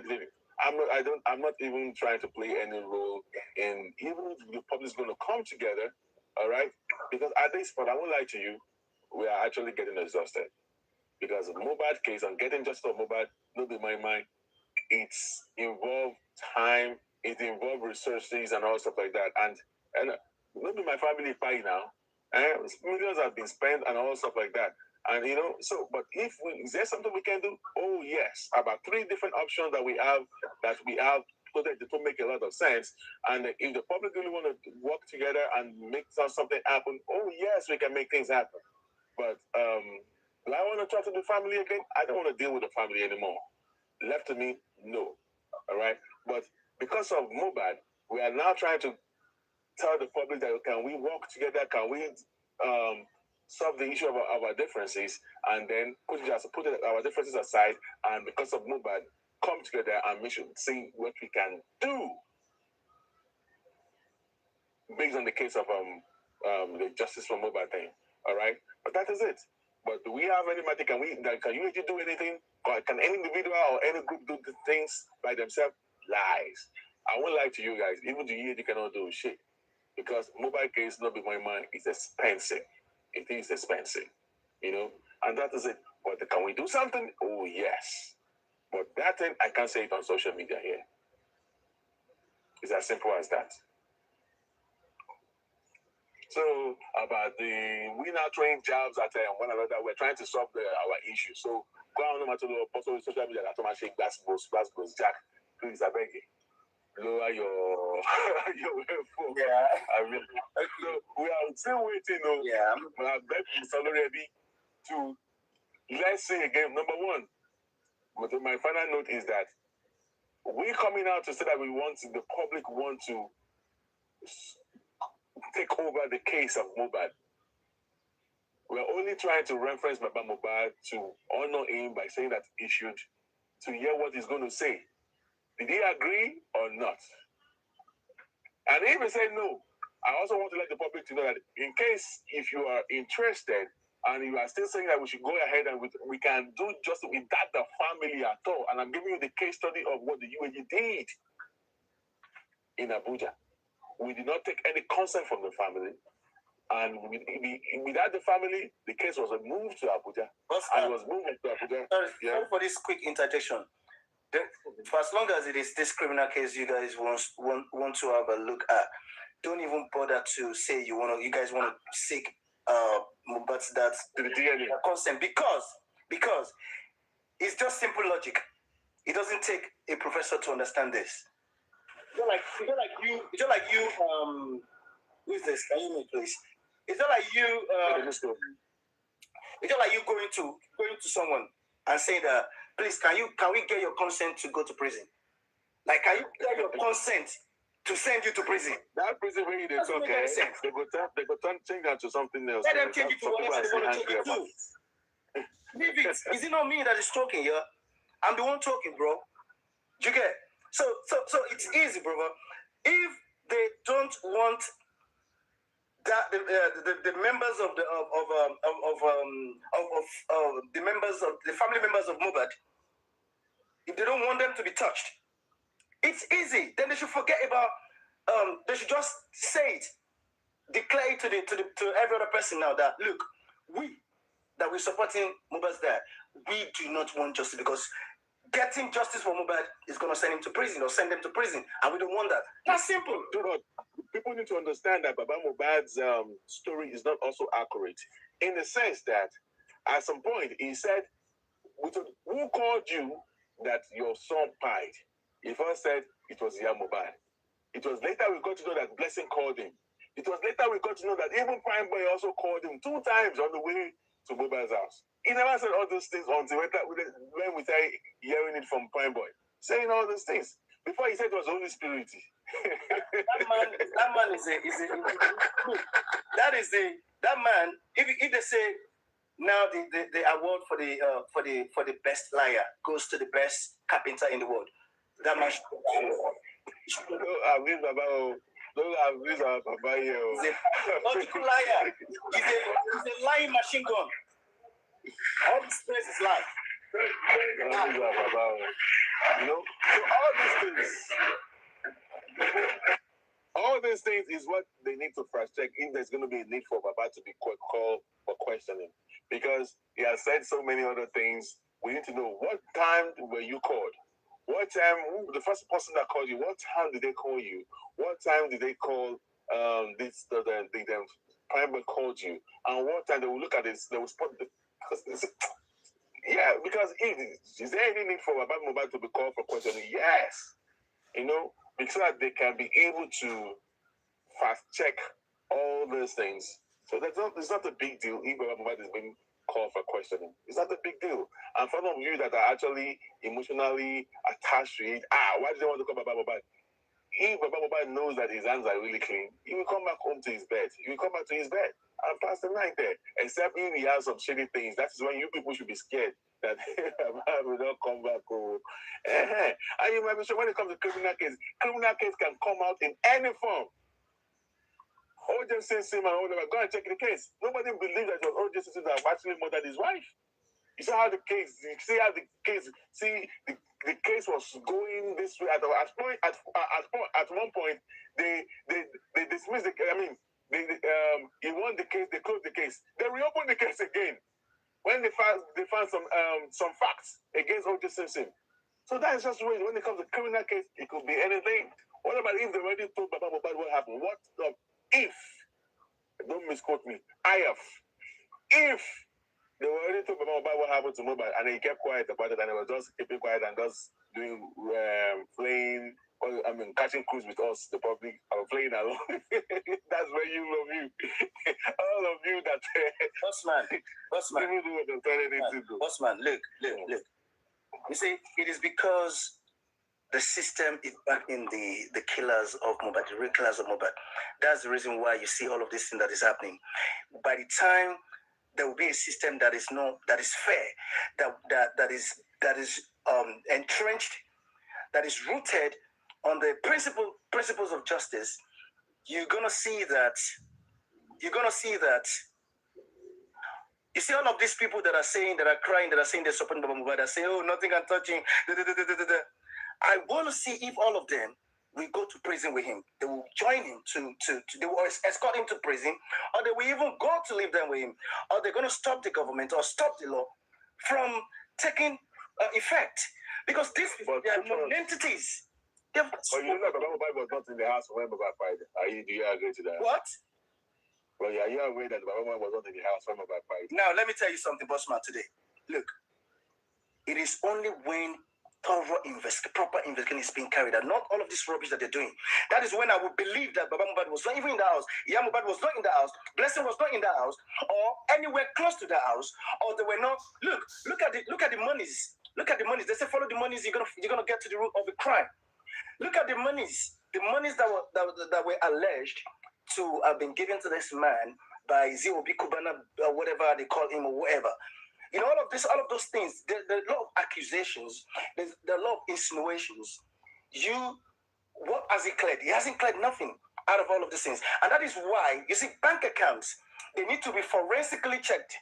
I'm not even trying to play any role in, even if the public is going to come together, all right? Because at this point, I won't lie to you, we are actually getting exhausted. Because the Mohbad case and getting justice on Mohbad, not in my mind, it's involved time, it involved resources and all stuff like that. And maybe my family pay now. Millions have been spent and all stuff like that. And but is there something we can do? Oh yes, about 3 different options that we have to make a lot of sense. And if the public really want to work together and make something happen, oh yes, we can make things happen. But do I want to talk to the family again? I don't want to deal with the family anymore. Left to me, no. All right. But because of Mohbad, we are now trying to tell the public that can we work together? Can we solve the issue of our differences, and then put our differences aside, and because of Mohbad, come together and we should see what we can do based on the case of the justice for Mohbad thing. All right, but that is it. But do we have any matter? Can you do anything? Can any individual or any group do things by themselves? Lies. I won't lie to you guys. Even the you cannot do shit. Because mobile case, not be my mind, is expensive. It is expensive, and that is it. But can we do something? Oh, yes. But that thing, I can't say it on social media here. It's as simple as that. So, about we now throwing jabs at one another, we're trying to solve our issue. So, go on to the social media, that's my shake, Glasgow, Jack, please, I beg you. Lower your phone. Yeah. I mean, so we are still waiting. Yeah. But I bet it's already to, let's say again, number one. But my final note is that we're coming out to say that the public want to take over the case of Mohbad. We're only trying to reference Baba Mohbad to honor him by saying that he should, to hear what he's going to say. Did he agree or not? And if he said no, I also want to let the public to know that in case if you are interested and you are still saying that we should go ahead and we can do just without the family at all, and I'm giving you the case study of what the UAG did in Abuja. We did not take any consent from the family, and without the family, the case was moved to Abuja. And it was moved to Abuja. Sorry for this quick interjection. For as long as it is this criminal case you guys want to have a look at, don't even bother to say you guys want to seek Mohbad's dad's consent because it's just simple logic. It doesn't take a professor to understand this. It's not like you. Who is this? Can you name, please? It's not like you. It's not like you going to someone and saying that, please, can we get your consent to go to prison? Like, can you get your consent to send you to prison? That prison where it's okay. They go change that to something else. Let them change it to whatever they want to change it to. Leave it. Is it not me that is talking here? I'm the one talking, bro. You get? So it's easy, brother. If they don't want that the members of the members of the family members of Mohbad, if they don't want them to be touched, it's easy. Then they should forget about. They should just say it, declare it to every other person now that look, we're supporting Mohbad's dad. We do not want justice because getting justice for Mohbad is going to send him to prison or send them to prison, and we don't want that. That's simple. People need to understand that Baba Mohbad's story is not also accurate in the sense that at some point he said, "Who called you that your son died?" He first said it was Mohbad. It was later we got to know that Blessing called him. It was later we got to know that even Prime Boy also called him 2 times on the way to Mohbad's house. He never said all those things until when we started hearing it from Prime Boy, saying all those things. Before he said it was Holy Spirit. that man is that man. If they say now the award for the best liar goes to the best carpenter in the world, that man should Don't abuse our Baba here. He's a liar. He's a lying machine gun. All this place is lie. You know, so all these things is what they need to first check if there's going to be a need for Baba to be called for questioning, because he has said so many other things. We need to know what time were you called. What time? The first person that called you? What time did they call you? What time did they call the Prime called you? And what time they will look at this? They will spot the. Because is there any need for Baba Mohbad to be called for questioning? Yes, you know, because they can be able to fast check all those things. So it's not a big deal if Baba Mohbad is being called for questioning. It's not a big deal. And for those of you that are actually emotionally attached to it, why do they want to call Baba Mohbad? If Baba Mohbad knows that his hands are really clean, he will come back home to his bed. He will come back to his bed and pass the night there. Except if he has some shady things, that is when you people should be scared that Baba will not come back home. And you might be sure when it comes to criminal case can come out in any form. O.J. Simpson and whatever, go and check the case. Nobody believes that it was O.J. Simpson that actually murdered his wife. You see how the case was going this way. At one point, they dismissed he won the case, they closed the case. They reopened the case again when they found some facts against O.J. Simpson. So that is just the way when it comes to criminal case, it could be anything. What about if they already told Baba Mohbad what happened? What if, don't misquote me, if they were already told Baba Mohbad what happened to Mohbad and he kept quiet about it and he was just keeping quiet and just doing playing, catching cruise with us, the public, playing along. That's where you love you. All of you that Bossman, look. You see, it is because the system is back in the killers of Mohbad, the real killers of Mohbad. That's the reason why you see all of this thing that is happening. By the time there will be a system that is fair, that is entrenched, that is rooted on the principles of justice, you're gonna see that. You see all of these people that are crying, that are saying they're supporting Baba Mohbad, that say, oh, nothing can touch him. I want to see if all of them will go to prison with him. They will join him they will escort him to prison, or they will even go to live there with him, or they're going to stop the government or stop the law from taking effect. Because these people, they are non-entities. But you know that Baba Mohbad was not in the house when Mohbad died. Do you agree to that? What? Well, yeah, you're aware that Baba Mohbad was not in the house when Mohbad died. Now, let me tell you something, Bossman, today. Look, it is only when proper investigation is being carried out, not all of this rubbish that they're doing. That is when I would believe that Baba Mohbad was not even in the house, Mohbad was not in the house, Blessing was not in the house, or anywhere close to the house, or they were not. Look at the monies. Look at the monies. They say follow the monies. You're gonna get to the root of the crime. Look at the monies. The monies that were alleged to have been given to this man by Ziobi Kubana, whatever they call him, or whatever. You know, all of those things, there are a lot of accusations, there are a lot of insinuations. what has he cleared? He hasn't cleared nothing out of all of these things. And that is why, you see, bank accounts, they need to be forensically checked.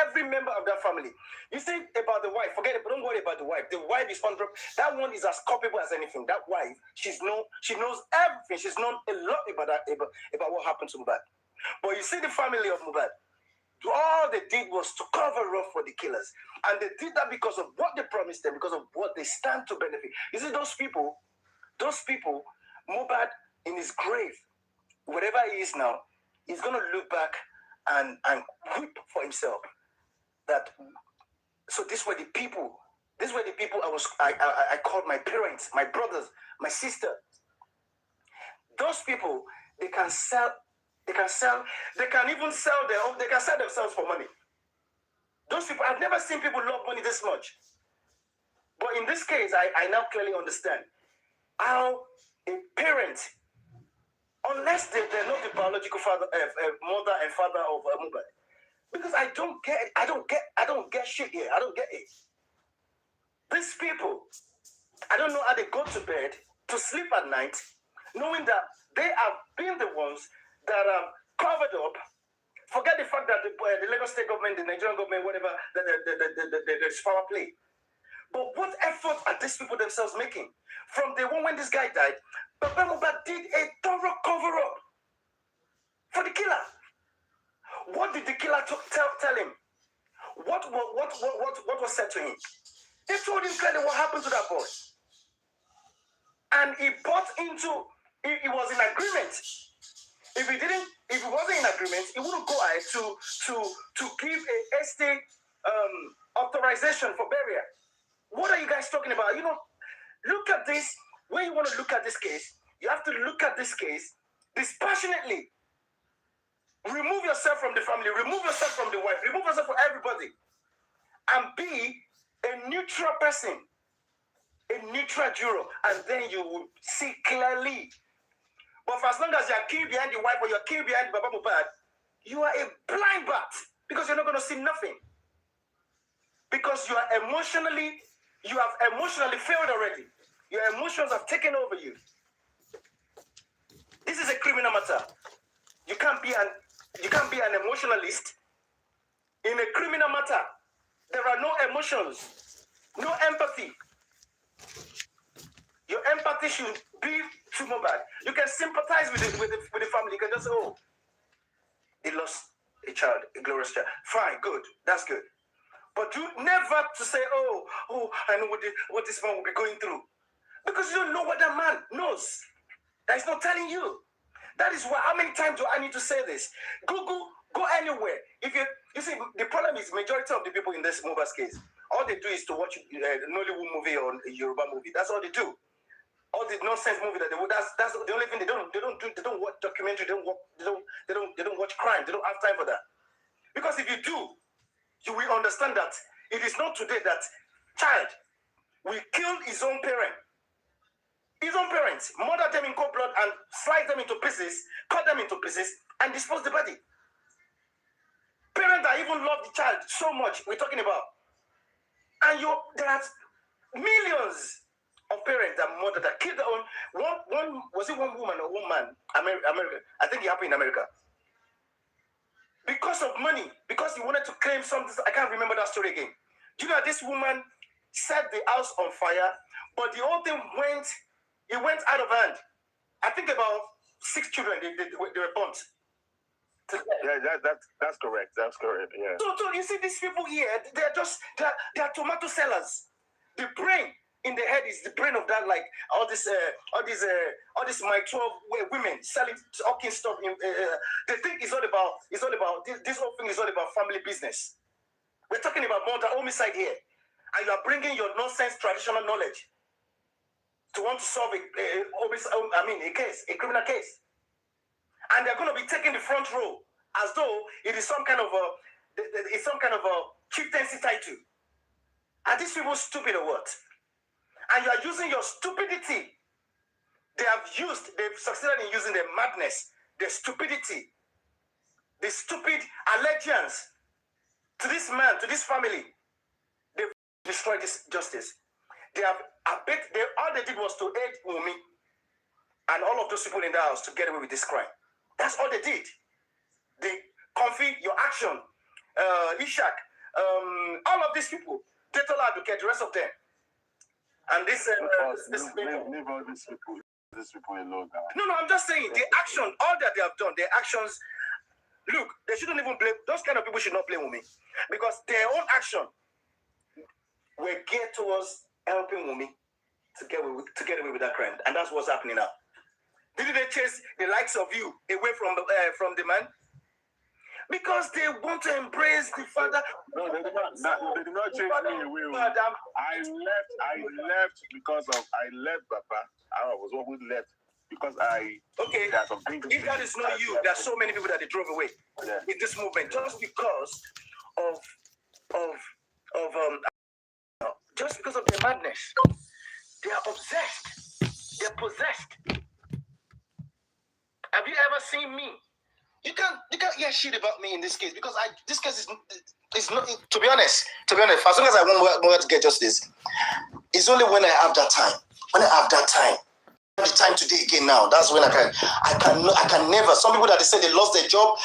Every member of that family. You see about the wife, forget it, but don't worry about the wife. The wife is on that one is as culpable as anything. That wife, she knows everything. She's known a lot about what happened to Mohbad. But you see the family of Mohbad, all they did was to cover up for the killers. And they did that because of what they promised them, because of what they stand to benefit. You see, those people, Mohbad in his grave, wherever he is now, he's going to look back and weep for himself. So these were the people I called my parents, my brothers, my sister. Those people, they can even sell their own, they can sell themselves for money. Those people, I've never seen people love money this much. But in this case, I now clearly understand how a parent, unless they're not the biological father, mother and father of Mohbad, because I don't get shit here. I don't get it. These people, I don't know how they go to bed to sleep at night, knowing that they have been the ones that are covered up. Forget the fact that the Lagos State government, the Nigerian government, whatever, there's power play. But what effort are these people themselves making? From the one when this guy died, Papa Mohbad did a thorough cover-up for the killer. What did the killer tell him? What was said to him? They told him clearly what happened to that boy. And he bought into, he was in agreement. If he wasn't in agreement, he wouldn't go ahead to give a estate authorization for burial. What are you guys talking about? You know, look at this. When you want to look at this case, you have to look at this case dispassionately. Remove yourself from the family, remove yourself from the wife, remove yourself from everybody, and be a neutral person, a neutral juror, and then you will see clearly. But for as long as you are killed behind the wife or you are killed behind Baba Mohbad, you are a blind bat because you're not going to see nothing. Because you have emotionally failed already. Your emotions have taken over you. This is a criminal matter. You can't be an emotionalist in a criminal matter. There are no emotions, no empathy. Your empathy should be to Mohbad. You can sympathize with the family. You can just say, oh, they lost a child, a glorious child. Fine, good, that's good. But you never to say, oh, I know what this man will be going through. Because you don't know what that man knows. That is not telling you. That is why, how many times do I need to say this? Google, go anywhere. If you see, the problem is majority of the people in this Mohbad's case, all they do is to watch a Nollywood movie or a Yoruba movie. That's all they do. All the nonsense movie that they would. That's the only thing they don't do. They don't watch documentary. They don't watch crime. They don't have time for that. Because if you do, you will understand that it is not today that child will kill his own parent. His own parents, murder them in cold blood and slice them into pieces, cut them into pieces, and dispose the body. Parents that even love the child so much, we're talking about. And there are millions of parents that murder, that killed their own. Was it one woman or one man? America. I think it happened in America. Because of money, because he wanted to claim something. I can't remember that story again. Do you know this woman set the house on fire, but the whole thing went out of hand. I think about 6 children, they were burnt. Yeah, that's correct. That's correct. Yeah. So you see these people here, they are tomato sellers. The brain in the head is the brain of that, like all these my 12 women selling hawking stuff. They think it's all about this whole thing is all about family business. We're talking about Mohbad.Omowummi side here, and you are bringing your nonsense traditional knowledge to want to solve a criminal case. And they're going to be taking the front row as though it is some kind of a chieftaincy title. Are these people stupid or what? And you are using your stupidity. They've succeeded in using their madness, their stupidity, the stupid allegiance to this man, to this family. They've destroyed this justice. All they did was to aid Wunmi and all of those people in the house to get away with this crime. That's all they did. They Comfy, your action, Ishak, all of these people, Detola Advocate, the rest of them. And this leave all these people alone now. No, I'm just saying the action, all that they have done, their actions. Look, they shouldn't even blame those kind of people. Should not blame Wunmi because their own action were geared towards helping Wunmi to get away with that crime, and that's what's happening now. Didn't they chase the likes of you away from the man? Because they want to embrace the father. No, they did not chase me away. I left because of Papa. I was one who left because Okay. If that is not you, there are so many people that they drove away in this movement just because just because of their madness. They are obsessed. They're possessed. Have you ever seen me? You can't hear shit about me in this case because this case is not. To be honest, as soon as I want to get justice, it's only when I have that time. When I have that time, the time today again now. That's when I can never. Some people that they say they lost their job,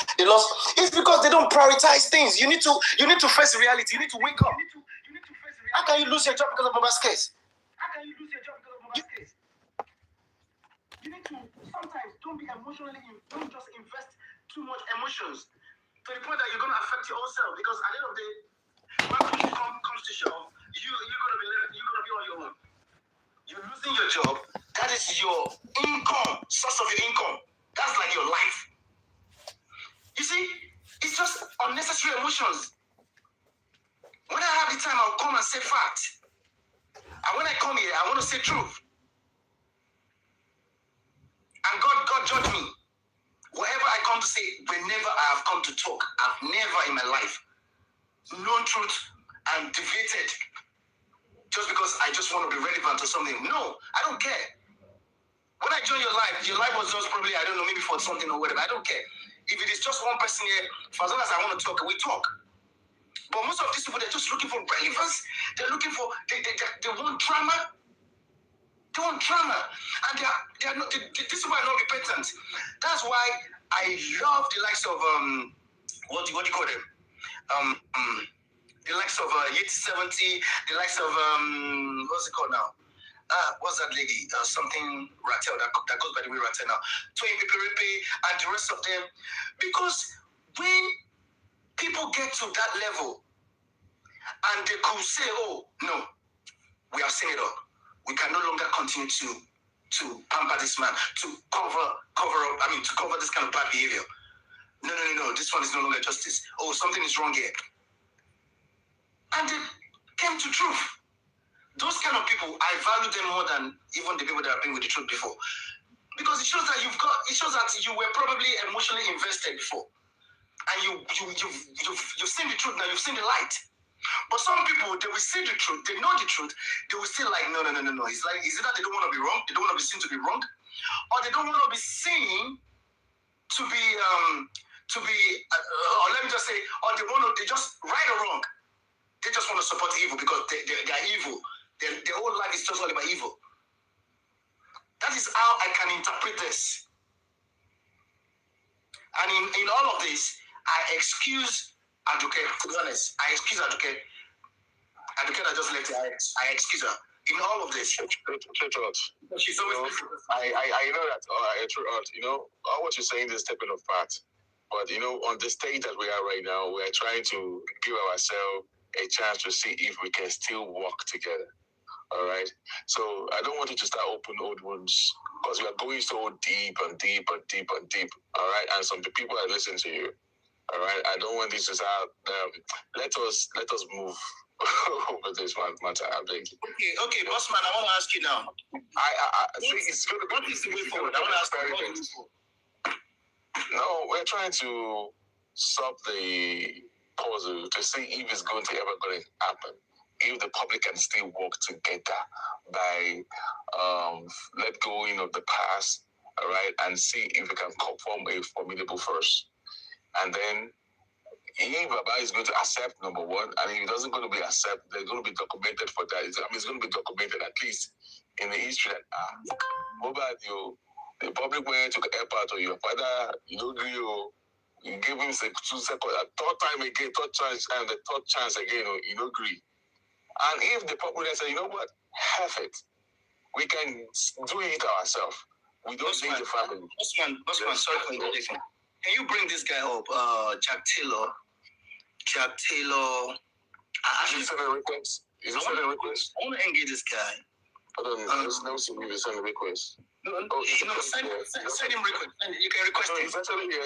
it's because they don't prioritize things. You need to face reality. You need to wake up. How can you lose your job because of Mohbad's case? You need to sometimes don't be emotionally. Don't just invest too much emotions to the point that you're going to affect your own self. Because at the end of the day, when push comes to shove, you're going to be on your own. You're losing your job. That is your income, source of your income. That's like your life. You see, it's just unnecessary emotions. When I have the time, I'll come and say fact. And when I come here, I want to say truth. And God judge me. Whatever I come to say, whenever I have come to talk, I've never in my life known truth and deviated just because I just want to be relevant or something. No, I don't care. When I join your life was just probably, I don't know, maybe for something or whatever. I don't care. If it is just one person here, for as long as I want to talk, we talk. But most of these people, they're just looking for relevance. They're looking for, they want drama. They want drama. And they are not, these people are not repentant. That's why I love the likes of, what do you call them? The likes of Yeti 70, the likes of, what's it called now? What's that lady? Something Rattel, that goes by the way Rattel now. Toyin Peperepe and the rest of them. Because when people get to that level and they could say, oh, no, we have seen it all. We can no longer continue to pamper this man, to cover up, to cover this kind of bad behavior. No, this one is no longer justice. Oh, something is wrong here. And they came to truth. Those kind of people, I value them more than even the people that have been with the truth before. Because it shows that you were probably emotionally invested before. And you've seen the truth now, you've seen the light. But some people, they will see the truth, they know the truth, they will still like, no. It's like, is it that they don't want to be wrong? They don't want to be seen to be wrong? Or they don't want to be seen to be, or let me just say, or they just right or wrong. They just want to support evil because they are evil. Their whole life is just all about evil. That is how I can interpret this. And in all of this, I excuse Aduke, to be honest. I excuse Aduke. Aduke, I just let it. I excuse her. In all of this. She's always I know that. All what you're saying is stepping of fact. But, on the stage that we are right now, we are trying to give ourselves a chance to see if we can still work together. All right? So I don't want you to start open old wounds because we are going so deep and deep and deep and deep. All right? And some people are listening to you. All right? I don't want this to start. Let us move over this matter. I beg you. Okay, Bossman, I want to ask you now. It's going to be. What is the way forward? I want to ask you. What is the way forward? No, we're trying to solve the puzzle to see if it's going to happen. If the public can still work together by let going of the past, all right, and see if we can form a formidable force. And then if Baba is going to accept, number one, and if he doesn't going to be accept, they're going to be documented for that. I mean, it's going to be documented at least in the history that Mohbad, the public went to the airport, or your father, you give him 2 seconds, a third time again, third chance, and the third chance again, agree. And if the public say, you know what, have it, we can do it ourselves. We don't need the family. Bossman, sorry for interjecting. Can you bring this guy up, Jack Taylor? Is he sending a request? I want to engage this guy. Hold on, let's see if he send a request. Send him request. You can request him.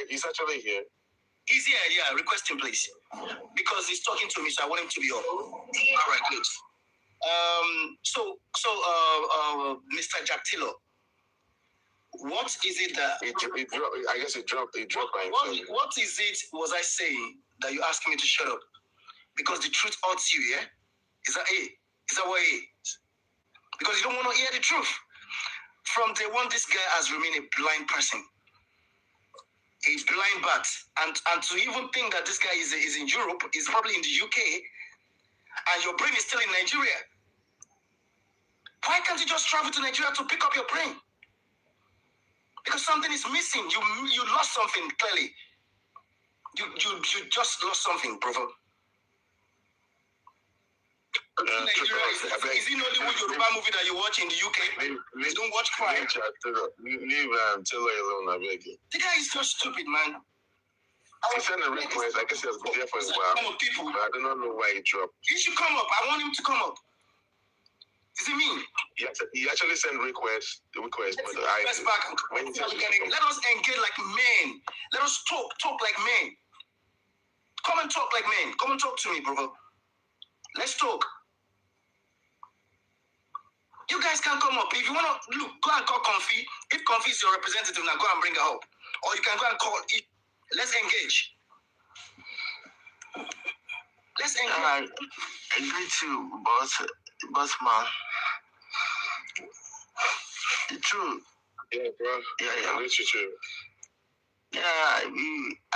He's actually here. He's here, yeah. Request him, please. Because he's talking to me, so I want him to be up. All right, good. So, Mr. Jack Taylor, what is it that... I guess it dropped by himself. What is it was I saying that you asking me to shut up? Because the truth hurts you, yeah? Is that it? Is that what it is? Because you don't want to hear the truth. From day one, this guy has remained a blind person. A blind bat. And to even think that this guy is in Europe, is probably in the UK, and your brain is still in Nigeria. Why can't you just travel to Nigeria to pick up your brain? Because something is missing. You lost something, clearly. You just lost something, brother. Nigeria is it Nollywood Yoruba movie that you watch in the UK? You don't watch crime. Leave Taylor alone, I beg you. The guy is just stupid, man. He sent a request. I guess he has been there for a while. But I do not know why he dropped. He should come up. I want him to come up. Is it me? He actually sent requests. The request, but let us engage like men. Let us talk like men. Come and talk like men. Come and talk to me, brother. Let's talk. You guys can come up. If you want to, look, go and call Comfy. If Comfy is your representative, now go and bring her up. Or you can go and call it. Let's engage. Let's engage. I agree to Bossman. The truth. Yeah, bro. Yeah. That's true. Yeah,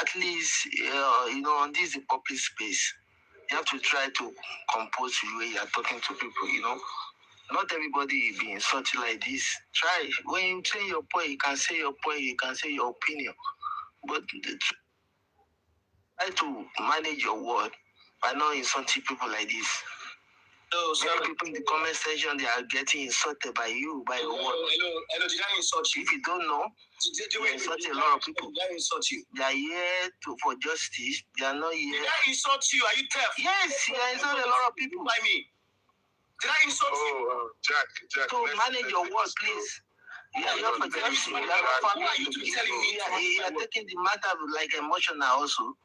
at least, on this public space, you have to try to compose the way you are talking to people, Not everybody be insulting like this. Try. When you say your point, you can say your point, you can say your opinion. But try to manage your word by not insulting people like this. Many people in the comment section, they are getting insulted by you, by your word. Hello, did I insult you? If you don't know, you insult a lot of people. Did I insult you? They are here for justice. They are not here. Did I insult you? Are you deaf? Yes, you insult a lot of people. By me. Did I insult you? Jack. So manage your words, please. You are not for justice. You are not family. Why are you telling me? You are taking the matter like emotional also.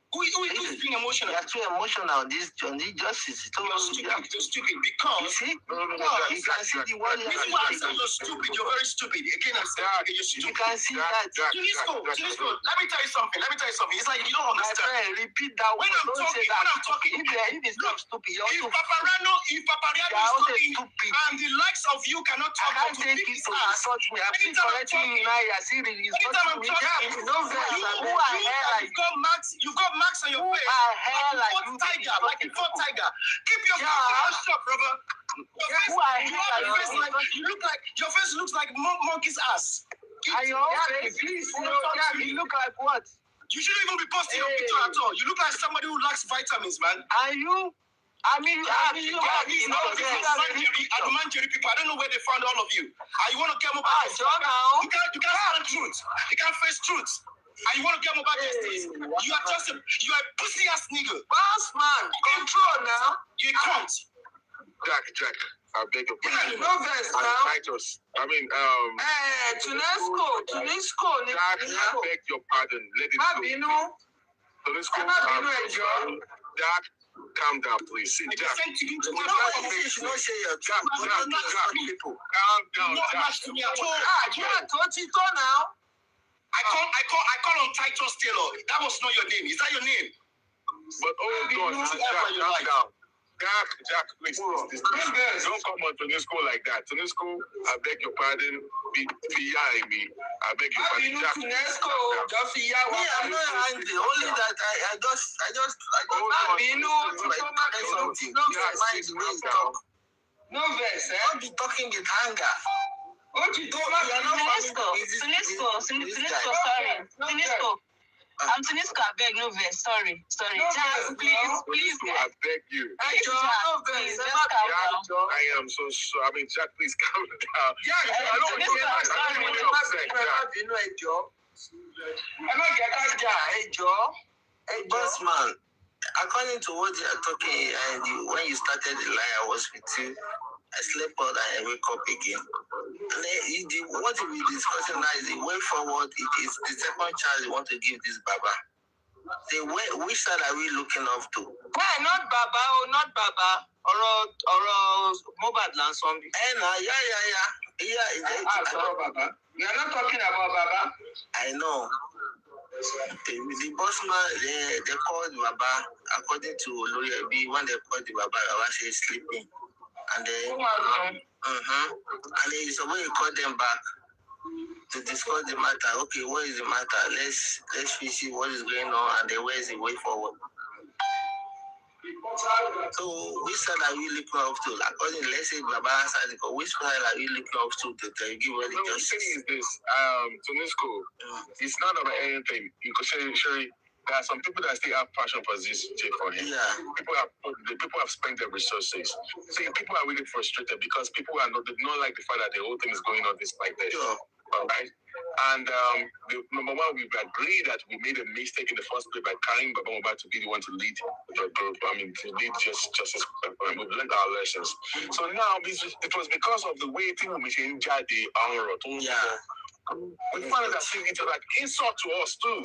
Who is being emotional? You are too emotional on this justice. You're stupid because... You see? You can see the word you are saying. You're stupid. You're very stupid. Again, I'm saying you're stupid. You can see that. Tunisco. Let me tell you something. It's like you don't understand. My friend, repeat that when I'm talking. If it's not stupid, you're if Papariano is talking, and the likes of you cannot talk about to pick his ass. I'm still correcting you now. You're still insulting me. You've got marks on your face. Like a fought tiger. Keep your mouth shut, brother. Your face looks like monkey's ass. Your face, please. You look like what? You shouldn't even be posting your picture at all. You look like somebody who lacks vitamins, man. Are you? You Manjeri people. I don't know where they found all of you. You want to get more back? You can't stand truth. You can't face truth. And you want to get more back justice? You are a pussy ass nigga. Bossman, control now. You can't. Jack, I beg your pardon. No verse now. Tunesco. Jack, I beg your pardon. Let it go. Tunesco, Jack, calm down, please. See, Jack. Calm down, Jack. I call on Titus Taylor. That was not your name. Is that your name? But hold on, Jack, calm down. Jack, please. Don't come on Tunisco like that. Tunisco, I beg your pardon. Be me. I beg your pardon. Jack, Tunesco, me, I'm not angry. Only that I just. No verse, eh? Don't be talking with anger. Tunisco, sorry. Tunisco. I'm Tunisco, I beg, no verse. Sorry. No Jack, verse, please. I beg you. I am so sorry. I mean, Jack, please calm down. I don't want to Hey, Bossman, according to what you are talking, and when you started the lie, I was with you. I slept out and I wake up again. And then what we discussing now is the way forward. It is the second child you want to give this Baba. Which side are we looking up to? Why not Baba, or Mohbad and somebody? Yeah. Baba. We are not talking about Baba. I know. The Bossman, they called Baba, according to Olori Ebi, when they called the Baba she is sleeping. And then, and then somebody called them back to discuss the matter. Okay, what is the matter? Let's see what is going on and then where is the way forward. So which side are we looking up to? According, let's say Baba side, which side are we looking up to give all the justice? The thing is this, Tunisco, it's not about anything. You could say, Sherry, there are some people that still have passion for this for him. Yeah. People have spent their resources. See, people are really frustrated because they don't like the fact that the whole thing is going on despite this. Sure. All right. And number one, we've agreed that we made a mistake in the first place by carrying Baba Mohbad to be the one to lead the group. To lead justice. We've learned our lessons. So now it was because of the way things were changed. Yeah. We found out that it was like insult to us too.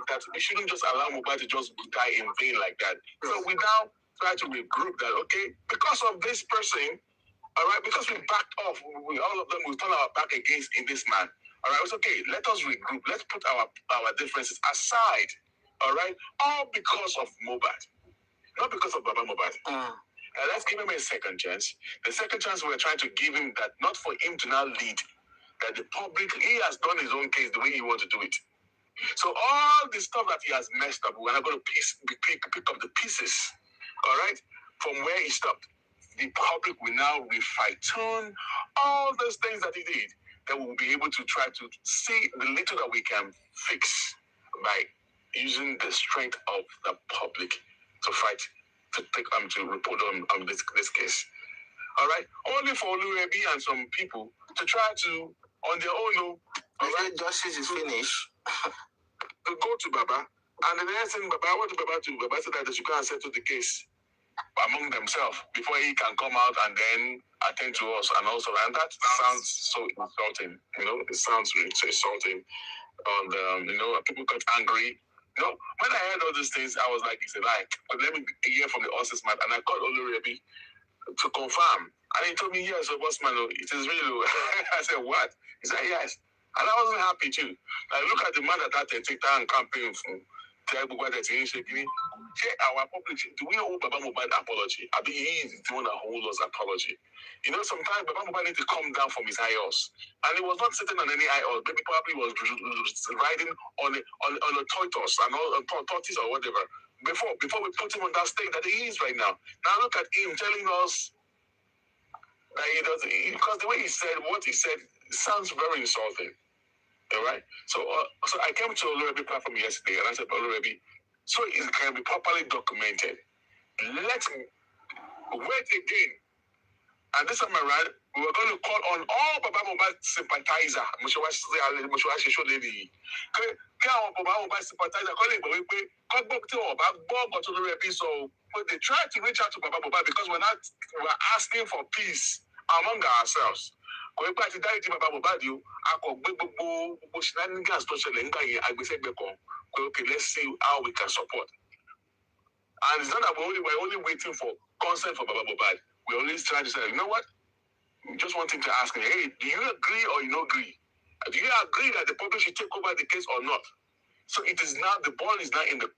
That we shouldn't just allow Mohbad to just die in vain like that. So we now try to regroup that, okay, because of this person, all right, because we backed off, all of them, we turned our back against in this man. All right, it's okay, let us regroup, let's put our differences aside, all right, all because of Mohbad, not because of Baba Mohbad. Let's give him a second chance. The second chance we're trying to give him that not for him to now lead, that the public, he has done his own case the way he wants to do it. So all the stuff that he has messed up, we're not going to pick up the pieces, all right, from where he stopped. The public will now refine all those things that he did, that we will be able to try to see the little that we can fix by using the strength of the public to fight, to report on this case. All right, only for Oluwebi and some people to try to, on their own, all right, justice is finished. To go to Baba, and the next thing Baba went to Baba said that they should go and settle the case among themselves before he can come out and then attend to us and also, and that sounds so insulting. It sounds really so insulting. And people got angry. When I heard all these things, I was like, it's a lie. But let me hear from the horse's mouth, and I called Oluwebi to confirm. And he told me, yes, Bossman, it is real. I said, what? He said, yes. And I wasn't happy too. Like, look at the man that had to take down campaign from our public. Do we owe Baba Mohbad apology? I mean, he is the one that owes us apology. Sometimes Baba Mohbad need to come down from his high horse. And he was not sitting on any high horse. Maybe probably was riding on a tortoise and all tortoise or whatever. Before we put him on that stage that he is right now. Now look at him telling us that he doesn't, because the way he said what he said sounds very insulting. All right. So I came to Oluwebi platform yesterday and I said, Oluwebi, so it can be properly documented. Let's wait again. And this time around, we were going to call on all Baba Mohbad sympathizers. But they tried to reach out to Baba Mohbad because we're asking for peace among ourselves. Okay, let's see how we can support. And it's not that we're only waiting for consent for Baba Mohbad. We're always trying to say, you know what? We just want him to ask me, hey, do you agree or you don't agree? Do you agree that the public should take over the case or not? So it is now, the ball is now in the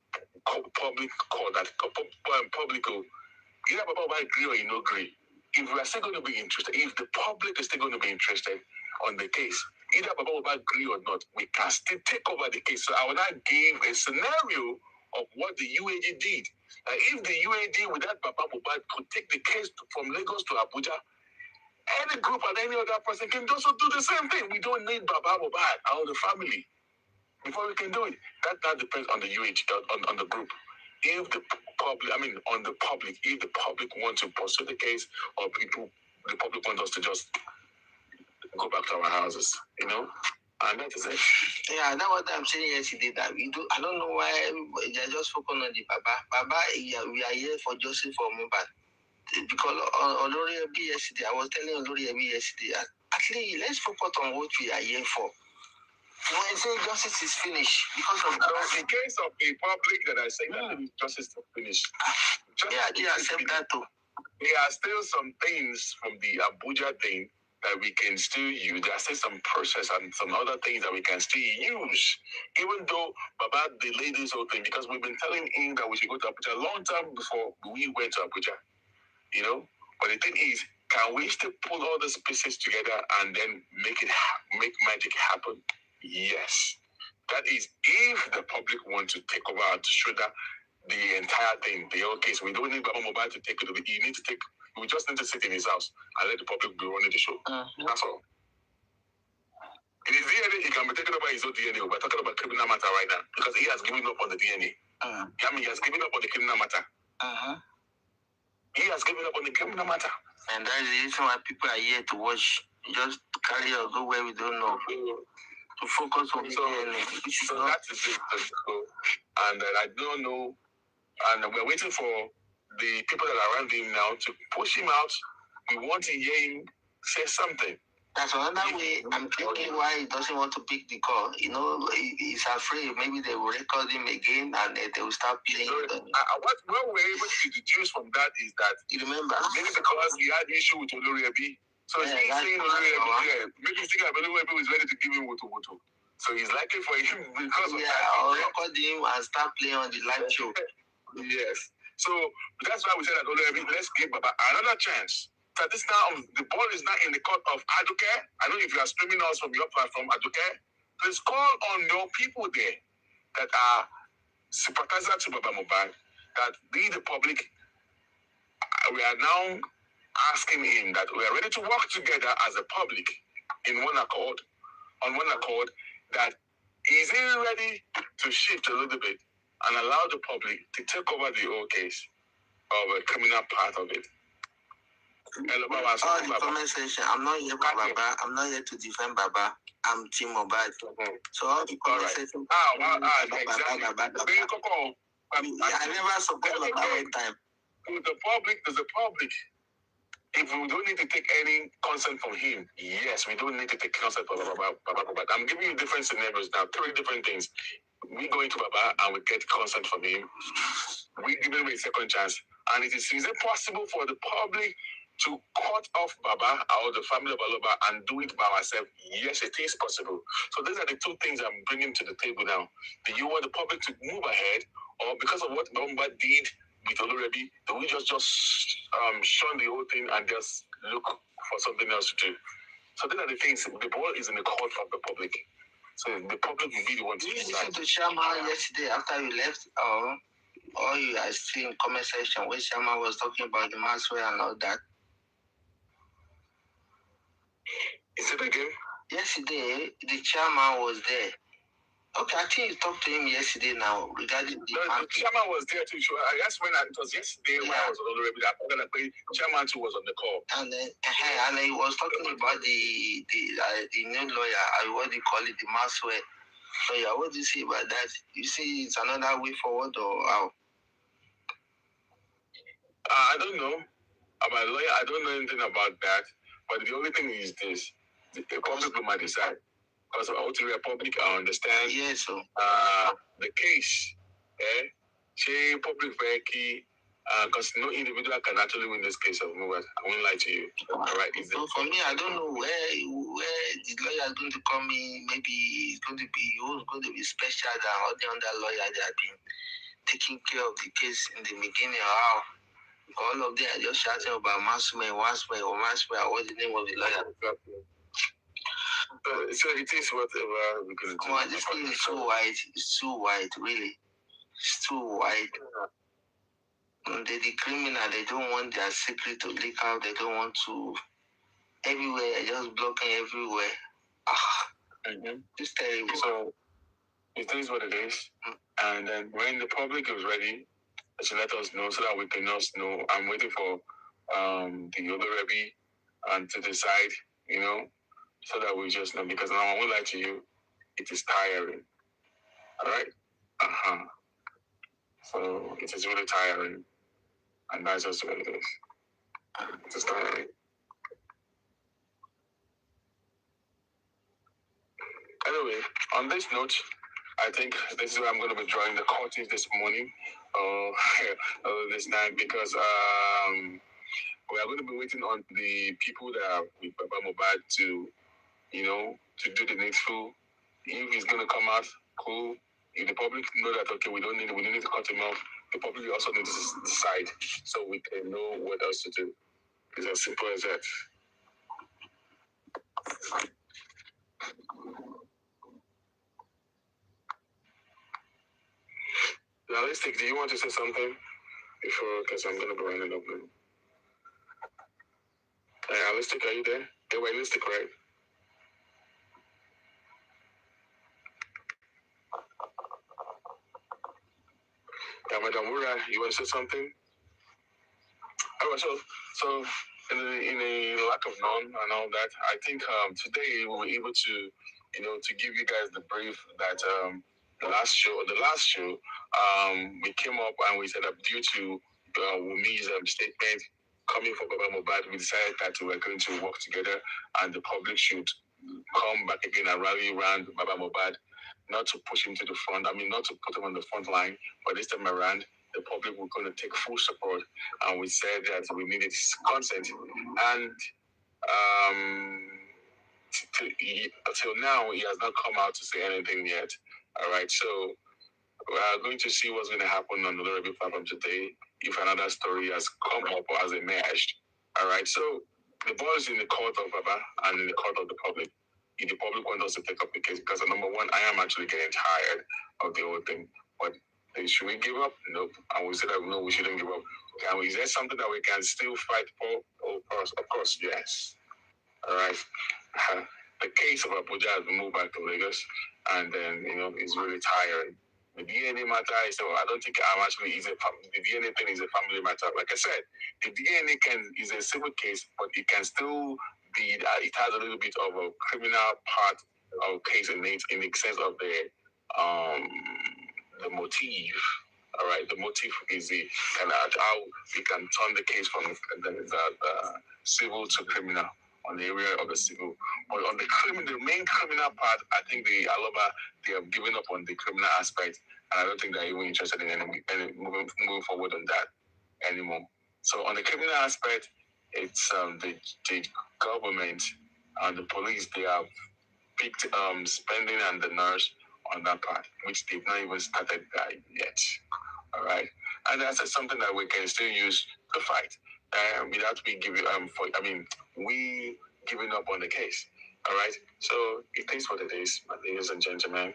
public court, that public, either Baba will agree or you no agree. If we are still going to be interested, if the public is still going to be interested on the case, either Baba will agree or not, we can still take over the case. So I will not give a scenario of what the UAG did. If the UAG with that Baba Mohbad could take the case from Lagos to Abuja, any group and any other person can also do the same thing. We don't need Baba Mohbad or the family before we can do it. That depends on the UAG, on the group. If the public, on the public, if the public want to pursue the case, or the public want us to just go back to our houses, and that is it. Yeah, that's what I'm saying yesterday, that we do. I don't know why they're just focusing on the Baba. We are here for justice for Mohbad. Because on yesterday, I was telling Olori yesterday, at least let's focus on what we are here for. When I say justice is finished, because of in case of the public that I say that justice is finished. They accept that too. There are still some things from the Abuja thing that we can still use. There are still some process and some other things that we can still use. Even though Baba delayed this whole thing, because we've been telling him that we should go to Abuja a long time before we went to Abuja. But the thing is, can we still pull all these pieces together and then make magic happen? Yes. That is, if the public want to take over and to shoulder the entire thing, the whole case. We don't need Baba Mohbad to take it over. We just need to sit in his house and let the public be running the show. That's all. In his DNA, he can be taken over his own DNA. We're talking about criminal matter right now because he has given up on the DNA. He has given up on the criminal matter. He has given up on the criminal matter. And that is the reason why people are here to watch. Just carry or go where we don't know. To focus on the DNA. So that is it. And I don't know. And we're waiting for the people that are around him now to push him out. We want to hear him say something. That's another way. I'm thinking why he doesn't want to pick the call. He's afraid maybe they will record him again and they will start playing. So, what we're able to deduce from that is that, you remember, maybe because he had issue with Olori Ebi. So he's saying Olori Ebi, maybe he's thinking Olori Ebi is ready to give him Woto. So he's likely for him because of that. I'll record him and start playing on the live show. Yes. So that's why we said that Olori Ebi, let's give Baba another chance. So this now, the ball is now in the court of Aduke. I know if you are streaming us from your platform, Aduke, please call on your people there that are sympathizers to Baba Mohbad, that we, the public, we are now asking him that we are ready to work together as a public on one accord, that is he ready to shift a little bit and allow the public to take over the whole case of a criminal part of it. All the comment section, I'm not here for Baba. I'm not here to defend Baba. I'm Team Mohbad. So all the comment section. Exactly. I never support Baba one time. There's a public. If we don't need to take any consent from him, yes, we don't need to take consent from Baba. I'm giving you different scenarios now, 3 different things. We go into Baba and we get consent from him. We give him a second chance. And is it possible for the public to cut off Baba or the family of Aloba and do it by ourselves? Yes, it is possible. So these are the 2 things I'm bringing to the table now. Do you want the public to move ahead, or because of what Baba did with Olori Ebi, do we just shun the whole thing and just look for something else to do? So these are the things. The ball is in the court of the public. So the public will be the one to decide. You listened to Shama yesterday after you left, or you are still in comment section where Shama was talking about the Maxwell and all that? Is it again? Yesterday, the chairman was there. Okay, I think you talked to him yesterday now regarding the chairman was there too. I guess it was yesterday when I was on the chairman too was on the call. And then he was talking about the new lawyer, what do you call it, the Maxwell lawyer. What do you say about that? You see it's another way forward or how? I don't know. About a lawyer, I don't know anything about that. But the only thing is this: the public will might decide. Because of the Republic, I understand. Yes, so. The case, public very key, Because no individual can actually win this case of Mohbad. I won't lie to you. All right. So for me, I don't know where the lawyer is going to come in. Maybe it's going to be special than all the other lawyers that have been taking care of the case in the beginning. How all of them are just shouting about Masme. What's the name of the lawyer? So it is whatever we can do. Come on, this thing is so wide. It's too wide, really. It's too wide. The criminal, they don't want their secret to leak out. They don't want to. Everywhere, just blocking everywhere. It's terrible. So it is what it is. And then when the public is ready, they should let us know so that we can just know. I'm waiting for the other Rebbe and to decide, so that we just know. Because now I won't lie to you, it is tiring. All right? So it is really tiring. And that's just what it is. It is tiring. Anyway, on this note, I think this is where I'm going to be drawing the curtains this morning, this night, because we are going to be waiting on the people that are with Baba Mohbad to, to do the needful. If he's going to come out, cool. If the public know that, okay, we don't need to cut him off, the public also need to decide so we can know what else to do. It's as simple as that. Realistic, do you want to say something before? Because I'm going to be running up now. Realistic, are you there? You're realistic, right? Yeah, Madam Wura, you want to say something? All right, so in a lack of known and all that, I think today we were able to, to give you guys the brief that the last show, we came up and we said that due to Wumi's statement coming from Baba Mohbad, we decided that we were going to work together and the public should come back again and rally around Baba Mohbad, not to push him to the front. I mean, not to put him on the front line, but this time around, the public were going to take full support. And we said that we needed his consent. And until now, he has not come out to say anything yet. All right, so we are going to see what's going to happen on the Rebbe platform today if another story has come up or has emerged. All right, so the ball is in the court of Baba and in the court of the public. If the public wants us to take up the case, because number one, I am actually getting tired of the whole thing. But should we give up? Nope. And we said that no, we shouldn't give up. Is there something that we can still fight for? Of course, yes. All right. The case of Abuja has been moved back to Lagos, and then it's really tiring. The DNA matter is I don't think the DNA thing is a family matter. Like I said, the DNA is a civil case, but it can still be. It has a little bit of a criminal part of case in it, in the sense of the motive. All right, the motive is how we can turn the case from the civil to criminal on the area of the civil. But on the main criminal part, I think Aloba, they have given up on the criminal aspect, and I don't think they're even interested in any moving forward on that anymore. So on the criminal aspect, it's the government and the police, they have picked spending and the nurse on that part, which they've not even started yet. All right, and that's something that we can still use to fight without we giving we giving up on the case. All right, so it is what it is, my ladies and gentlemen.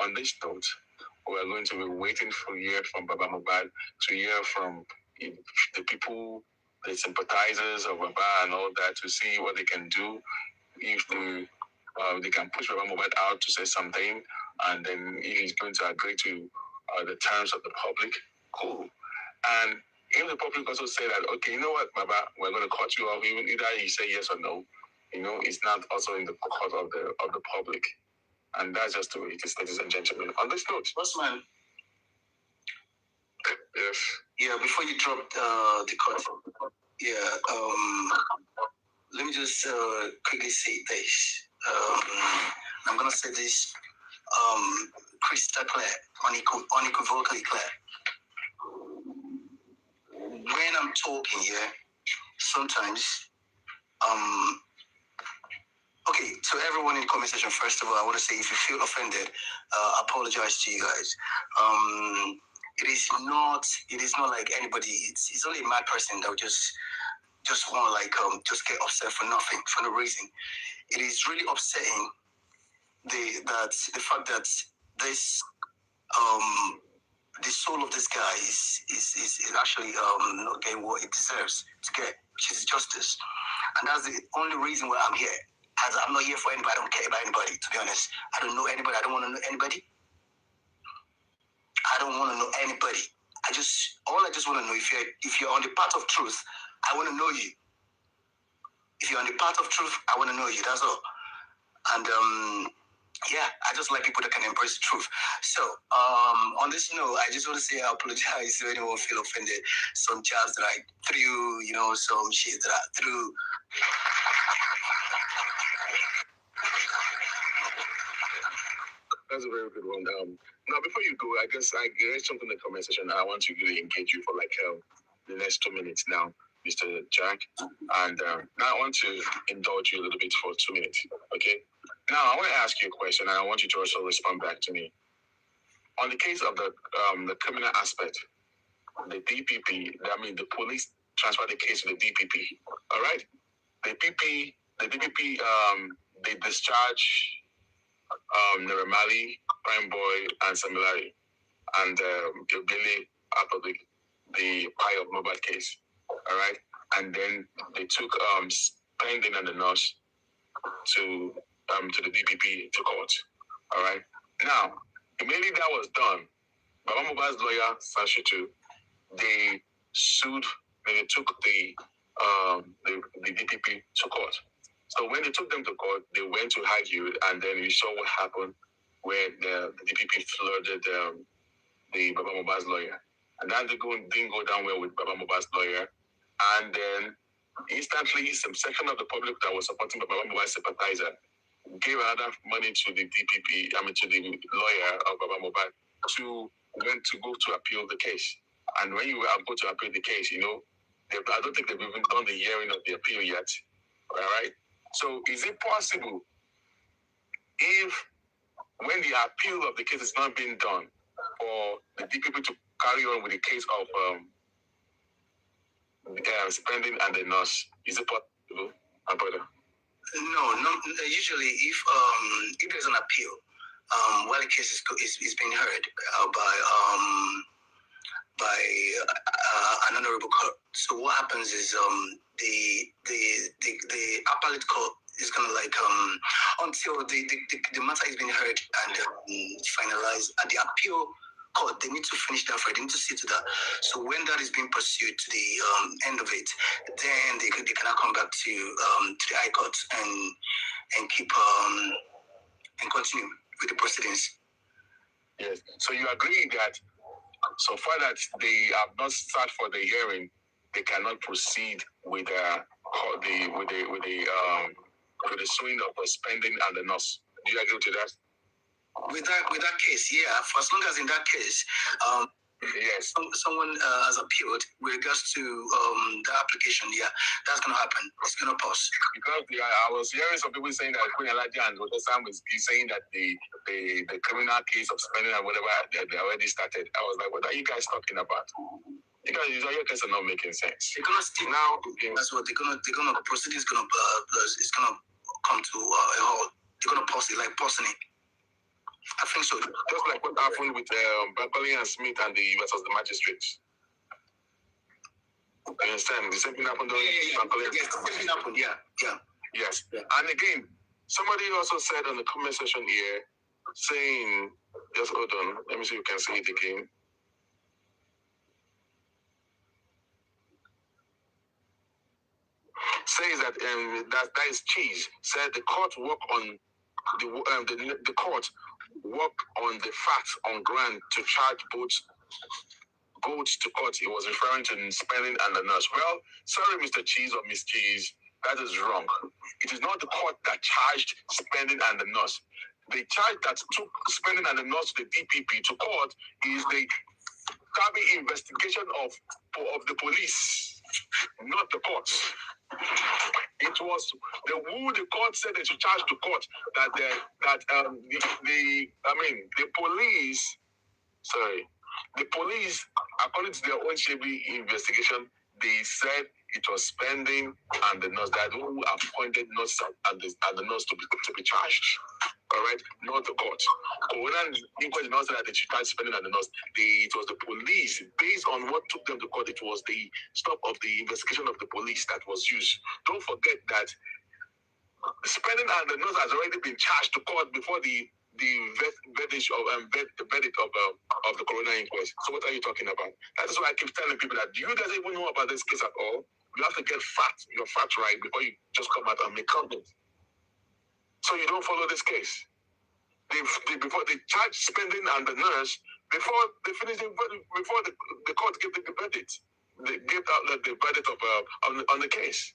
On this note, we are going to be waiting for hear from Baba Mohbad, to hear from the people, the sympathizers of Baba and all that, to see what they can do. If they can push Baba Mohbad out to say something, and then if he's going to agree to the terms of the public, cool. And if the public also say that, okay, you know what, Baba, we're going to cut you off, even either you say yes or no, it's not also in the court of the public. And that's just the way it is, ladies and gentlemen. On this note, Bossman. Yes. Yeah, before you drop the cut, let me just quickly say this. I'm going to say this crystal clear, unequivocally clear. I'm talking, yeah, sometimes, okay, to everyone in the comment section, first of all, I want to say if you feel offended, I apologize to you guys. It is not like anybody, it's only a mad person that would just want to like just get upset for nothing, for no reason. It is really upsetting the fact that this the soul of this guy is actually not getting what it deserves to get, which is justice. And that's the only reason why I'm here. I'm not here for anybody. I don't care about anybody, to be honest. I don't know anybody. I don't want to know anybody. I don't want to know anybody. I just want to know if you're on the path of truth, I want to know you. If you're on the path of truth, I want to know you. That's all. And yeah, I just like people that can embrace the truth. So on this note, I just want to say I apologize if anyone feel offended. Some jobs that I threw, some shit that I threw. That's a very good one. Now, before you go, I guess I read something in the comment section. I want to really engage you for like the next 2 minutes now, Mr. Jack. And now I want to indulge you a little bit for 2 minutes. Okay. Now I want to ask you a question, and I want you to also respond back to me. On the case of the criminal aspect, the DPP, the police transferred the case to the DPP. All right. The DPP, they discharge Naramali, Prime Boy, and Samilari, and Billy out of the pie of Mohbad case. All right, and then they took Pending and the nurse to the DPP to court. All right. Now, immediately that was done, Baba Mohbad's lawyer Sashitu, they sued. They took the DPP to court. So when they took them to court, they went to argue, and then we saw what happened where the DPP flooded the Baba Mohbad's lawyer. And that didn't go down well with Baba Mohbad's lawyer. And then instantly, some section of the public that was supporting Baba Mohbad's sympathizer gave another money to the DPP, to the lawyer of Baba Mohbad to go to appeal the case. And when you go to appeal the case, I don't think they've even done the hearing of the appeal yet. All right. So is it possible if when the appeal of the case is not being done for the DPP to carry on with the case of Spending and the nurse, is it possible, my brother? No. Usually, if there's an appeal, while the case is being heard by an honorable court. So what happens is the appellate court is gonna until the matter is being heard and finalized at the appeal court, they need to finish that for it. They need to see to that. So when that is being pursued to the end of it, then they cannot come back to the High Court and keep and continue with the proceedings. Yes. So you agree that so far that they have not started for the hearing, they cannot proceed with the suing of the Spending and the nurse. Do you agree to that? With that case, yeah. For as long as in that case, yes, someone has appealed with regards to the application, yeah, that's gonna happen. It's gonna pass. Because I was hearing some people saying that Queen Elijah and Sam was saying that the criminal case of Spending and whatever they already started. I was like, what are you guys talking about? Because your case are not making sense. They're gonna stick now. That's what they're gonna proceed. It's gonna come to a halt. They're gonna pause it, like pausing it. I think so. Just like what happened with Bankole and Smith and versus the magistrates. You understand? The same thing happened during Bankole. Yes, the same thing happened. Yeah. Yes. Yeah. And again, somebody also said on the comment section here, saying, just hold on, let me see if you can see it again. Says that that is cheese. Said the court work on the court work on the facts on ground to charge both goats to court. He was referring to Spending and the nurse. Well, sorry, Mr. Cheese or Miss Cheese, that is wrong. It is not the court that charged Spending and the nurse. The charge that took Spending and the nurse to the DPP to court is the scabby investigation of the police, not the courts. It was the court said they should charge the court that the police, according to their own shabby investigation, they said it was spending and the nurse that who appointed nurse and the nurse to be charged. All right, not the court. Corona inquiry did not say that they should charge spending and the nurse. It was the police, based on what took them to court. It was the stop of the investigation of the police that was used. Don't forget that spending and the nurse has already been charged to court before the verdict of the coroner inquest. So what are you talking about? That is why I keep telling people that, do you guys even know about this case at all? You have to get your facts right before you just come out and make comments. So you don't follow this case. Before they charge spending and the nurse, before they finish before the court gave the verdict, they gave out the verdict on the case.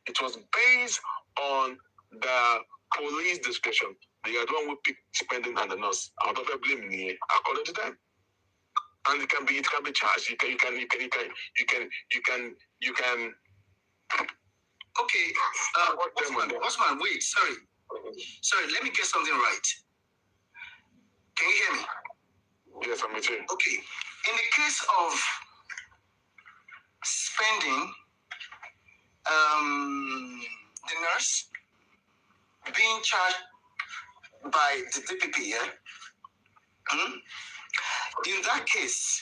It was based on the police discretion. They are the one who picked spending and the nurse. I don't blame me according to them. And it can be charged. You can. Okay, Bossman, wait, sorry, let me get something right. Can you hear me? Yes, I'm with you. Okay, in the case of spending, the nurse being charged by the DPP, in that case,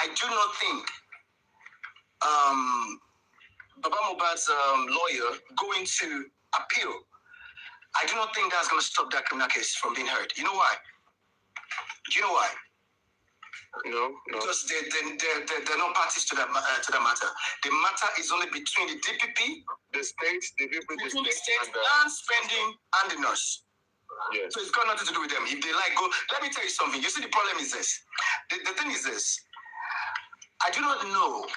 I do not think Baba Mohbad's lawyer going to appeal. I do not think that's going to stop that criminal case from being heard. You know why? Do you know why? No. Because they're not parties to that matter. The matter is only between the DPP, the state, between the state and spending and the nurse. Yes. So it's got nothing to do with them. If they like, go. Let me tell you something. You see, the problem is this. The thing is this. I do not know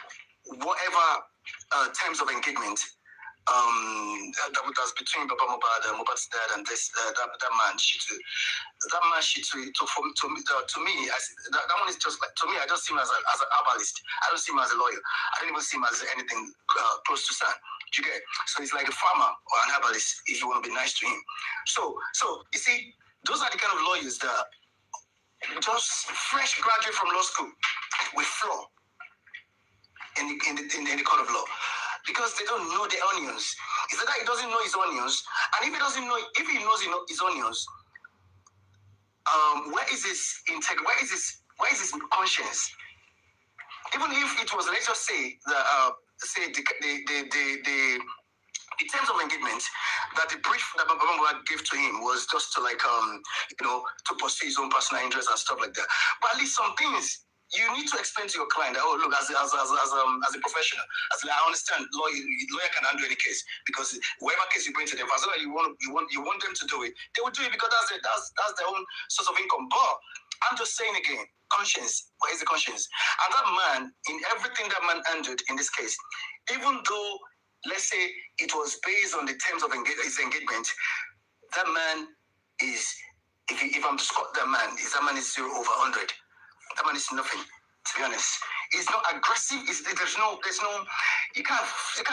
whatever terms of engagement that was between Baba Mohbad, Mohbad's dad, and that man Shitu. That man Shitu, to me, that one is just like, to me, I just see him as an herbalist. I don't see him as a lawyer. I don't even see him as anything close to San. You get? So he's like a farmer or an herbalist, if you want to be nice to him. So you see, those are the kind of lawyers that just fresh graduate from law school with flaw in the court of law, because they don't know the onions. It's that he doesn't know his onions, and if he knows his onions, where is his integrity? Where is his conscience? Even if it was, let's just say the terms of engagement that the brief that Baba Mohbad gave to him was just to to pursue his own personal interests and stuff like that. But at least some things you need to explain to your client that, oh, look, as a professional, I understand lawyer can handle any case, because whatever case you bring to them, as long as you want them to do it, they will do it, because that's their own source of income. But I'm just saying again, conscience. What is the conscience? And that man, in everything that man handled in this case, even though, let's say, it was based on the terms of his engagement, that man is, if I'm to score that man is 0 over 100. That man is nothing, to be honest. He's not aggressive. There's no. You can't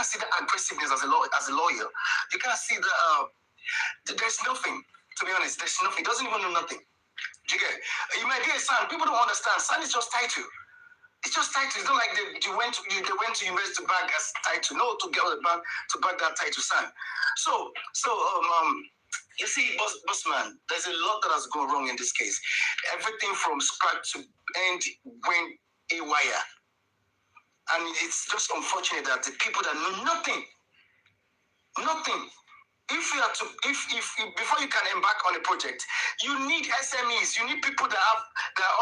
see the aggressiveness as a lawyer. You can't see there's nothing. To be honest, there's nothing. He doesn't even know nothing. You get? You might be a son. People don't understand. Son is just title. It's just title. It's not like they went to university to bag as title. No, to get the bank to bag that title, son. So you see, Bossman, there's a lot that has gone wrong in this case. Everything from scratch to end went haywire. And it's just unfortunate that the people that know nothing, if before you can embark on a project, you need SMEs, you need people that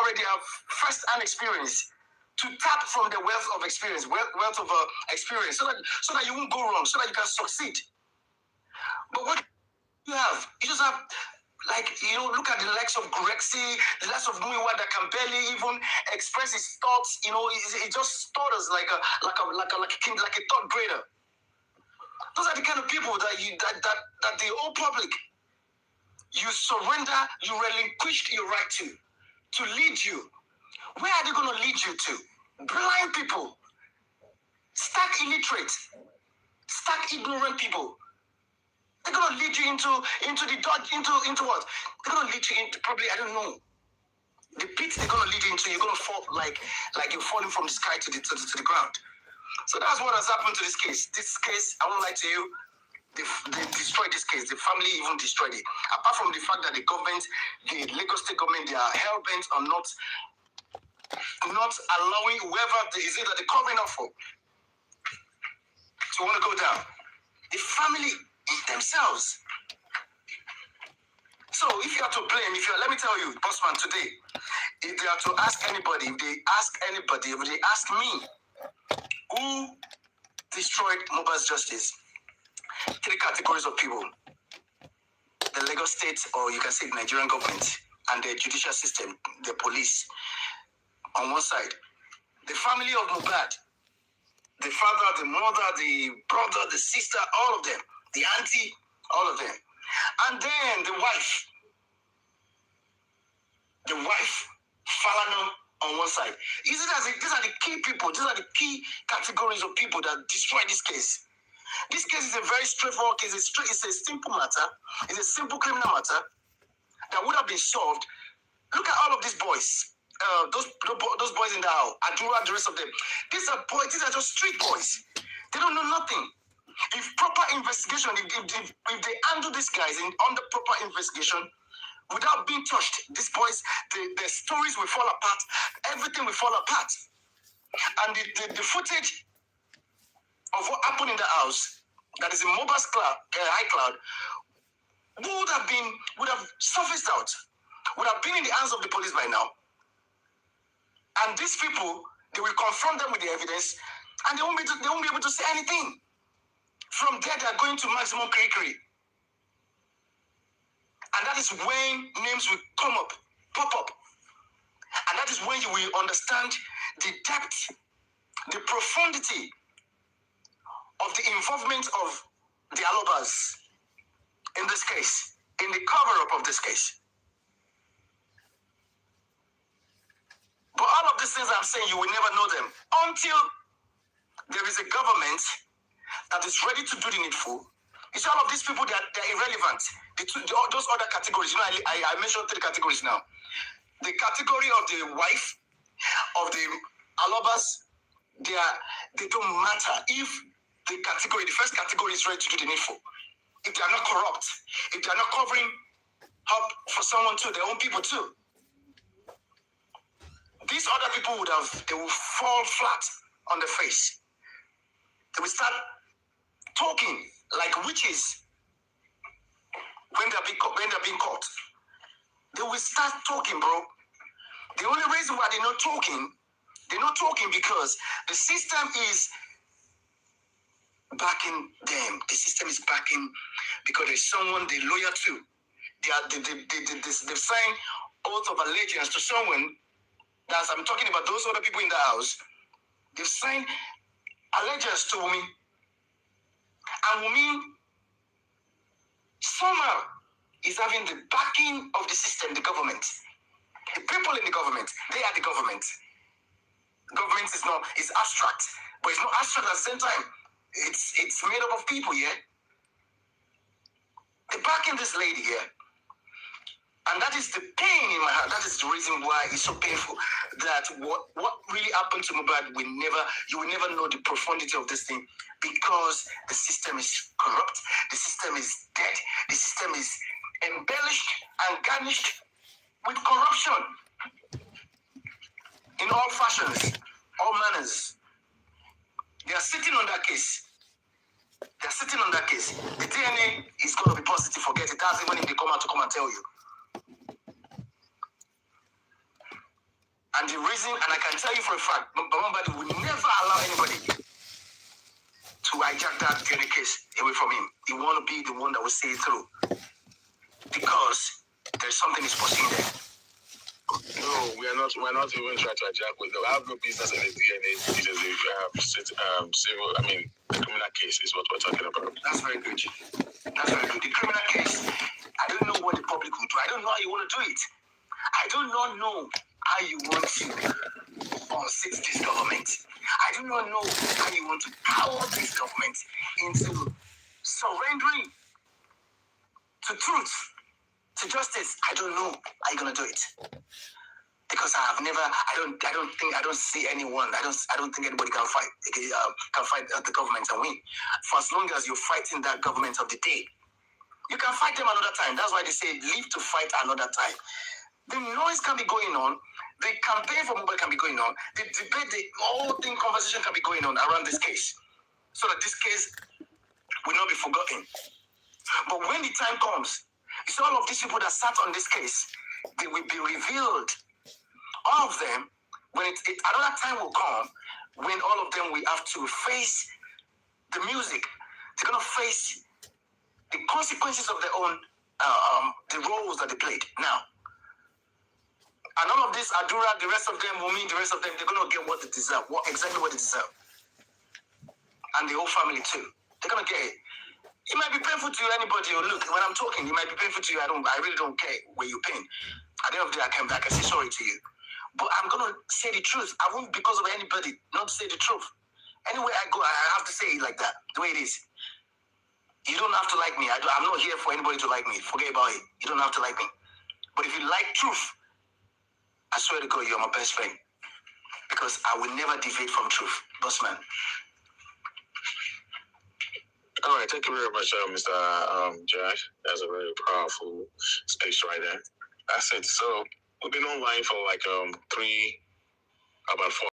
already have first-hand experience to tap from the wealth of experience, so that you won't go wrong, so that you can succeed. But what you just have, look at the likes of Grexy, the likes of Muiwa that can barely even express his thoughts. He just stutters like a third grader. Those are the kind of people that the whole public, you surrender, you relinquished your right to lead you. Where are they going to lead you to? Blind people, stark illiterate, stark ignorant people. They're going to lead you into what? They're going to lead you into probably, I don't know. The pit they're going to lead you into, you're going to fall like you're falling from the sky to the ground. So that's what has happened to this case. This case, I won't lie to you, they destroyed this case. The family even destroyed it. Apart from the fact that the government, the Lagos State government, they are hell-bent on not allowing whoever is it that they're covering up for to want to go down. The family themselves. So if you are to blame, let me tell you, Bossman, today, if they are to ask anybody, if they ask me, who destroyed Mohbad's justice? 3 categories of people. The Lagos State, or you can say the Nigerian government, and the judicial system, the police, on one side. The family of Mohbad, the father, the mother, the brother, the sister, all of them, the auntie, all of them. And then the wife, Falana on one side. These are the key people, these are the key categories of people that destroy this case. This case is a very straightforward case. It's a simple matter. It's a simple criminal matter that would have been solved. Look at all of these boys. Those boys in the house, Adura, the rest of them. These are just street boys. They don't know nothing. If proper investigation, if they handle these guys under proper investigation, without being touched, these boys, their stories will fall apart. Everything will fall apart. And the footage of what happened in the house, that is in Mohbad's iCloud, would have surfaced out, would have been in the hands of the police by now. And these people, they will confront them with the evidence, and they won't be able to say anything. From there, they are going to maximum crickery. And that is when names will pop up. And that is when you will understand the depth, the profundity of the involvement of the Alobas in this case, in the cover-up of this case. But all of these things I'm saying, you will never know them until there is a government that is ready to do the needful. You see, all of these people, they're irrelevant. Those other categories, I mentioned 3 categories now. The category of the wife, of the Alobas, they don't matter if the first category is ready to do the needful. If they are not corrupt, if they are not covering up for someone too, their own people too. These other people they will fall flat on their face. They will start talking like witches when they're being caught. They will start talking, bro. The only reason why they're not talking because the system is backing them. The system is backing because there's someone they're loyal to. They've signed oath of allegiance to someone. That's, I'm talking about those other people in the house. They've signed allegiance to Wunmi. And Wunmi somehow is having the backing of the system, the government. The people in the government, they are the government. Government is abstract, but it's not abstract at the same time. It's made up of people, yeah? They're backing this lady here. And that is the pain in my heart. That is the reason why it's so painful that what really happened to Mohbad, you will never know the profundity of this thing because the system is corrupt, the system is dead, the system is embellished and garnished with corruption in all fashions, all manners. They are sitting on that case. They're sitting on that case. The DNA is going to be positive. Forget it. That's even if they come out to come and tell you. And the reason, and I can tell you for a fact, Mohbad will never allow anybody to hijack that DNA case away from him. He want to be the one that will see it through. Because there's something he's pursuing there. No, we're not even trying to hijack with them. I have no business in the DNA. It is a criminal case is what we're talking about. That's very good. That's very good. The criminal case, I don't know what the public will do. I don't know how you want to do it. I do not know how you want to unseat this government. I do not know how you want to power this government into surrendering to truth, to justice. I don't know how you're gonna do it. Because I don't see anyone. I don't think anybody can fight the government and win. For as long as you're fighting that government of the day, you can fight them another time. That's why they say live to fight another time. The noise can be going on. The campaign for Mohbad can be going on. The debate, the whole thing, conversation can be going on around this case, so that this case will not be forgotten. But when the time comes, it's all of these people that sat on this case, they will be revealed. All of them, when another time will come, when all of them will have to face the music. They're going to face the consequences of their own, the roles that they played. Now, and all of this, Adura, the rest of them, Wumi, the rest of them, they're going to get what they deserve, exactly what they deserve. And the whole family too. They're going to get it. It might be painful to anybody. Look, when I'm talking, it might be painful to you. I really don't care where you pain. At the end of the day, I can say sorry to you. But I'm going to say the truth. I won't, because of anybody, not say the truth. Anywhere I go, I have to say it like that, the way it is. You don't have to like me. I'm not here for anybody to like me. Forget about it. You don't have to like me. But if you like truth, I swear to God, you're my best friend. Because I will never deviate from truth. Bossman. All right, thank you very much, Mr. Josh. That's a very powerful speech right there. That's it. So we've been online for like about 4.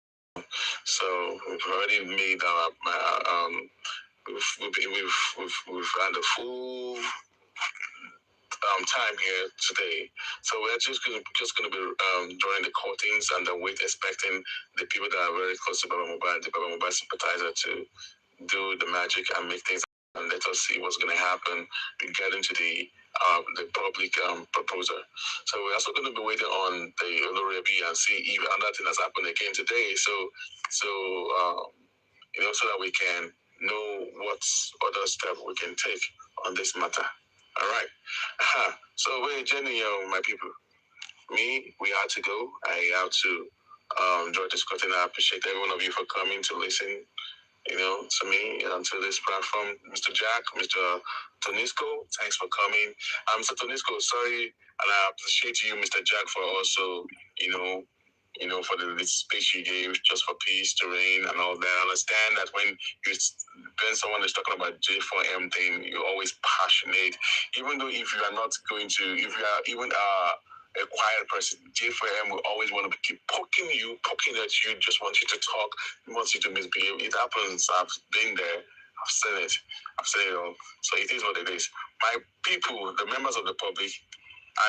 So we've already made our we've had a full time here today. So we're just gonna be drawing the curtains and then expecting the people that are very close to Baba Mohbad, the Baba Mohbad sympathizer, to do the magic and make things. And let us see what's going to happen regarding to the public proposer. So we're also going to be waiting on the Olorebi and see if another thing has happened again today. So so that we can know what other step we can take on this matter. All right. So we're Jenny, my people. We had to go. I have to draw this curtain. I appreciate every one of you for coming to listen. To me, to this platform. Mr. Jack, Mr. Tonisco, thanks for coming. Mr. Tonisco, sorry, and I appreciate you, Mr. Jack, for also, for the speech you gave just for peace to reign and all that. I understand that when someone is talking about J4M thing, you're always passionate, even though if you are not going to, if you are even a quiet person, J4M will always want to keep poking at you, just want you to talk, wants you to misbehave. It happens. I've been there. I've seen it all. So it is what it is. My people, the members of the public,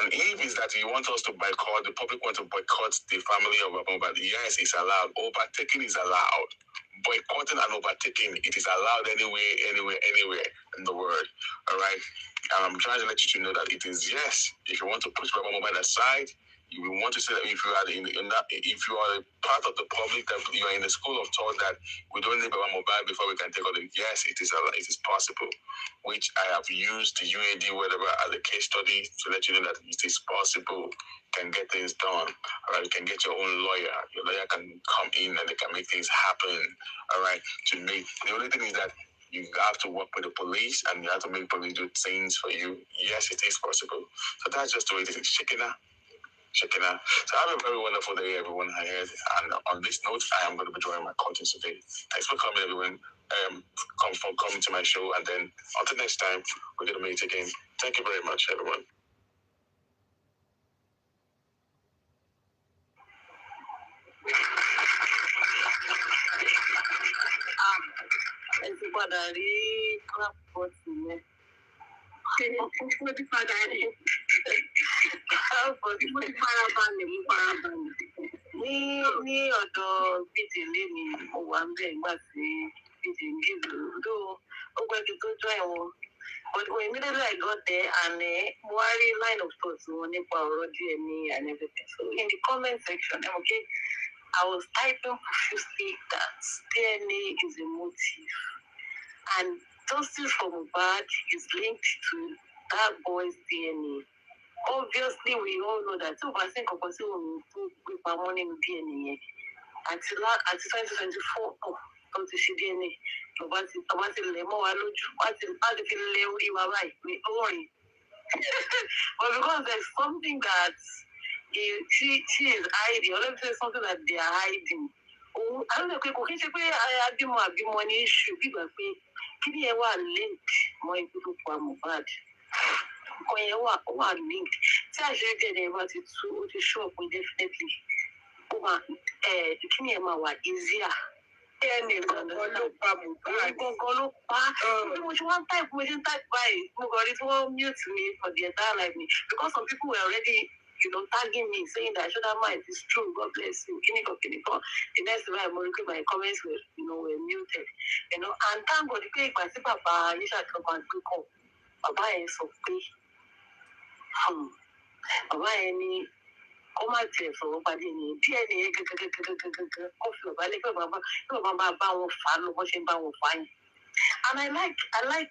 and if it's that you want us to boycott, the public want to boycott the family of Mohbad, yes, it's allowed. Overtaking is allowed. Boycotting and overtaking, it is allowed anywhere in the world. All right? And I'm trying to let you to know that it is, yes, if you want to push Mohbad aside, you will want to say that if you are if you are a part of the public, that you are in the school of thought that we don't need Mohbad before we can take on it. Yes, it is possible, which I have used the UAD whatever as a case study to let you know that it is possible. You can get things done. All right, you can get your own lawyer. Your lawyer can come in and they can make things happen. All right, the only thing is that you have to work with the police and you have to make police do things for you. Yes, it is possible. So that's just the way it is. Shekina. So have a very wonderful day, everyone. And on this note, I am going to be drawing my curtains today. Thanks for coming, everyone. For coming to my show. And then until next time, we're going to meet again. Thank you very much, everyone. ní ọ̀dọ̀ bíjìlé mi mo wà ń bẹ̀ nígbà tí bíjìlé lò ó gbẹ́jú tó jọ ẹ̀wọ̀n. But immediately I got there and mo wá rí line of thought wọn nípa ọ̀rọ̀ DNA and everything. So in the comment section, I was typing profusely that DNA is a motive. And justice for Mohbad is linked to that boy's DNA. obviously we all know that tí o bá sí nǹkan kan tí òun tó gbé pamọ́ nínú DNA yẹn àti 2024 tó ti ṣe DNA ọba ti lẹ̀ mọ́ wa lójú wá ti fi lẹ orí wa báyìí pé ó rìn. But because there's something that she is hiding, or let me say something that they are hiding. I don't know, kò kí n ṣe pé àbímọ ní issue bí ìgbà pé kí ni ẹ wà linked mọ́ ikú tó pa Mohbad. Nǹkan yẹn wà linked. Tí àṣírí tẹ̀lé ẹ bá ti tú, ó ti show up definitely. Ó máa kí ni ẹ máa wà easier. DNA gangan ló pa Mohbad. Gangan ló pa. Bí mo ṣe wá ń type báyìí, mo kàn rí tí wọ́n mute me for the entire life me because some people were already tagging me, saying that Shoda Ma, it is true, God bless you, Kiniko. The next time I monitor my comments were muted, and thank God, the pay Papa, you should come and pick up. Baba is so pay. Baba any, come out there for nobody any DNA, coffee, Baba won't follow, watching Baba will find. And I like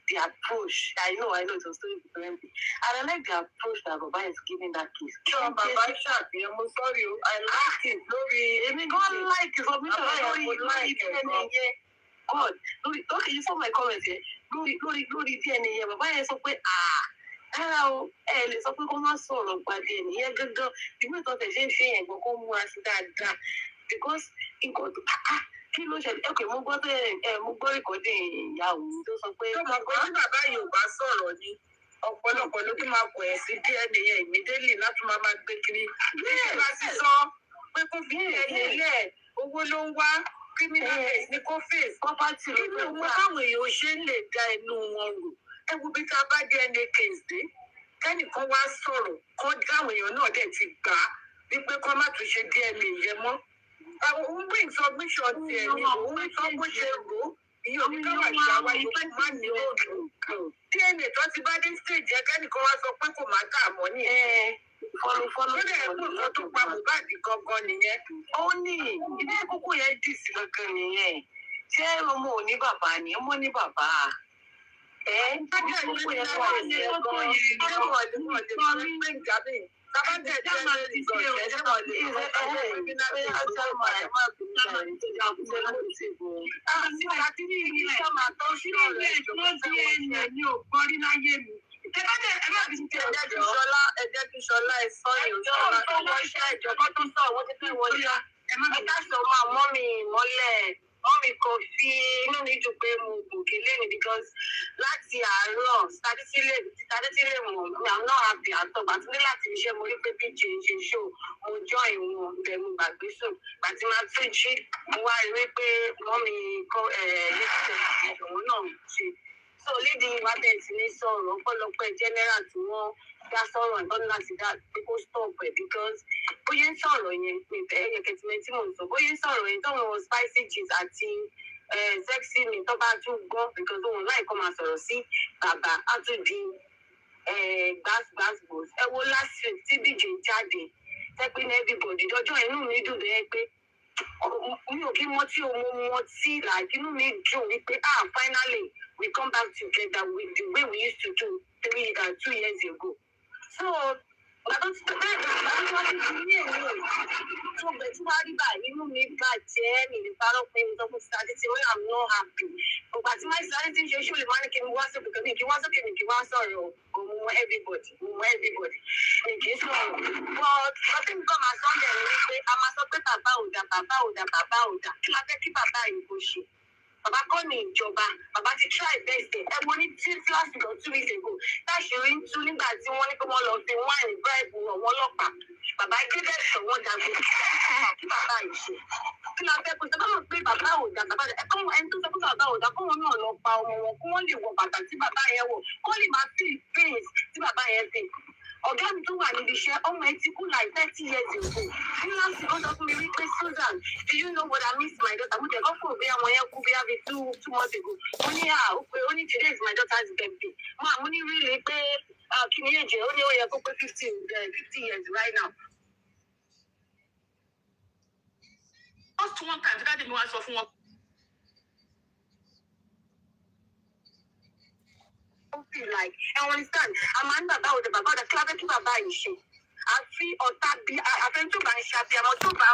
the approach. I know it was still different. And I like the approach that Baba is giving that case. Sure, Baba I'm sorry. I like it. God like it. God, okay, you saw my comments here. Glory, DNA. Baba is so quick. Hello, lè sọ pé kó má sọ̀rọ̀ pàdé ènìyàn gángan. Ìwé ìtọ́tẹ̀ ṣe ń ṣe yẹn gan kó múra sí dáadáa. Because nǹkan tó kí ló ṣẹlẹ̀ okay mo gbọ́ rìkọ́dì ìyá òun tó sọ pé. Tó mọ̀ pé tí bàbá yìí ò bá sọ̀rọ̀ ni ọ̀pọ̀lọpọ̀ ló tún máa pọ̀ ẹ̀ sí DNA yẹn immediately láti máa gbé kiri. Bẹ́ẹ̀ bá ti sọ pé kó fi DNA lẹ̀ owó ló ń wá criminal case ní kó face. Property ló ń wá. Kí ni káwọn èèyàn ṣe ń lè da ẹnu wọn rò? Ẹ wo bí tá a bá DNA case dé kẹ́nìkan wá sọ̀rọ̀ kọ́ dáwọn èèyàn náà dẹ̀ ti gbà á wípé kọ́ má tún ṣe DNA yẹn mọ́. Òun bring submission tiẹ̀ ni òun sọ bó ṣe rò ó ìyẹn òní káwá ìṣàwá yòókù má ní òòlù. DNA tó ti bá dé stage yẹn kẹ́nìkan wá sọ pé kò má kà mọ́ ní fọlọfọlọ. Ó dẹ̀ kó nǹkan tó pa Mohbad gangan nìyẹn. Ó ní ilé kókó yẹn dì sí gangan nìyẹn. Ṣé ọmọ ò ní bàbá ni ọmọ ní bàbá? Mommy kò fi inú mi dùn pé mo gòkè lẹ́nu because láti àárọ̀ statisílẹ̀ mọ̀ mi I'm not happy àtọ̀ àti ní láti iṣẹ́ mo rí pé PJ ṣe show mo join wọn bẹ̀ mo gbàgbé sùn àti máa tún jí mo wá rí wípé mọ́mí kọ́ òun náà ṣe. So lédi wa bẹ̀rẹ̀ sí ní sọ̀rọ̀ ọ̀pọ̀lọpọ̀ general tí wọ́n dá sọ̀rọ̀ ìtọ́ni láti dá pé kó stop ẹ̀ because bóyá ń sọ̀rọ̀ yẹn pé ẹ̀yẹ kẹtìmẹ́ tí mò ń sọ bóyá ń sọ̀rọ̀ yẹn tọ́wọ́n spicy cheese àti sexy mi tó bá tún gbọ́ because òun láì kọ́ máa sọ̀rọ̀ sí bàbá á tún di gbàgbàgbòs ẹ wo last week tí BJ jáde tẹ́pẹ́ ní everybody dọ́jọ́ inú mi dùn bẹ́ẹ̀ pé mi ò kí mọtí o mo mọtí like inú mi dùn wípé finally we come back together with the way we used to do 2 years ago. So bàbá tí wọ́n ti di ní èmi tó bẹ̀ tí wọ́n rí báyìí inú mi bàjẹ́ mi lè parọ́ pé mo sọ fún sítáàdì tí wọ́n I'm not happy. Ògbà tí wọ́n sítáàdì tí ń ṣe ṣó lè máa ní kí n wá sókè kí n wá sókè kí n wá sọ̀rọ̀ mo mọ everybody mi kì í sọ̀rọ̀ but ọtí nǹkan máa sọ ọ́nbẹ̀ ni wípé a máa sọ pé bàbá ò dá kí la fẹ́ kí bàbá yìí kó ṣe. Bàbá kọ́ ní ìjọba, bàbá ti try best ẹ̀. Ẹ wo ní tí last week or 2 weeks ago, táṣìírí ń tú nígbà tí wọ́n ní pé wọ́n lọ fi wáìnì bribe àwọn ọlọ́pàá. Bàbá gbé bẹ́ẹ̀ sọ wọ́n dàgbé. Kí bàbá yìí ṣe? Kí la fẹ́ kó ṣe bá mọ̀ pé bàbá ò dá bàbá rẹ̀? Ẹ̀kọ́ ẹni tó sọ pé bàbá ò dá kó wọn náà lọ pa ọmọ wọn kó wọ́n lè wọ bàtà tí bàbá yẹn wọ̀ kó lè máa feel pains tí bàbá yẹn feel. Ọ̀gá mi tó wà níbi iṣẹ́ ọmọ ẹ ti kú like 30 years ago. Ní láti ó sọ fún mi wípé Susan, do you know what I miss my daughter? Mo jẹ́ kó fún òbí àwọn yẹn kú bí i 2 months ago. Ó ní ó ní today is my daughter's birthday. Mo àmú ní rí i pé kí ni èjì ó ní ó yẹ kó pé 50 years right now. Just one time, tí dáàdì mi wá sọ fún wọn. feel like. I understand. I'm about the Baba, the club, to buy shit. I feel or that be I think to buy shit. I'm also about